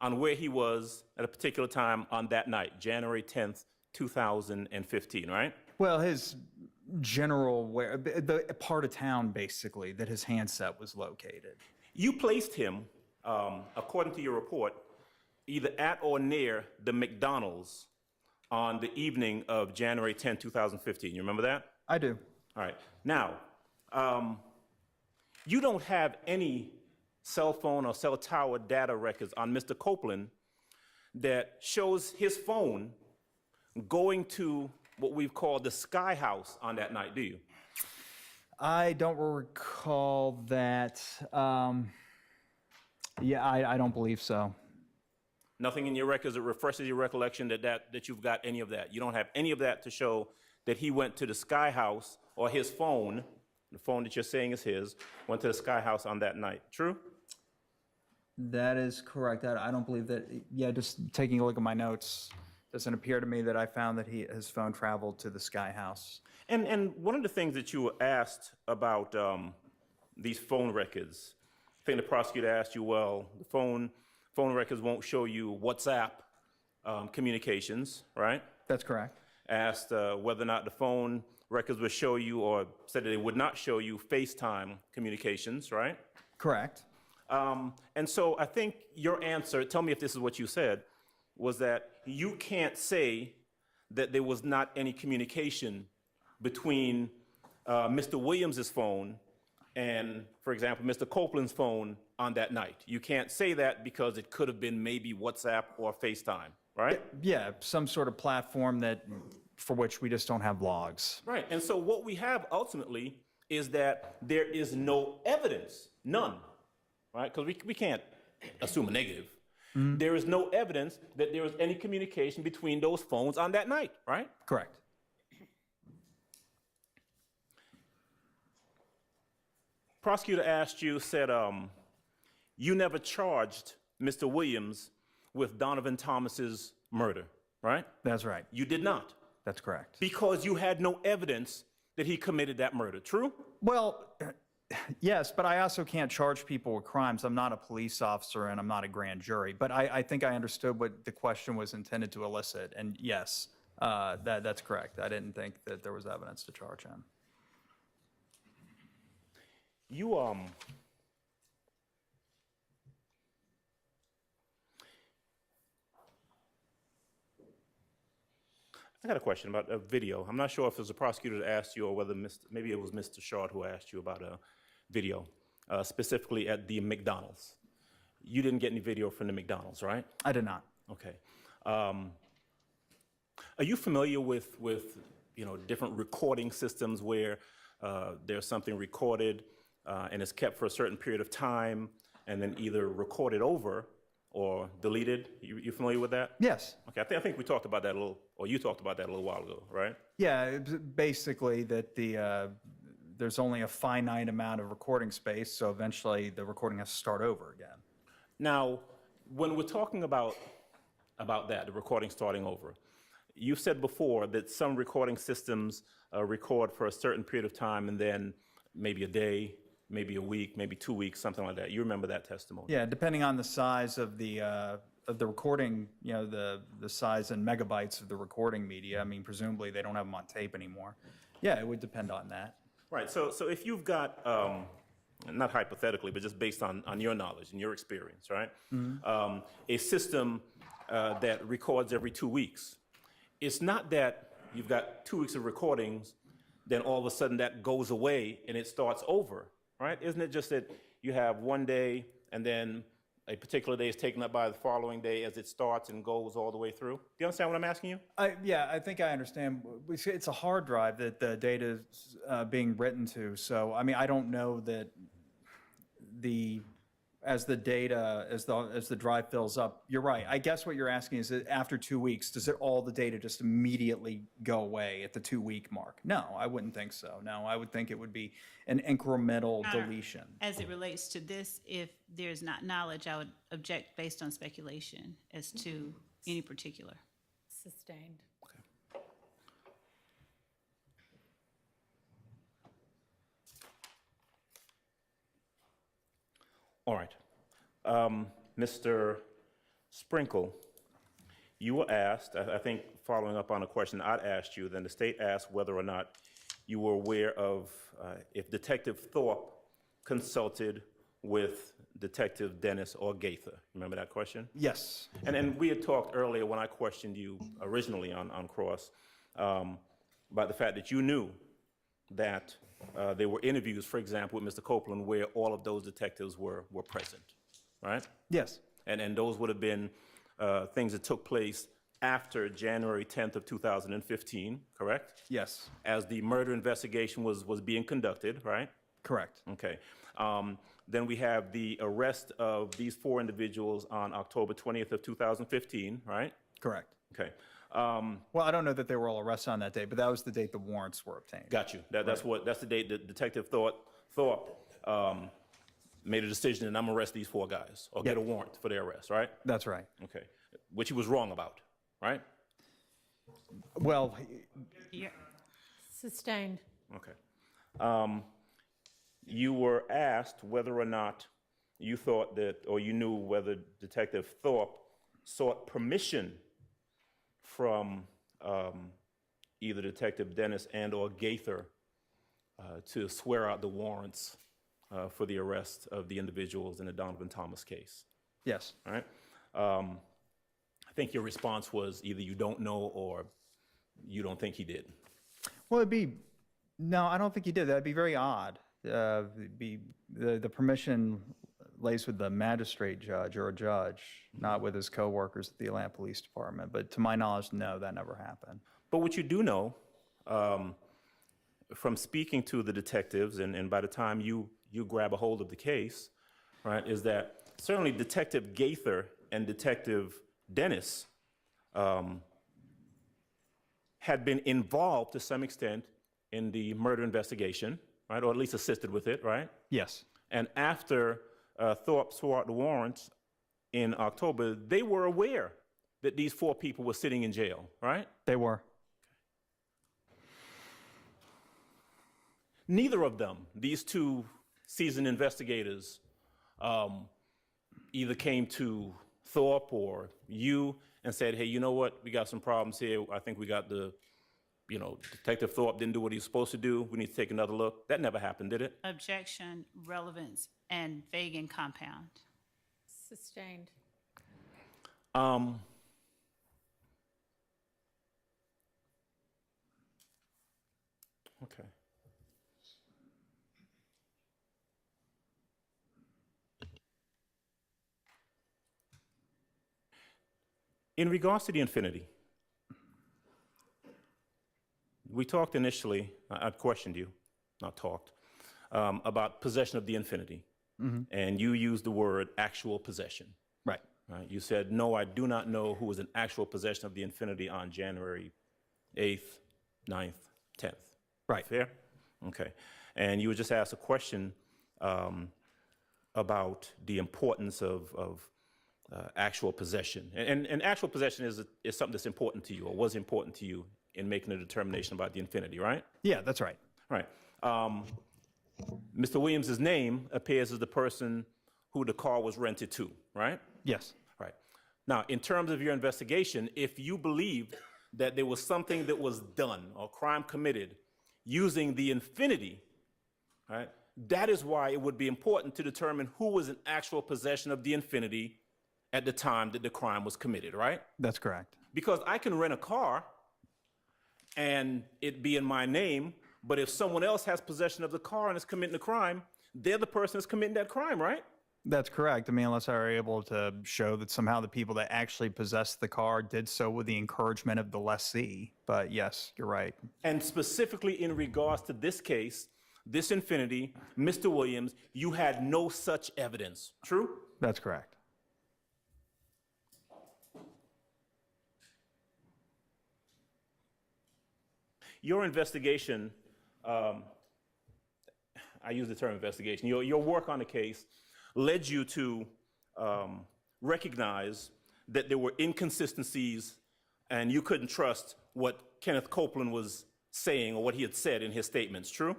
on where he was at a particular time on that night, January 10th, 2015, right? Well, his general, where the part of town basically that his handset was located. You placed him, according to your report, either at or near the McDonald's on the evening of January 10, 2015. You remember that? I do. All right. Now, you don't have any cell phone or cell tower data records on Mr. Copeland that shows his phone going to what we've called the Sky House on that night, do you? I don't recall that. Yeah, I don't believe so. Nothing in your records that refreshes your recollection that you've got any of that. You don't have any of that to show that he went to the Sky House or his phone, the phone that you're saying is his, went to the Sky House on that night. True? That is correct. I don't believe that. Yeah, just taking a look at my notes, doesn't appear to me that I found that his phone traveled to the Sky House. And one of the things that you were asked about these phone records, I think the prosecutor asked you, well, the phone records won't show you WhatsApp communications, right? That's correct. Asked whether or not the phone records would show you, or said that they would not show you FaceTime communications, right? Correct. And so I think your answer, tell me if this is what you said, was that you can't say that there was not any communication between Mr. Williams's phone and, for example, Mr. Copeland's phone on that night. You can't say that because it could have been maybe WhatsApp or FaceTime, right? Yeah, some sort of platform for which we just don't have logs. Right. And so what we have ultimately is that there is no evidence, none, right? Because we can't assume a negative. Mm-hmm. There is no evidence that there was any communication between those phones on that night, right? Correct. Prosecutor asked you, said, you never charged Mr. Williams with Donovan Thomas's murder, right? That's right. You did not. That's correct. Because you had no evidence that he committed that murder, true? Well, yes, but I also can't charge people with crimes. I'm not a police officer and I'm not a grand jury. But I think I understood what the question was intended to elicit. And yes, that's correct. I didn't think that there was evidence to charge him. You, I got a question about a video. I'm not sure if it was a prosecutor that asked you or whether maybe it was Mr. Short who asked you about a video, specifically at the McDonald's. You didn't get any video from the McDonald's, right? I did not. Okay. Are you familiar with different recording systems where there's something recorded and it's kept for a certain period of time and then either recorded over or deleted? You familiar with that? Yes. Okay, I think we talked about that a little, or you talked about that a little while ago, right? Yeah, basically that there's only a finite amount of recording space, so eventually the recording has to start over again. Now, when we're talking about that, the recording starting over, you said before that some recording systems record for a certain period of time and then maybe a day, maybe a week, maybe 2 weeks, something like that. You remember that testimony? Yeah, depending on the size of the recording, the size in megabytes of the recording media. I mean, presumably they don't have them on tape anymore. Yeah, it would depend on that. Right. So if you've got, not hypothetically, but just based on your knowledge and your experience, right? Mm-hmm. A system that records every 2 weeks. It's not that you've got 2 weeks of recordings, then all of a sudden that goes away and it starts over, right? Isn't it just that you have one day and then a particular day is taken up by the following day as it starts and goes all the way through? Do you understand what I'm asking you? Yeah, I think I understand. It's a hard drive that the data is being written to. So, I mean, I don't know that as the drive fills up, you're right. I guess what you're asking is that after 2 weeks, does all the data just immediately go away at the 2-week mark? No, I wouldn't think so. No, I would think it would be an incremental deletion. As it relates to this, if there's not knowledge, I would object based on speculation as to any particular. Sustained. All right. Mr. Sprinkle, you were asked, I think following up on a question I'd asked you, then the state asked whether or not you were aware of if Detective Thorpe consulted with Detective Dennis or Gaither. Remember that question? Yes. And we had talked earlier when I questioned you originally on cross about the fact that you knew that there were interviews, for example, with Mr. Copeland, where all of those detectives were present, right? Yes. And those would have been things that took place after January 10th of 2015, correct? Yes. As the murder investigation was being conducted, right? Correct. Okay. Then we have the arrest of these 4 individuals on October 20th of 2015, right? Correct. Okay. Well, I don't know that they were all arrested on that date, but that was the date the warrants were obtained. Got you. That's the date that Detective Thorpe made a decision, and I'm gonna arrest these 4 guys or get a warrant for their arrest, right? That's right. Okay. Which he was wrong about, right? Well, Yeah. Sustained. Okay. You were asked whether or not you thought that, or you knew whether Detective Thorpe sought permission from either Detective Dennis and or Gaither to swear out the warrants for the arrest of the individuals in the Donovan Thomas case. yes. All right. I think your response was either you don't know or you don't think he did. Well, no, I don't think he did. That'd be very odd. The permission lays with the magistrate judge or a judge, not with his coworkers at the Atlanta Police Department. But to my knowledge, no, that never happened. But what you do know, from speaking to the detectives, and by the time you grab a hold of the case, right, is that certainly Detective Gaither and Detective Dennis had been involved to some extent in the murder investigation, right, or at least assisted with it, right? Yes. And after Thorpe swore out the warrants in October, they were aware that these 4 people were sitting in jail, right? They were. Neither of them, these 2 seasoned investigators, either came to Thorpe or you and said, hey, you know what, we got some problems here. I think we got Detective Thorpe didn't do what he was supposed to do. We need to take another look. That never happened, did it? Objection, relevance, and vague and compound. Sustained. Okay. In regards to the infinity, we talked initially, I questioned you, not talked, about possession of the infinity. And you used the word actual possession. Right. Right? You said, no, I do not know who was in actual possession of the infinity on January 8th, 9th, 10th. Right. Fair? Okay. And you were just asked a question about the importance of actual possession. And actual possession is something that's important to you or was important to you in making a determination about the infinity, right? Yeah, that's right. Right. Mr. Williams's name appears as the person who the car was rented to, right? Yes. Right. Now, in terms of your investigation, if you believed that there was something that was done or crime committed using the infinity, right, that is why it would be important to determine who was in actual possession of the infinity at the time that the crime was committed, right? That's correct. Because I can rent a car and it be in my name, but if someone else has possession of the car and is committing a crime, they're the person that's committing that crime, right? That's correct. I mean, unless I were able to show that somehow the people that actually possessed the car did so with the encouragement of the lessee. But yes, you're right. And specifically in regards to this case, this Infinity, Mr. Williams, you had no such evidence. True? That's correct. Your investigation, I use the term investigation, your work on the case led you to recognize that there were inconsistencies and you couldn't trust what Kenneth Copeland was saying or what he had said in his statements. True?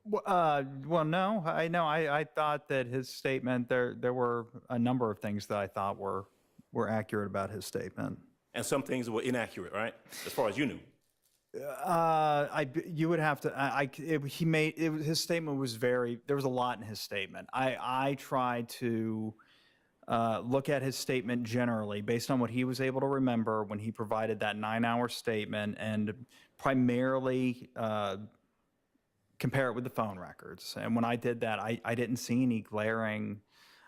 Well, no, I thought that his statement, there were a number of things that I thought were accurate about his statement. And some things were inaccurate, right? As far as you knew. You would have to, his statement was there was a lot in his statement. I tried to look at his statement generally based on what he was able to remember when he provided that 9-hour statement and primarily compare it with the phone records. And when I did that, I didn't see any glaring,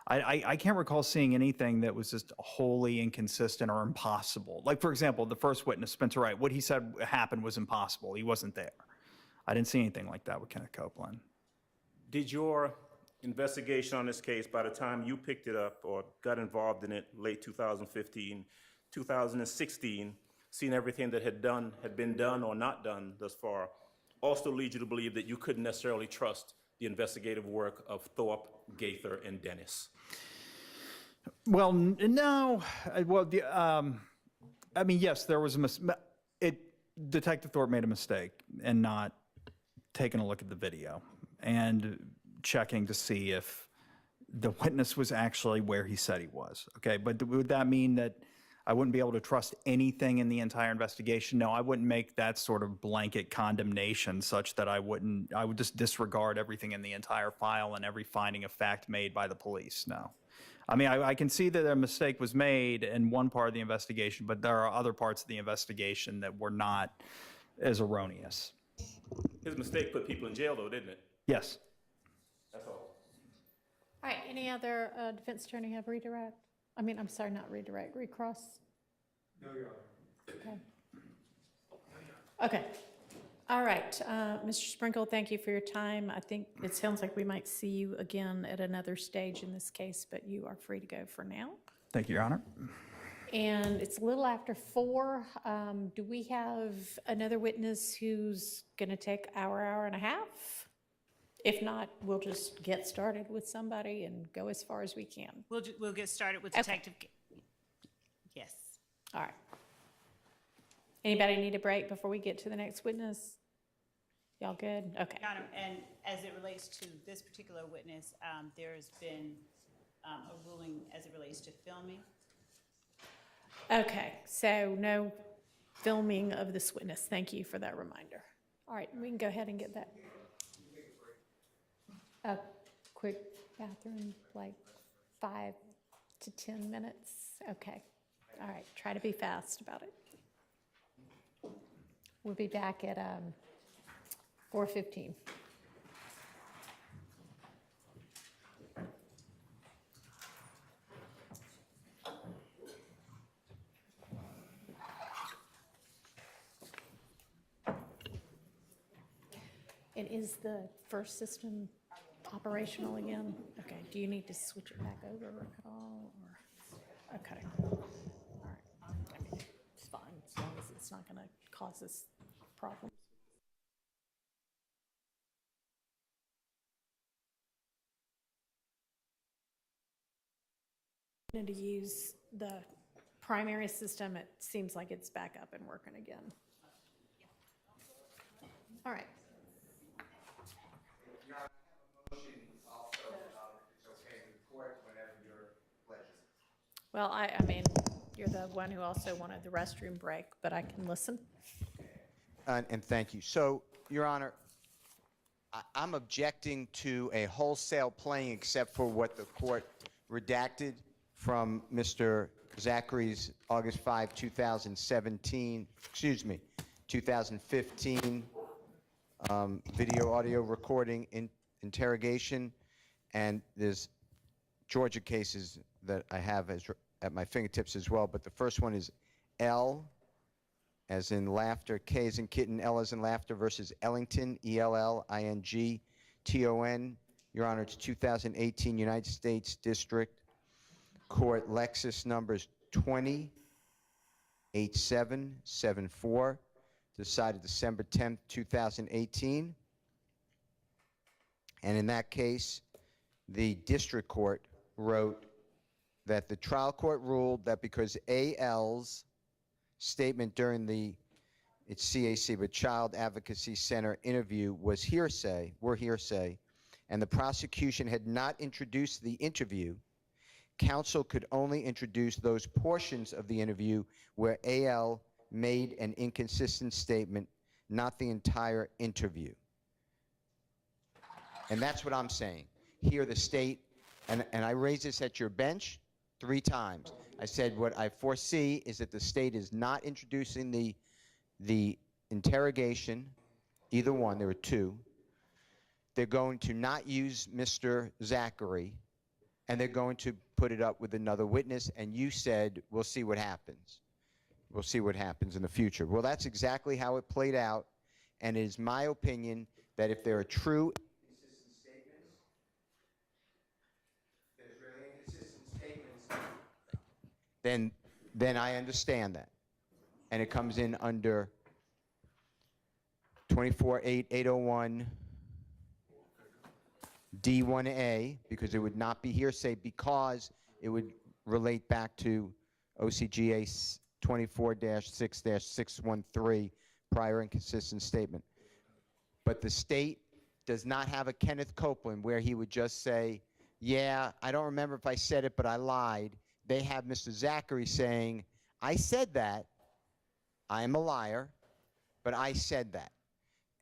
I can't recall seeing anything that was just wholly inconsistent or impossible. Like, for example, the first witness, Spencer Wright, what he said happened was impossible. He wasn't there. I didn't see anything like that with Kenneth Copeland. Did your investigation on this case, by the time you picked it up or got involved in it late 2015, 2016, seeing everything that had been done or not done thus far, also lead you to believe that you couldn't necessarily trust the investigative work of Thorpe, Gaither, and Dennis? Well, no. Well, I mean, yes, there was a Detective Thorpe made a mistake in not taking a look at the video and checking to see if the witness was actually where he said he was. Okay, but would that mean that I wouldn't be able to trust anything in the entire investigation? No, I wouldn't make that sort of blanket condemnation such that I would just disregard everything in the entire file and every finding of fact made by the police. No. I mean, I can see that a mistake was made in one part of the investigation, but there are other parts of the investigation that were not as erroneous. His mistake put people in jail, though, didn't it? Yes. That's all. All right, any other defense attorney have redirect? I mean, I'm sorry, not redirect, recross? No, Your Honor. Okay. Okay. All right, Mr. Sprinkle, thank you for your time. I think it sounds like we might see you again at another stage in this case, but you are free to go for now. Thank you, Your Honor. And it's a little after 4. Do we have another witness who's going to take hour and a half? If not, we'll just get started with somebody and go as far as we can. We'll get started with Okay. Detective. Yes. All right. Anybody need a break before we get to the next witness? Y'all good? Okay. Your Honor, and as it relates to this particular witness, there's been a ruling as it relates to filming. Okay, so no filming of this witness. Thank you for that reminder. All right, we can go ahead and get that. A quick bathroom, like 5 to 10 minutes? Okay. All right, try to be fast about it. We'll be back at 4:15. And is the first system operational again? Okay, do you need to switch it back over at all, or, okay. All right, I mean, it's fine, as long as it's not gonna cause us problems. And to use the primary system, it seems like it's back up and working again. All right. Well, I mean, you're the one who also wanted the restroom break, but I can listen. And thank you. So, Your Honor, I'm objecting to a wholesale playing except for what the court redacted from Mr. Zachary's August 5, 2017, 2015 video audio recording interrogation. And there's Georgia cases that I have at my fingertips as well, but the first one is L, as in laughter, K as in kitten, L as in laughter versus Ellington, Ellington. Your Honor, it's 2018 United States District Court, Lexus numbers 208774, decided December 10th, 2018. And in that case, the district court wrote that the trial court ruled that because AL's statement during the, it's CAC, but Child Advocacy Center interview was hearsay, and the prosecution had not introduced the interview, counsel could only introduce those portions of the interview where AL made an inconsistent statement, not the entire interview. And that's what I'm saying. Here the state, and I raised this at your bench 3 times. I said what I foresee is that the state is not introducing the interrogation, either one, there were 2. They're going to not use Mr. Zachary, and they're going to put it up with another witness, and you said, we'll see what happens. We'll see what happens in the future. Well, that's exactly how it played out, and it is my opinion that if there are true inconsistent statements, there's really inconsistent statements, then I understand that. And it comes in under 24.8.801 D1A, because it would not be hearsay, because it would relate back to OCGA 24-6-613, prior inconsistent statement. But the state does not have a Kenneth Copeland where he would just say, yeah, I don't remember if I said it, but I lied. They have Mr. Zachary saying, I said that, I am a liar, but I said that.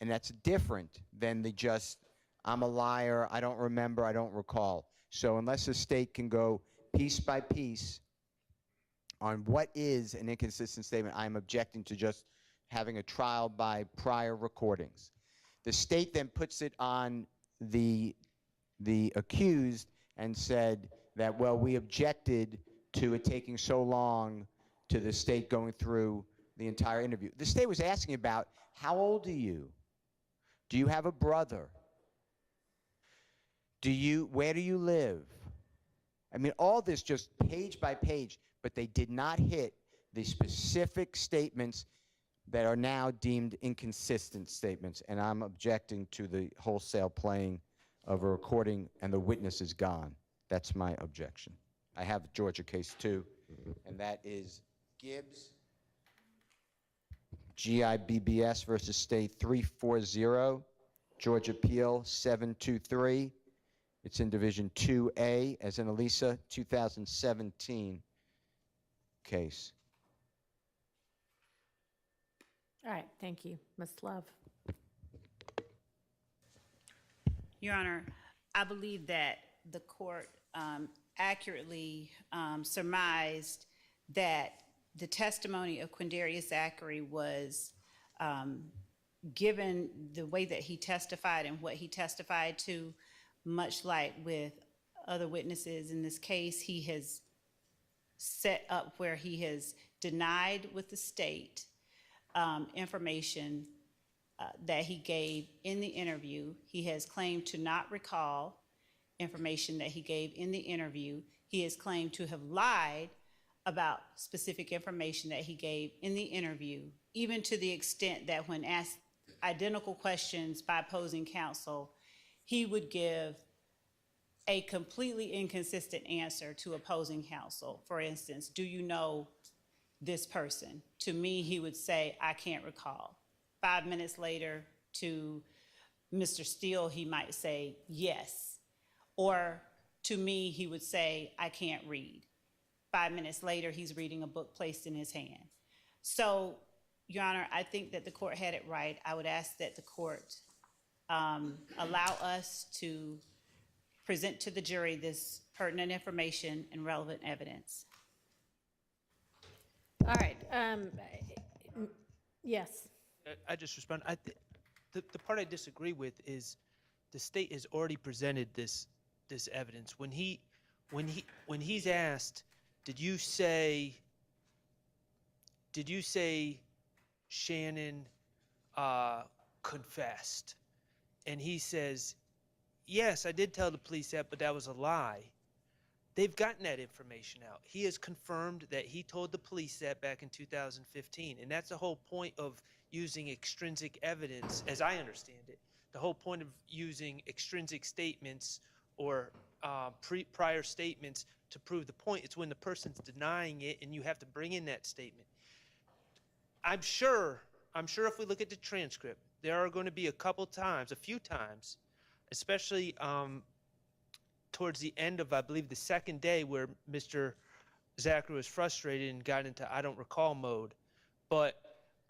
And that's different than the just, I'm a liar, I don't remember, I don't recall. So unless the state can go piece by piece on what is an inconsistent statement, I'm objecting to just having a trial by prior recordings. The state then puts it on the accused and said that, well, we objected to it taking so long, to the state going through the entire interview. The state was asking about, how old are you? Do you have a brother? Where do you live? I mean, all this just page by page, but they did not hit the specific statements that are now deemed inconsistent statements, and I'm objecting to the wholesale playing of a recording and the witness is gone. That's my objection. I have Georgia case 2, and that is Gibbs, GIBBS versus State 340, Georgia Appeal 723. It's in Division 2A, as in Elisa, 2017 case. All right, thank you. Ms. Love. Your Honor, I believe that the court accurately surmised that the testimony of Quindarius Zachary was given the way that he testified and what he testified to, much like with other witnesses in this case, he has set up where he has denied with the state information that he gave in the interview. He has claimed to not recall information that he gave in the interview. He has claimed to have lied about specific information that he gave in the interview, even to the extent that when asked identical questions by opposing counsel, he would give a completely inconsistent answer to opposing counsel. For instance, do you know this person? To me, he would say, I can't recall. 5 minutes later, to Mr. Steele, he might say, yes. Or to me, he would say, I can't read. 5 minutes later, he's reading a book placed in his hand. So, Your Honor, I think that the court had it right. I would ask that the court allow us to present to the jury this pertinent information and relevant evidence. All right, yes. I just respond. The part I disagree with is the state has already presented this evidence. When he when he's asked, did you say Shannon confessed? And he says, yes, I did tell the police that, but that was a lie. They've gotten that information out. He has confirmed that he told the police that back in 2015. And that's the whole point of using extrinsic evidence, as I understand it. The whole point of using extrinsic statements or prior statements to prove the point, it's when the person's denying it and you have to bring in that statement. I'm sure if we look at the transcript, there are going to be a few times, especially towards the end of, I believe, the second day where Mr. Zachary was frustrated and got into I don't recall mode. But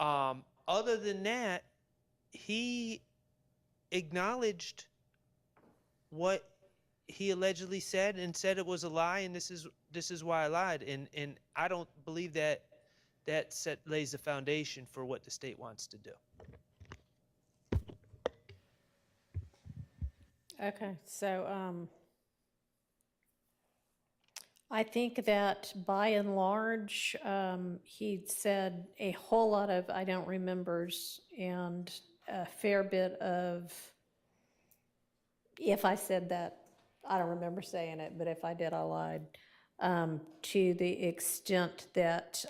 other than that, he acknowledged what he allegedly said and said it was a lie, and this is why I lied. And I don't believe that lays the foundation for what the state wants to do. Okay, so I think that by and large, he said a whole lot of I don't remembers and a fair bit of, if I said that, I don't remember saying it, but if I did, I lied. To the extent that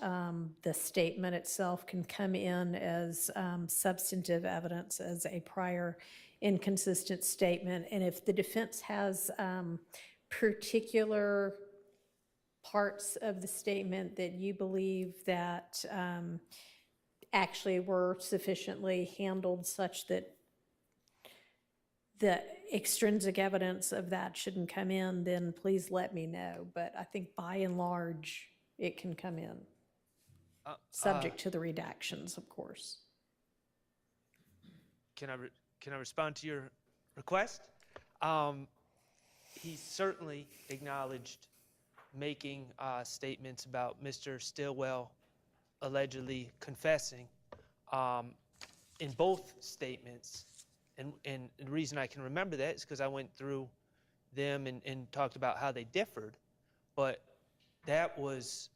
the statement itself can come in as substantive evidence as a prior inconsistent statement. And if the defense has particular parts of the statement that you believe that actually were sufficiently handled such that the extrinsic evidence of that shouldn't come in, then please let me know. But I think by and large, it can come in, subject to the redactions, of course. Can I respond to your request? He certainly acknowledged making statements about Mr. Stillwell allegedly confessing in both statements. And the reason I can remember that is because I went through them and talked about how they differed. But that was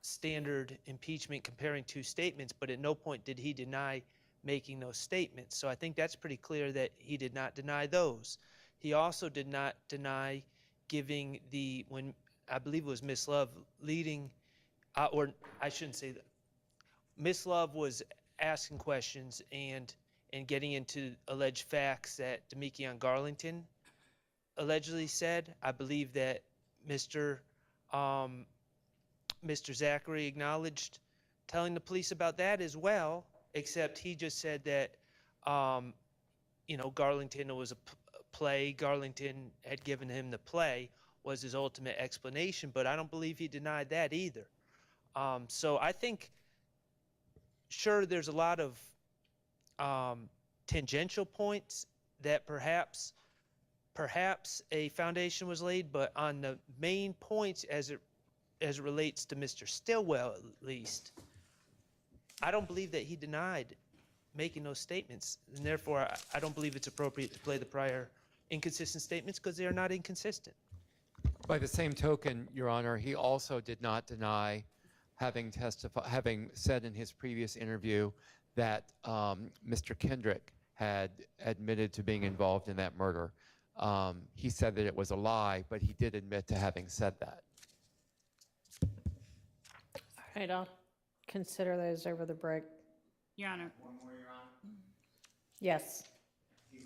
standard impeachment comparing two statements, but at no point did he deny making those statements. So I think that's pretty clear that he did not deny those. He also did not deny giving when I believe it was Miss Love leading, or I shouldn't say that. Miss Love was asking questions and getting into alleged facts that Demekion Garlington allegedly said. I believe that Mr. Zachary acknowledged telling the police about that as well, except he just said that, Garlington was a play. Garlington had given him the play was his ultimate explanation, but I don't believe he denied that either. So I think, sure, there's a lot of tangential points that perhaps a foundation was laid, but on the main points as it relates to Mr. Stillwell, at least, I don't believe that he denied making those statements, and therefore I don't believe it's appropriate to play the prior inconsistent statements because they are not inconsistent. By the same token, Your Honor, he also did not deny having said in his previous interview that Mr. Kendrick had admitted to being involved in that murder. He said that it was a lie, but he did admit to having said that. All right, I'll consider those over the break. Your Honor. One more, Your Honor. Yes. He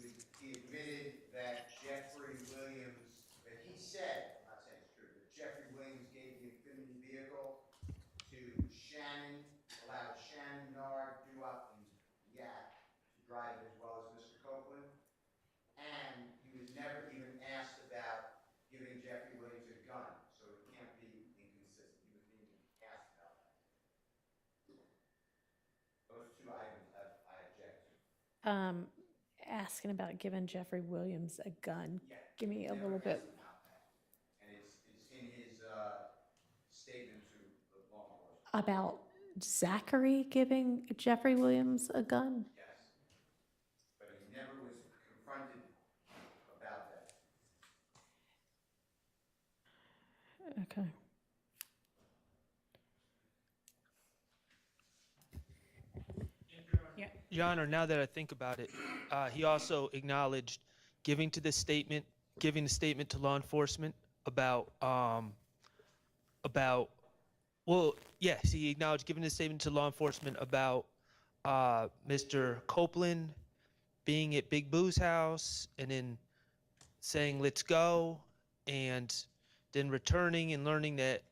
admitted that Jeffrey Williams, that he said, I'm not saying it's true, that Jeffrey Williams gave the Infinity vehicle to Shannon, allowed Shannon Nard, Duop, and Yak to drive it as well as Mr. Copeland. And he was never even asked about giving Jeffrey Williams a gun, so it can't be inconsistent. He was being asked about that. Those two items I object to. Asking about giving Jeffrey Williams a gun. Yeah, Give me a never little bit. asked about that. And it's in his statement to the law enforcement. About Zachary giving Jeffrey Williams a gun? Yes. But he never was confronted about that. Okay. Your Honor, now that I think about it, he also acknowledged giving the statement to law enforcement well, yes, he acknowledged giving the statement to law enforcement about Mr. Copeland being at Big Boo's house and then saying, let's go, and then returning and learning that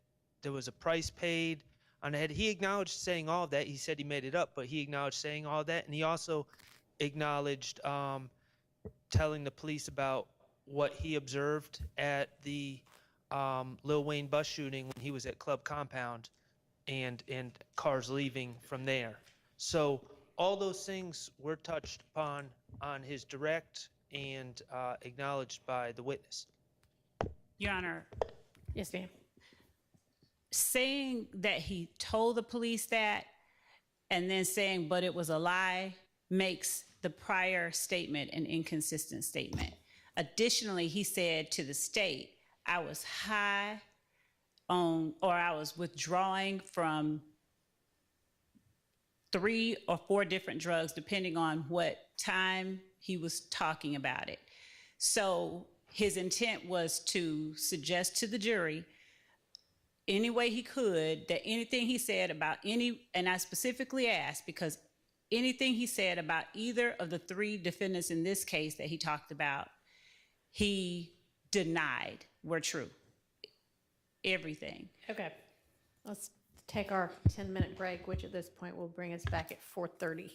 there was a price paid on the head. He acknowledged saying all of that. He said he made it up, but he acknowledged saying all that. And he also acknowledged telling the police about what he observed at the Lil Wayne bus shooting when he was at Club Compound and cars leaving from there. So all those things were touched upon on his direct and acknowledged by the witness. Your Honor, Yes, ma'am. saying that he told the police that and then saying, but it was a lie, makes the prior statement an inconsistent statement. Additionally, he said to the state, I was high on, or I was withdrawing from 3 or 4 different drugs, depending on what time he was talking about it. So his intent was to suggest to the jury any way he could that anything he said about any, and I specifically asked because anything he said about either of the 3 defendants in this case that he talked about, he denied were true. Everything. Okay. Let's take our 10-minute break, which at this point will bring us back at 4:30.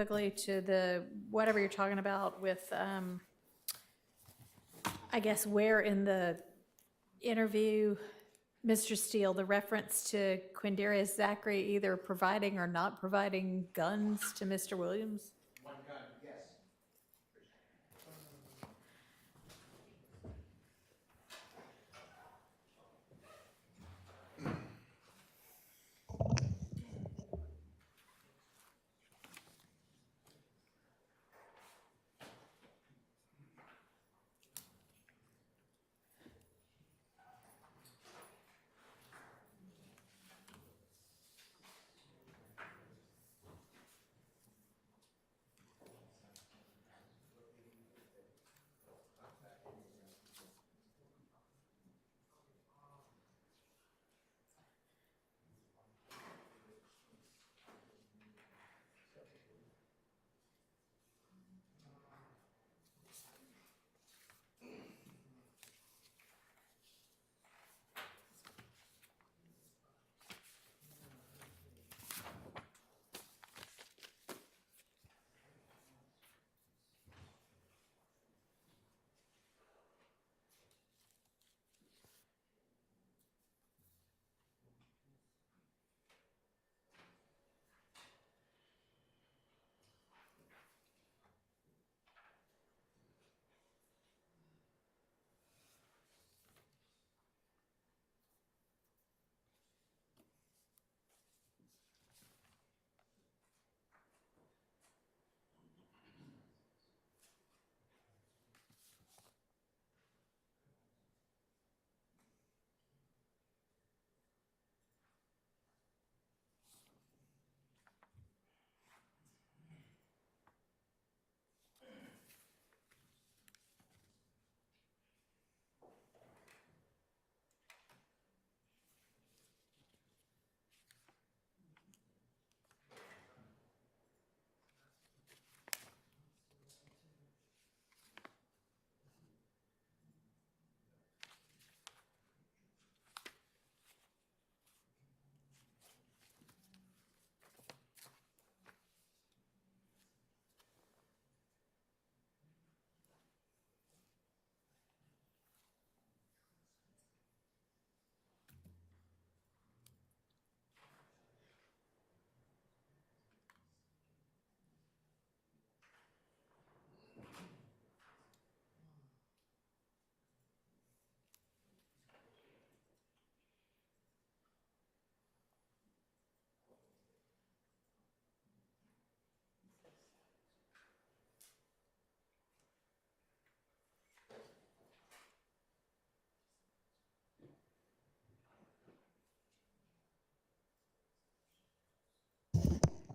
specifically to the, whatever you're talking about with, I guess where in the interview, Mr. Steele, the reference to Quindarius Zachary either providing or not providing guns to Mr. Williams? One gun, yes.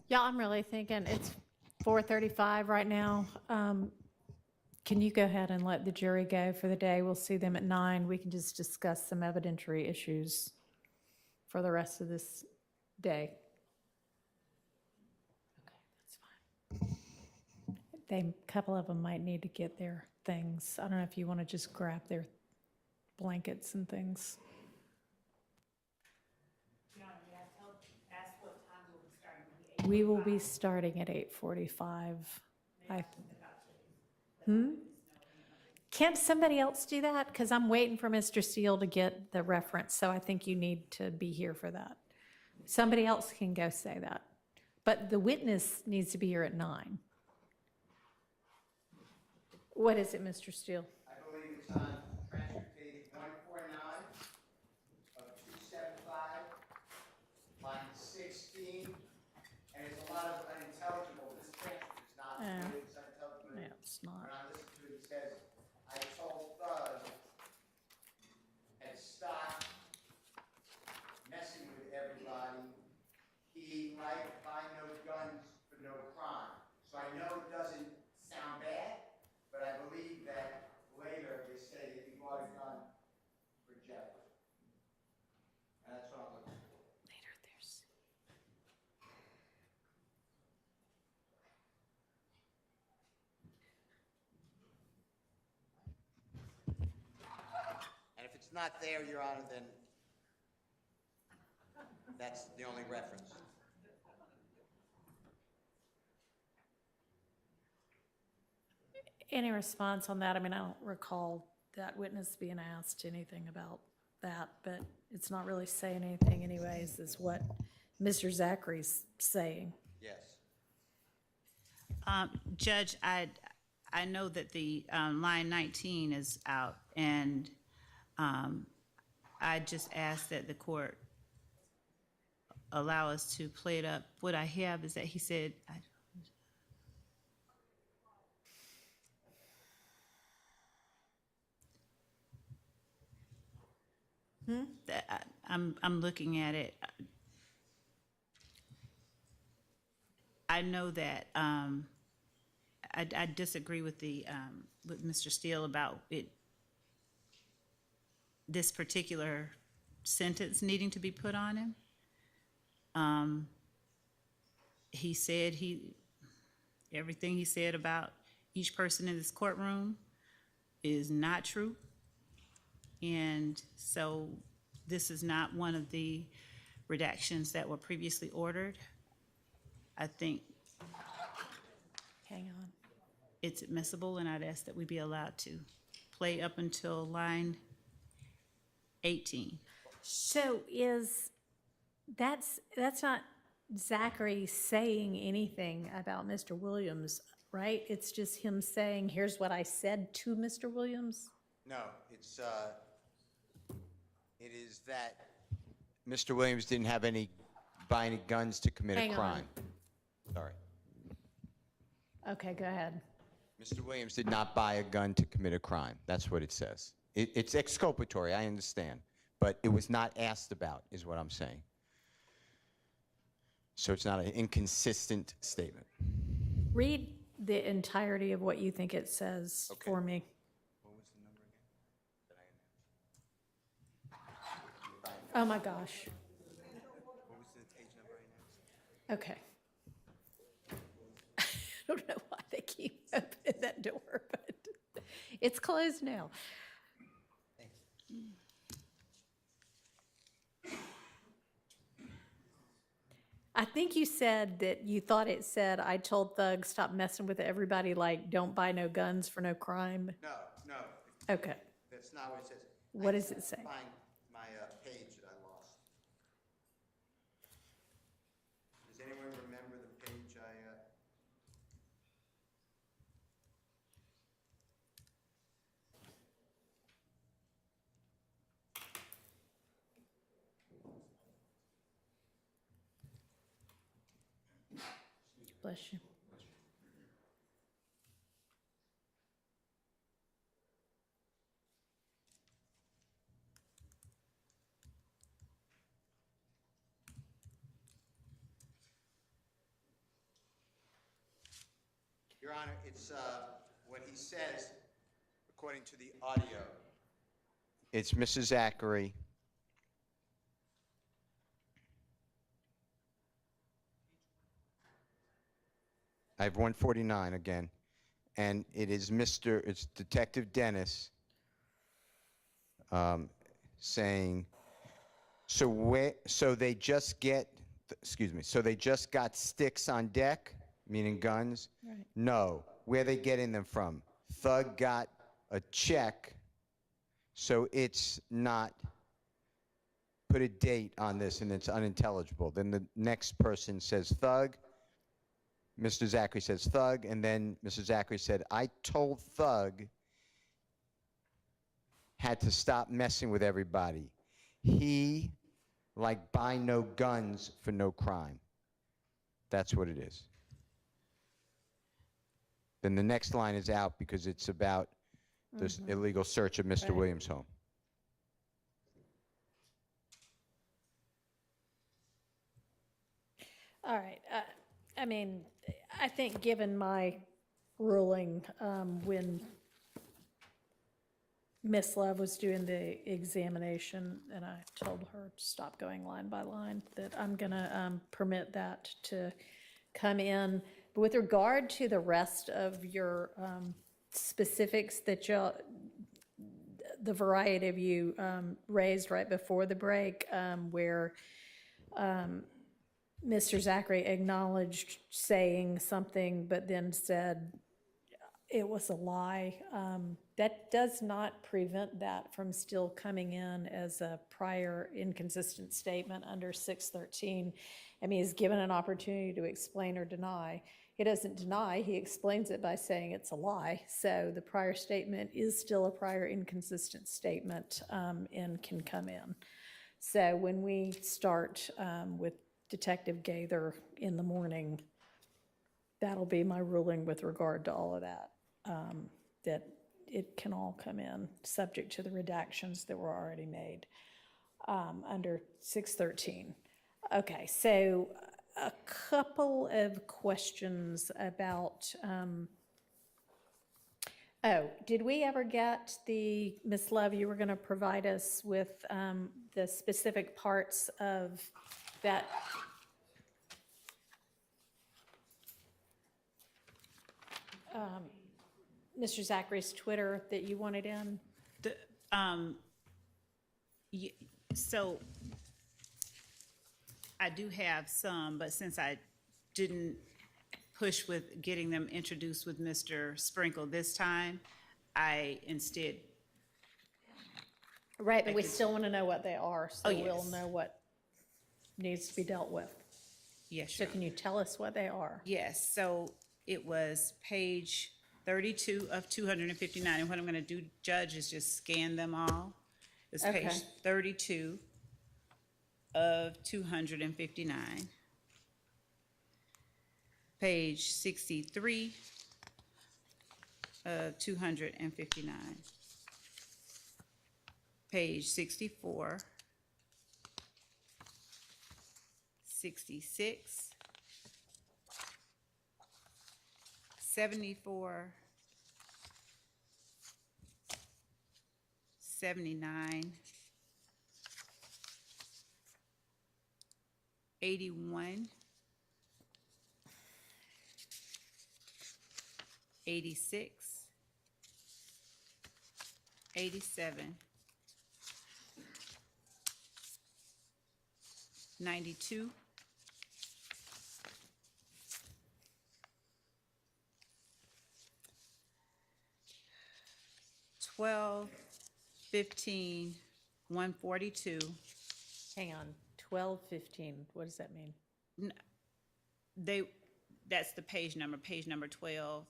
Yeah, I'm really thinking it's 4:35 right now. Can you go ahead and let the jury go for the day? We'll see them at 9. We can just discuss some evidentiary issues for the rest of this day. Okay, that's fine. A couple of them might need to get their things. I don't know if you want to just grab their blankets and things. We will be starting at 8:45. Can't somebody else do that? Because I'm waiting for Mr. Steele to get the reference, so I think you need to be here for that. Somebody else can go say that. But the witness needs to be here at 9. What is it, Mr. Steele? I believe it's on transcript page 149 of 275, line 16, and it's a lot of unintelligible. This transcript is not really unintelligible. No, it's not. When I listen to it, it says, I told Thug and stop messing with everybody. He might buy no guns for no crime. So I know it doesn't sound bad, but I believe that later they say that he bought a gun for Jeffrey. And that's what I'm looking for. Later, there's. And if it's not there, Your Honor, then that's the only reference. Any response on that? I mean, I don't recall that witness being asked anything about that, but it's not really saying anything anyways, is what Mr. Zachary's saying. Yes. Judge, I know that the line 19 is out, and I just ask that the court allow us to play it up. What I have is that he said, I'm looking at it. I know that I disagree with with Mr. Steele about it. This particular sentence needing to be put on him. He said everything he said about each person in this courtroom is not true. And so this is not one of the redactions that were previously ordered. I think Hang on. it's admissible, and I'd ask that we be allowed to play up until line 18. So that's not Zachary saying anything about Mr. Williams, right? It's just him saying, here's what I said to Mr. Williams? No, it is that Mr. Williams didn't have buy any guns to commit Hang a on. crime. Sorry. Okay, go ahead. Mr. Williams did not buy a gun to commit a crime. That's what it says. It's exculpatory, I understand, but it was not asked about, is what I'm saying. So it's not an inconsistent statement. Read the entirety of what you think it says for me. Oh, my gosh. What was the page number I announced? Okay. I don't know why they keep opening that door, but it's closed now. I think you said that you thought it said, I told thugs, stop messing with everybody, like, don't buy no guns for no crime. No, Okay. that's not what it says. What does it say? Find my page that I lost. Does anyone remember the page I? Bless you. Your Honor, it's what he says, according to the audio. It's Mrs. Zachary. I have 149 again, and it's Detective Dennis saying, so they just got sticks on deck, meaning guns? Right. No. Where they getting them from? Thug got a check, so it's not, put a date on this and it's unintelligible. Then the next person says Thug. Mr. Zachary says Thug, and then Mr. Zachary said, I told Thug had to stop messing with everybody. He, buy no guns for no crime. That's what it is. Then the next line is out because it's about the illegal search of Mr. Right. Williams' home. All right. I mean, I think given my ruling, when Miss Love was doing the examination, and I told her to stop going line by line, that I'm gonna permit that to come in. But with regard to the rest of your specifics that the variety of you raised right before the break, where Mr. Zachary acknowledged saying something, but then said, it was a lie. That does not prevent that from still coming in as a prior inconsistent statement under 613. I mean, he's given an opportunity to explain or deny. He doesn't deny, he explains it by saying it's a lie. So the prior statement is still a prior inconsistent statement and can come in. So when we start with Detective Gaither in the morning, that'll be my ruling with regard to all of that, that it can all come in, subject to the redactions that were already made under 613. Okay, so a couple of questions about, did we ever get Ms. Love, you were going to provide us with the specific parts of that? Mr. Zachary's Twitter that you wanted in? So I do have some, but since I didn't push with getting them introduced with Mr. Sprinkle this time, I instead. Right, but we still want to know what they are, so Oh, yes. we'll know what needs to be dealt with. Yes, So sure. can you tell us what they are? Yes, so it was page 32 of 259, and what I'm going to do, Judge, is just scan them all. It's Okay. page 32 of 259. Page 63 of 259. Page 64. 66. 74, 79, 81, 86, 87, 92, 12, 15, 142. Hang on, 12, 15, what does that mean? That's the page number 12,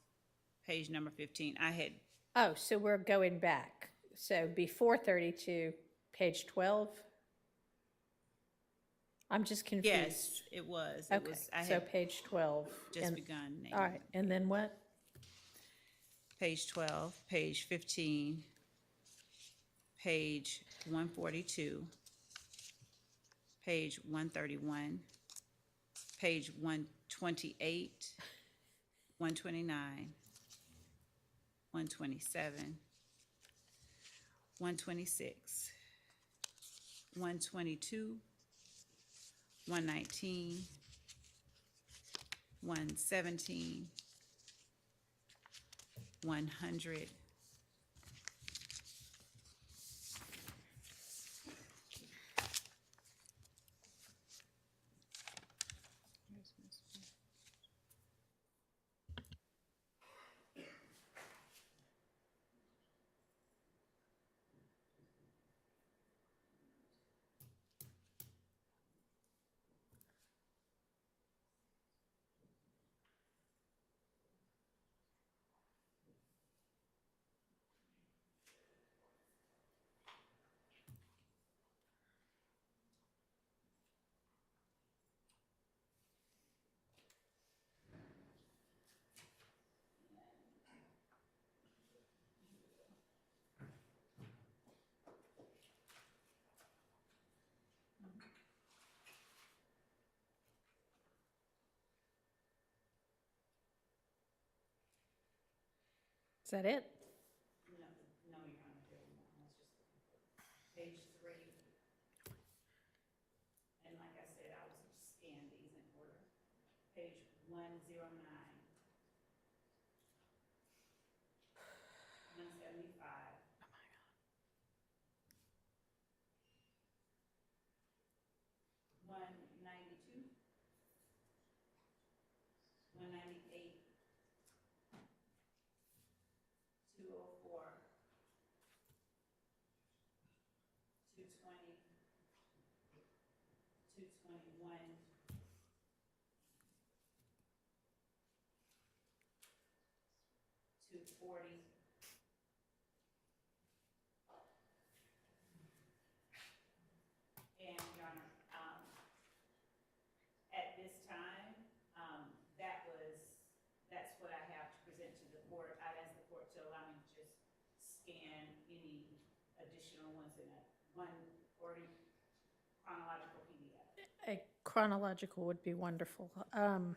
page number 15. I had, Oh, so we're going back. So before 32, page 12? I'm just confused. yes, it was. It Okay, was, I so had page 12. just and- begun naming All right, and then what? page 12, page 15, page 142, page 131, page 128, 129, 127, 126, 122, 119, 117, 100, Is that it? No, Your Honor, there were more. I was just page 3. And like I said, I was scanning these in order. Page 109, 175. 192, 198, 21. To 40. And, Your Honor, at this time, that's what I have to present to the court. I'd ask the court to allow me to just scan any additional ones in that one or chronological PDF. A chronological would be wonderful. And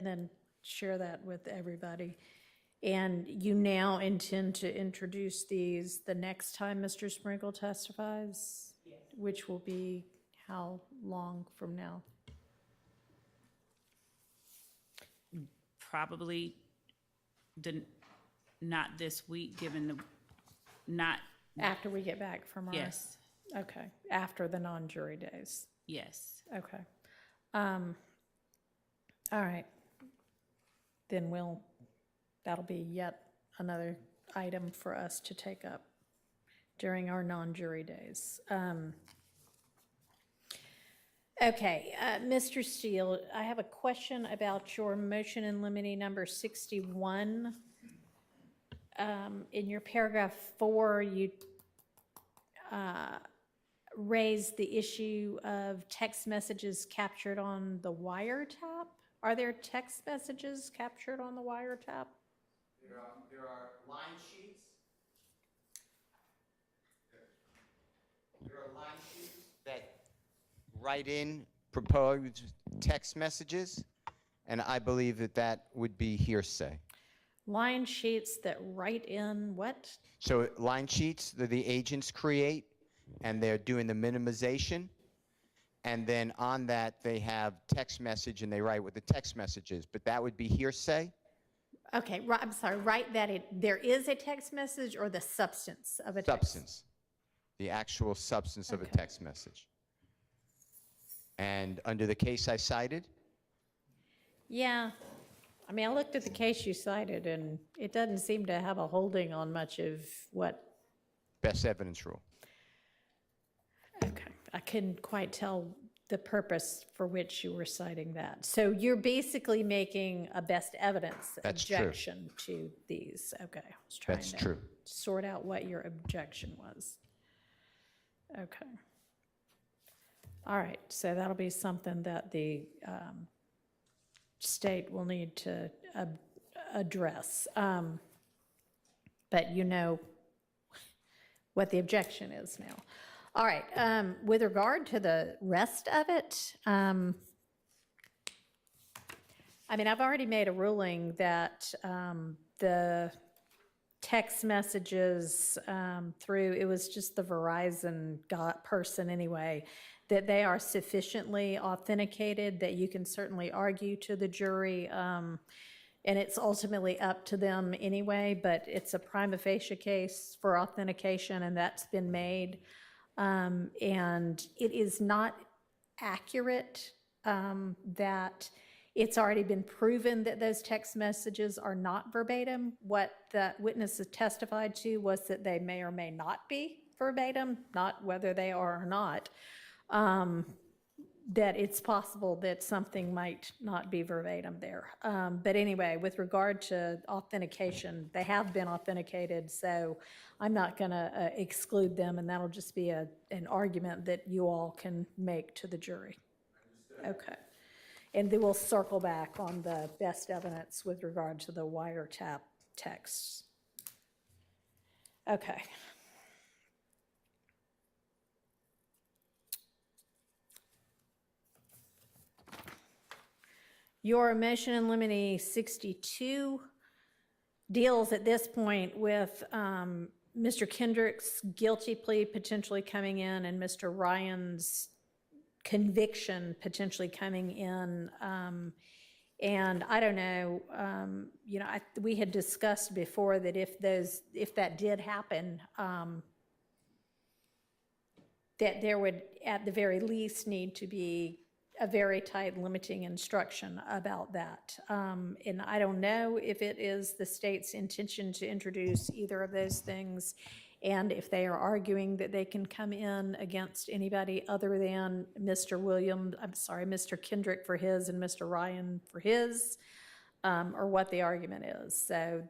then share that with everybody. And you now intend to introduce these the next time Mr. Sprinkle testifies? Yes. Which will be how long from now? Probably not this week, given the, not, After we get back from our? yes, Okay, after the non-jury days. yes. Okay. All right. Then that'll be yet another item for us to take up during our non-jury days. Okay, Mr. Steele, I have a question about your motion in limine number 61. In your paragraph 4, you raised the issue of text messages captured on the wiretap. Are there text messages captured on the wiretap? There are line sheets. There are line sheets that write in proposed text messages, and I believe that that would be hearsay. Line sheets that write in what? So line sheets that the agents create, and they're doing the minimization, and then on that they have text message and they write what the text message is, but that would be hearsay. Okay, I'm sorry, write that in. There is a text message or the substance of a text? Substance. The actual substance of a Okay. text message. And under the case I cited, Yeah. I mean, I looked at the case you cited, and it doesn't seem to have a holding on much of what. best evidence rule. Okay, I couldn't quite tell the purpose for which you were citing that. So you're basically making a best evidence That's true. objection to these. Okay, I was trying That's to true. sort out what your objection was. Okay. All right, so that'll be something that the state will need to address. But you know what the objection is now. All right, with regard to the rest of it, I mean, I've already made a ruling that the text messages it was just the Verizon person anyway, that they are sufficiently authenticated that you can certainly argue to the jury, and it's ultimately up to them anyway, but it's a prima facie case for authentication, and that's been made. And it is not accurate that it's already been proven that those text messages are not verbatim. What the witnesses testified to was that they may or may not be verbatim, not whether they are or not. That it's possible that something might not be verbatim there. But anyway, with regard to authentication, they have been authenticated, so I'm not going to exclude them, and that'll just be an argument that you all can make to the jury. Okay. And then we'll circle back on the best evidence with regard to the wiretap texts. Okay. Your motion in limine 62 deals at this point with Mr. Kendrick's guilty plea potentially coming in and Mr. Ryan's conviction potentially coming in. And I don't know, we had discussed before that if that did happen, that there would at the very least need to be a very tight limiting instruction about that. And I don't know if it is the state's intention to introduce either of those things And if they are arguing that they can come in against anybody other than Mr. Kendrick for his and Mr. Ryan for his, or what the argument is. So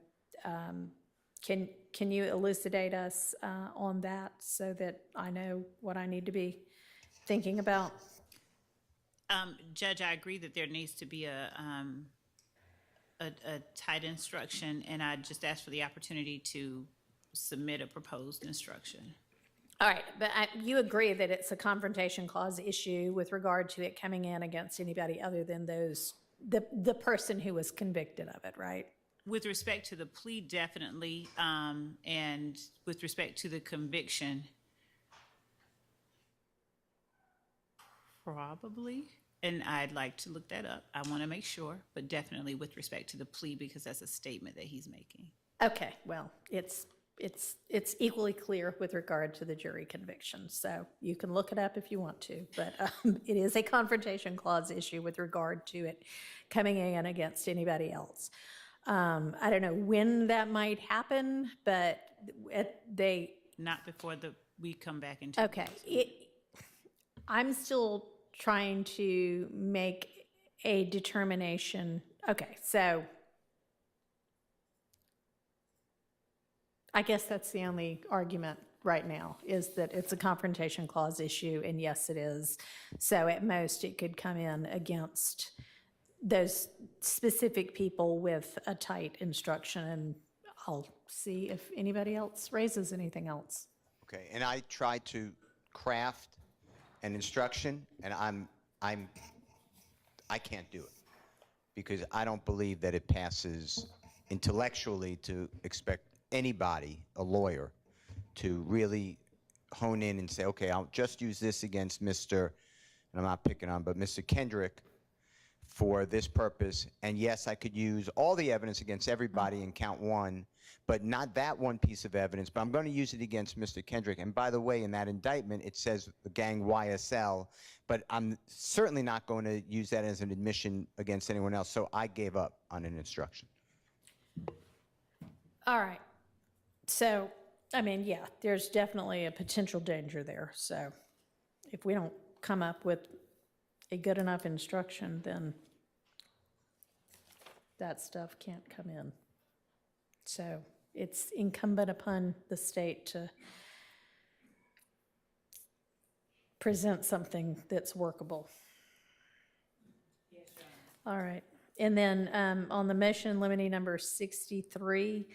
can you elucidate us on that so that I know what I need to be thinking about? Judge, I agree that there needs to be a tight instruction, and I just asked for the opportunity to submit a proposed instruction. All right, but you agree that it's a confrontation clause issue with regard to it coming in against anybody other than the person who was convicted of it, right? With respect to the plea, definitely, and with respect to the conviction, probably. And I'd like to look that up. I want to make sure, but definitely with respect to the plea, because that's a statement that he's making. Okay, well, it's equally clear with regard to the jury conviction, so you can look it up if you want to, but it is a confrontation clause issue with regard to it coming in against anybody else. I don't know when that might happen, but Not before we come back into. okay. I'm still trying to make a determination. Okay, so I guess that's the only argument right now, is that it's a confrontation clause issue, and yes, it is. So at most, it could come in against those specific people with a tight instruction, and I'll see if anybody else raises anything else. Okay, and I tried to craft an instruction, and I can't do it because I don't believe that it passes intellectually to expect anybody, a lawyer, to really hone in and say, okay, I'll just use this against Mr., and I'm not picking on, but Mr. Kendrick for this purpose, and yes, I could use all the evidence against everybody in count one, but not that one piece of evidence, but I'm going to use it against Mr. Kendrick. And by the way, in that indictment, it says the gang YSL, but I'm certainly not going to use that as an admission against anyone else, so I gave up on an instruction. All right. So, I mean, yeah, there's definitely a potential danger there. So if we don't come up with a good enough instruction, then that stuff can't come in. So it's incumbent upon the state to present something that's workable. All right. And then on the motion limiting number 63,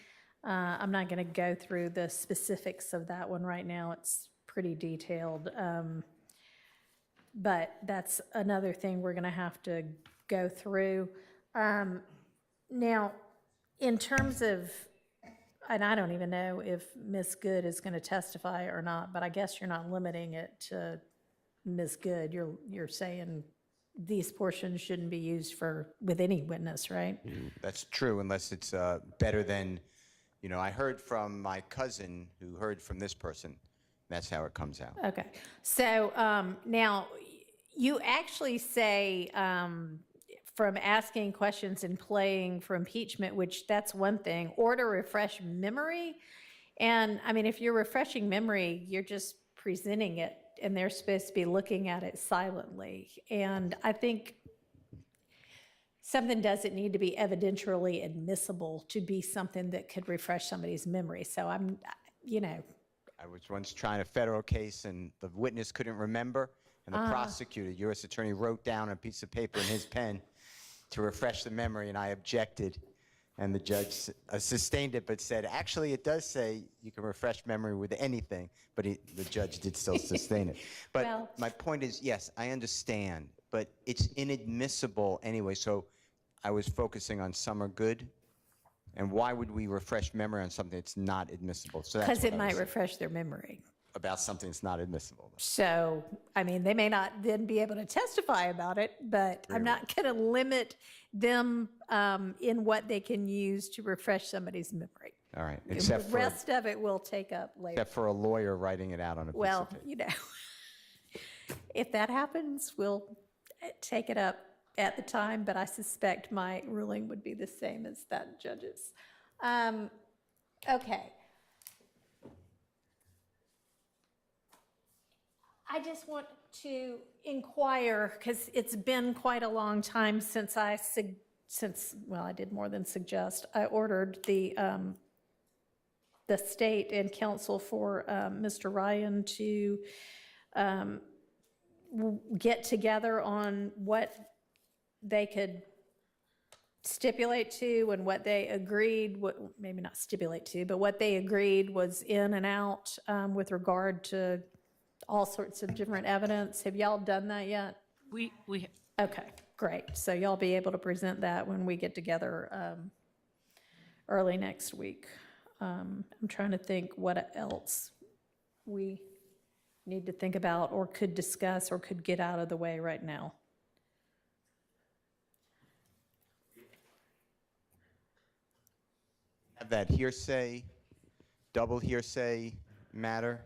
I'm not going to go through the specifics of that one right now. It's pretty detailed. But that's another thing we're going to have to go through. Now, in terms of, and I don't even know if Ms. Good is going to testify or not, but I guess you're not limiting it to Ms. Good. You're saying these portions shouldn't be used with any witness, right? That's true, unless it's better than, I heard from my cousin who heard from this person. That's how it comes out. Okay. So now you actually say from asking questions and playing for impeachment, which that's one thing, or to refresh memory. And I mean, if you're refreshing memory, you're just presenting it and they're supposed to be looking at it silently. And I think something doesn't need to be evidentially admissible to be something that could refresh somebody's memory. So I was once trying a federal case and the witness couldn't remember, and the prosecutor, U.S. attorney, wrote down a piece of paper in his pen to refresh the memory, and I objected, and the judge sustained it, but said, actually, it does say you can refresh memory with anything, but the judge did still sustain it. But Well, my point is, yes, I understand, but it's inadmissible anyway, so I was focusing on some are good, and why would we refresh memory on something that's not admissible? So that's because what it I might was refresh their memory. about something that's not admissible. So, I mean, they may not then be able to testify about it, but I'm not going to limit them in what they can use to refresh somebody's memory. All right, The rest of it we'll take up later. except for a lawyer writing it out on a piece Well, of paper. if that happens, we'll take it up at the time, but I suspect my ruling would be the same as that judge's. Okay. I just want to inquire, because it's been quite a long time since well, I did more than suggest. I ordered the state and counsel for Mr. Ryan to get together on what they could stipulate to and what they agreed, maybe not stipulate to, but what they agreed was in and out with regard to all sorts of different evidence. Have y'all done that yet? We Okay, great. So y'all be able to present that when we get together early next week. I'm trying to think what else we need to think about or could discuss or could get out of the way right now. Have that hearsay, double hearsay matter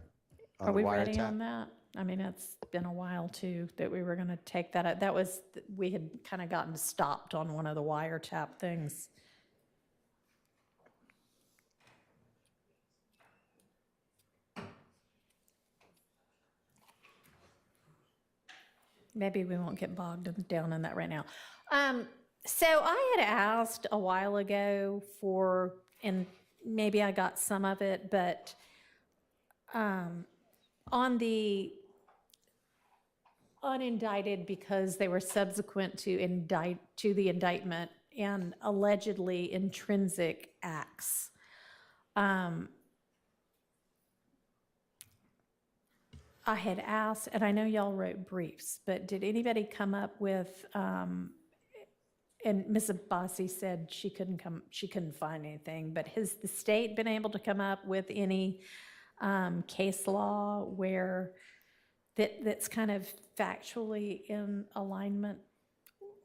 on Are the we ready wiretap? on that? I mean, it's been a while too that we were going to take that out. That was, we had kind of gotten stopped on one of the wiretap things. Maybe we won't get bogged down in that right now. So I had asked a while ago for, and maybe I got some of it, but on the unindicted, because they were subsequent to the indictment and allegedly intrinsic acts. I had asked, and I know y'all wrote briefs, but did anybody come up with, and Ms. Abbasi said she couldn't find anything, but has the state been able to come up with any case law where that's kind of factually in alignment?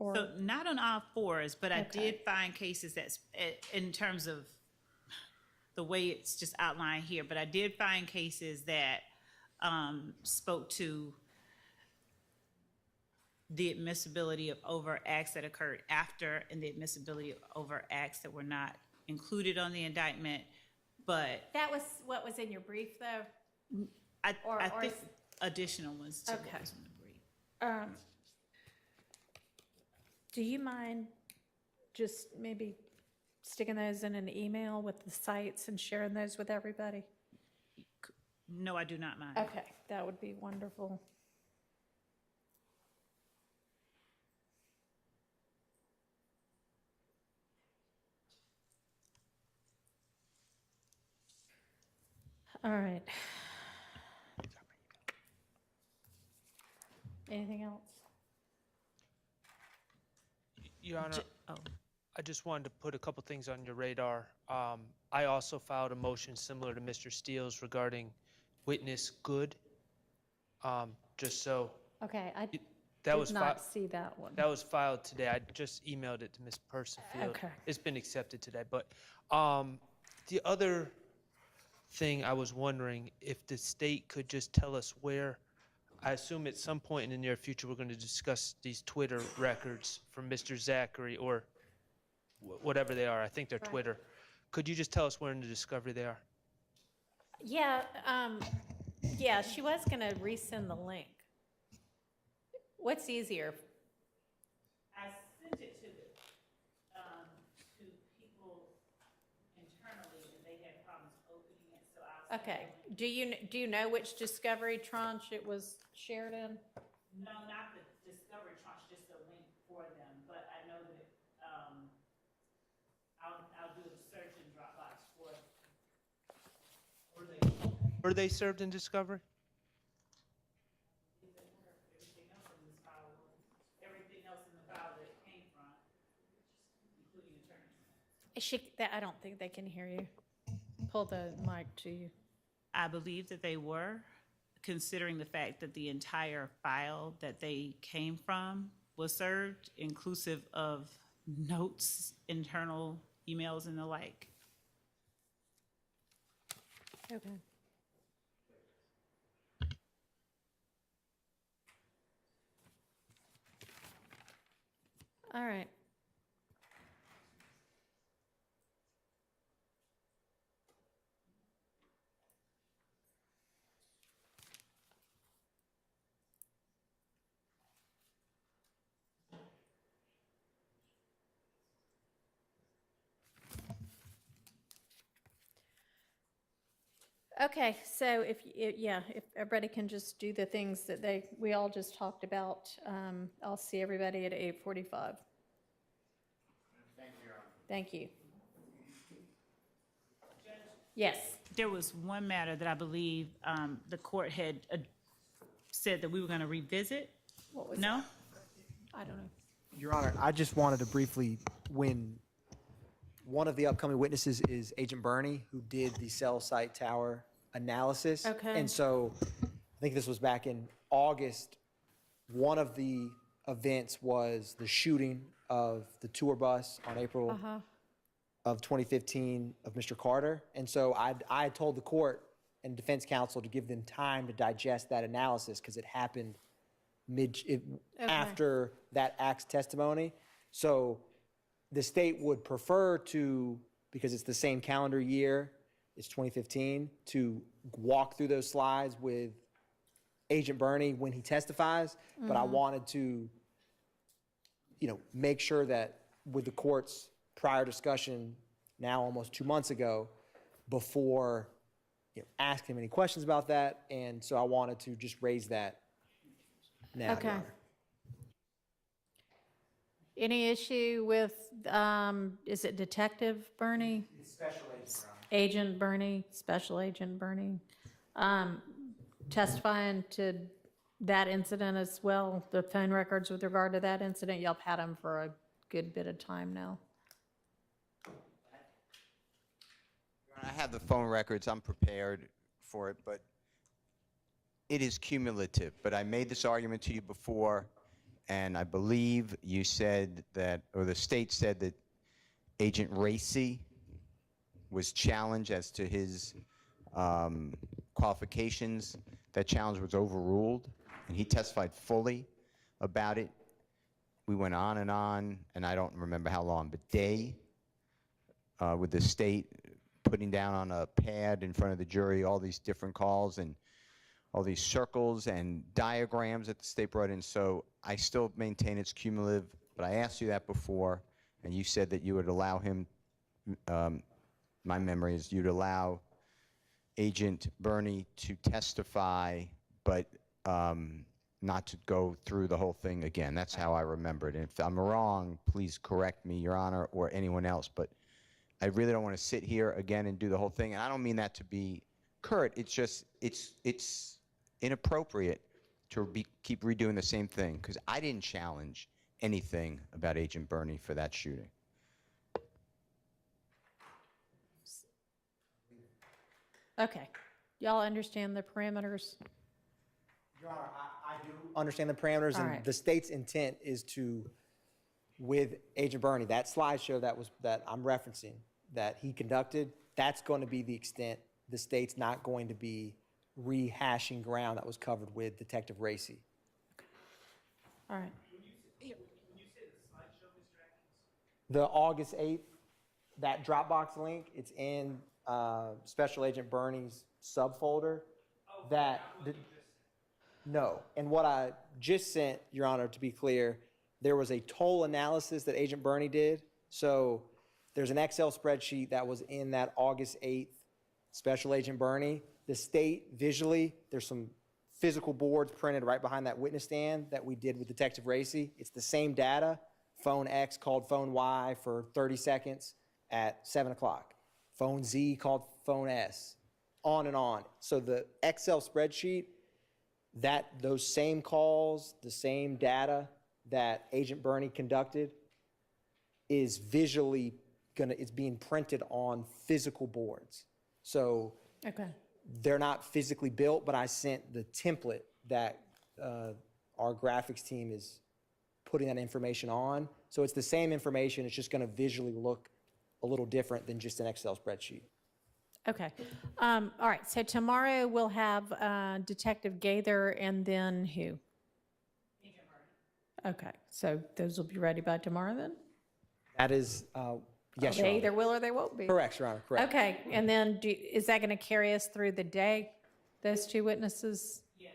Or So not on all fours, but I Okay. did find cases that's in terms of the way it's just outlined here, but I did find cases that spoke to the admissibility of overt acts that occurred after and the admissibility of overt acts that were not included on the indictment. But that was what was in your brief, though? I Or think additional ones to Okay. what was in the brief. Do you mind just maybe sticking those in an email with the sites and sharing those with everybody? No, I do not mind. Okay, that would be wonderful. All right. Anything else? Your Honor, Oh, I just wanted to put a couple things on your radar. I also filed a motion similar to Mr. Steele's regarding witness good. Just so, Okay, I that did was not see that one. that was filed today. I just emailed it to Ms. Persifield. Okay. It's been accepted today. But the other thing I was wondering if the state could just tell us where, I assume at some point in the near future, we're going to discuss these Twitter records from Mr. Zachary or whatever they are. I think they're Right. Twitter. Could you just tell us where in the discovery they are? Yeah, yeah, she was gonna resend the link. What's easier? I sent it to people internally, and they had problems opening it, so I'll. Okay, do you know which discovery tranche it was shared in? No, not the discovery tranche, just a link for them, but I know that, I'll do a search in Dropbox for it. Were they served in discovery? Everything else in the file that it came from, including attorneys. I don't think they can hear you. Pull the mic to you. I believe that they were, considering the fact that the entire file that they came from was served, inclusive of notes, internal emails, and the like. Okay. All right. Okay, so if everybody can just do the things that we all just talked about, I'll see everybody at 8:45. Thank you, Your Honor. Thank you. Yes. There was one matter that I believe the court had said that we were going to revisit. What was No? I don't know. Your Honor, I just wanted to briefly, when one of the upcoming witnesses is Agent Burney, who did the cell site tower analysis. Okay. And so I think this was back in August. One of the events was the shooting of the tour bus on April of 2015 of Mr. Carter. And so I had told the court and defense counsel to give them time to digest that analysis because it happened after that Axe testimony. So the state would prefer to, because it's the same calendar year, it's 2015, to walk through those slides with Agent Burney when he testifies. But I wanted to, make sure that with the court's prior discussion now almost 2 months ago, before asking him any questions about that. And so I wanted to just raise that now. Okay. Your Honor. Any issue with, is it Detective Burney? Special Agent Agent Burney, Special Agent Burney, testifying to that incident as well, the phone records with regard to that incident? Y'all had him for a good bit of time now. I have the phone records. I'm prepared for it, but it is cumulative. But I made this argument to you before, and I believe you said that, or the state said that Agent Racy was challenged as to his qualifications. That challenge was overruled, and he testified fully about it. We went on, and I don't remember how long, but with the state putting down on a pad in front of the jury all these different calls and all these circles and diagrams that the state brought in. So I still maintain it's cumulative, but I asked you that before, and you said that you would allow him, my memory is you'd allow Agent Burney to testify, but not to go through the whole thing again. That's how I remember it. And if I'm wrong, please correct me, Your Honor, or anyone else, but I really don't want to sit here again and do the whole thing. And I don't mean that to be curt. It's just, it's inappropriate to keep redoing the same thing, because I didn't challenge anything about Agent Burney for that shooting. Okay. Y'all understand the parameters? Your Honor, I do understand the parameters, All and right. the state's intent is to, with Agent Burney, that slideshow that I'm referencing, that he conducted, that's going to be the extent. The state's not going to be rehashing ground that was covered with Detective Racy. All right. The August 8th, that Dropbox link, it's in Special Agent Burney's subfolder. No, and what I just sent, Your Honor, to be clear, there was a toll analysis that Agent Burney did. So there's an Excel spreadsheet that was in that August 8th Special Agent Burney. The state visually, there's some physical boards printed right behind that witness stand that we did with Detective Racy. It's the same data. Phone X called phone Y for 30 seconds at 7 o'clock. Phone Z called phone S, on and on. So the Excel spreadsheet, those same calls, the same data that Agent Burney conducted is visually it's being printed on physical boards. So Okay. they're not physically built, but I sent the template that our graphics team is putting that information on. So it's the same information, it's just gonna visually look a little different than just an Excel spreadsheet. Okay. All right. So tomorrow we'll have Detective Gaither and then who? Okay. So those will be ready by tomorrow then? That is, yes, Your They Honor. either will or they won't be. Correct, Your Honor, correct. Okay. And then is that going to carry us through the day, those two witnesses? Yes.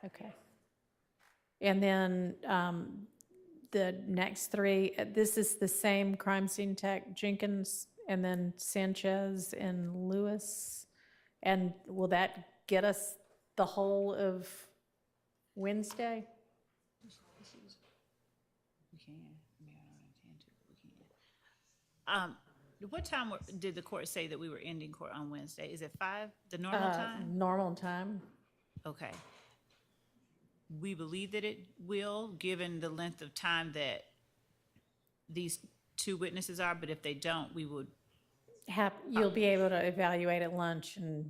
Okay. And then the next three, this is the same crime scene tech, Jenkins, and then Sanchez and Lewis. And will that get us the whole of Wednesday? We can. I mean, I don't intend to, but we can. What time did the court say that we were ending court on Wednesday? Is it 5, the normal time? Normal time. Okay. We believe that it will, given the length of time that these 2 witnesses are, but if they don't, we would, You'll be able to evaluate at lunch and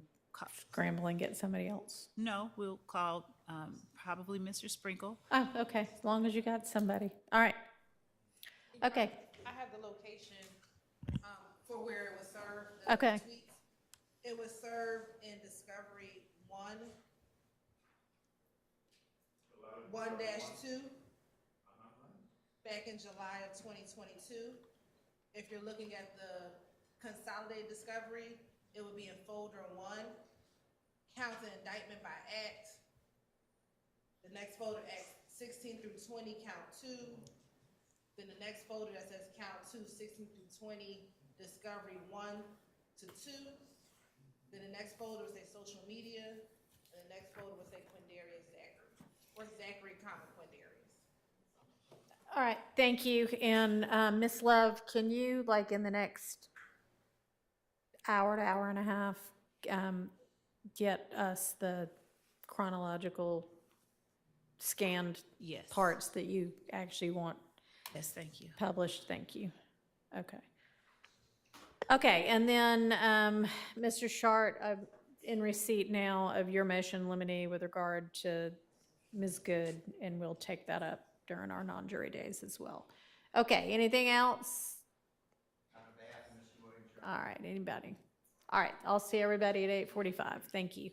scramble and get somebody else. no, we'll call probably Mr. Sprinkle. Oh, okay, as long as you got somebody. All right. Okay, I have the location for where it was served. the Okay. tweets. It was served in Discovery 1-2 back in July of 2022. If you're looking at the consolidated discovery, it would be in folder 1, counts and indictment by act. The next folder, act 16 through 20, count 2. Then the next folder that says count 2, 16 through 20, discovery 1 to 2. Then the next folder will say social media, and the next folder will say Quindarius Zachary, or Zachary, Quindarius. all right, thank you. And Ms. Love, can you, like, in the next hour to hour and a half, get us the chronological scanned Yes. parts that you actually want Yes, thank you. published? Thank you. Okay. Okay, and then, Mr. Shart, I'm in receipt now of your motion limine with regard to Ms. Good, and we'll take that up during our non-jury days as well. Okay, anything else? All right, anybody? All right, I'll see everybody at 8:45. Thank you.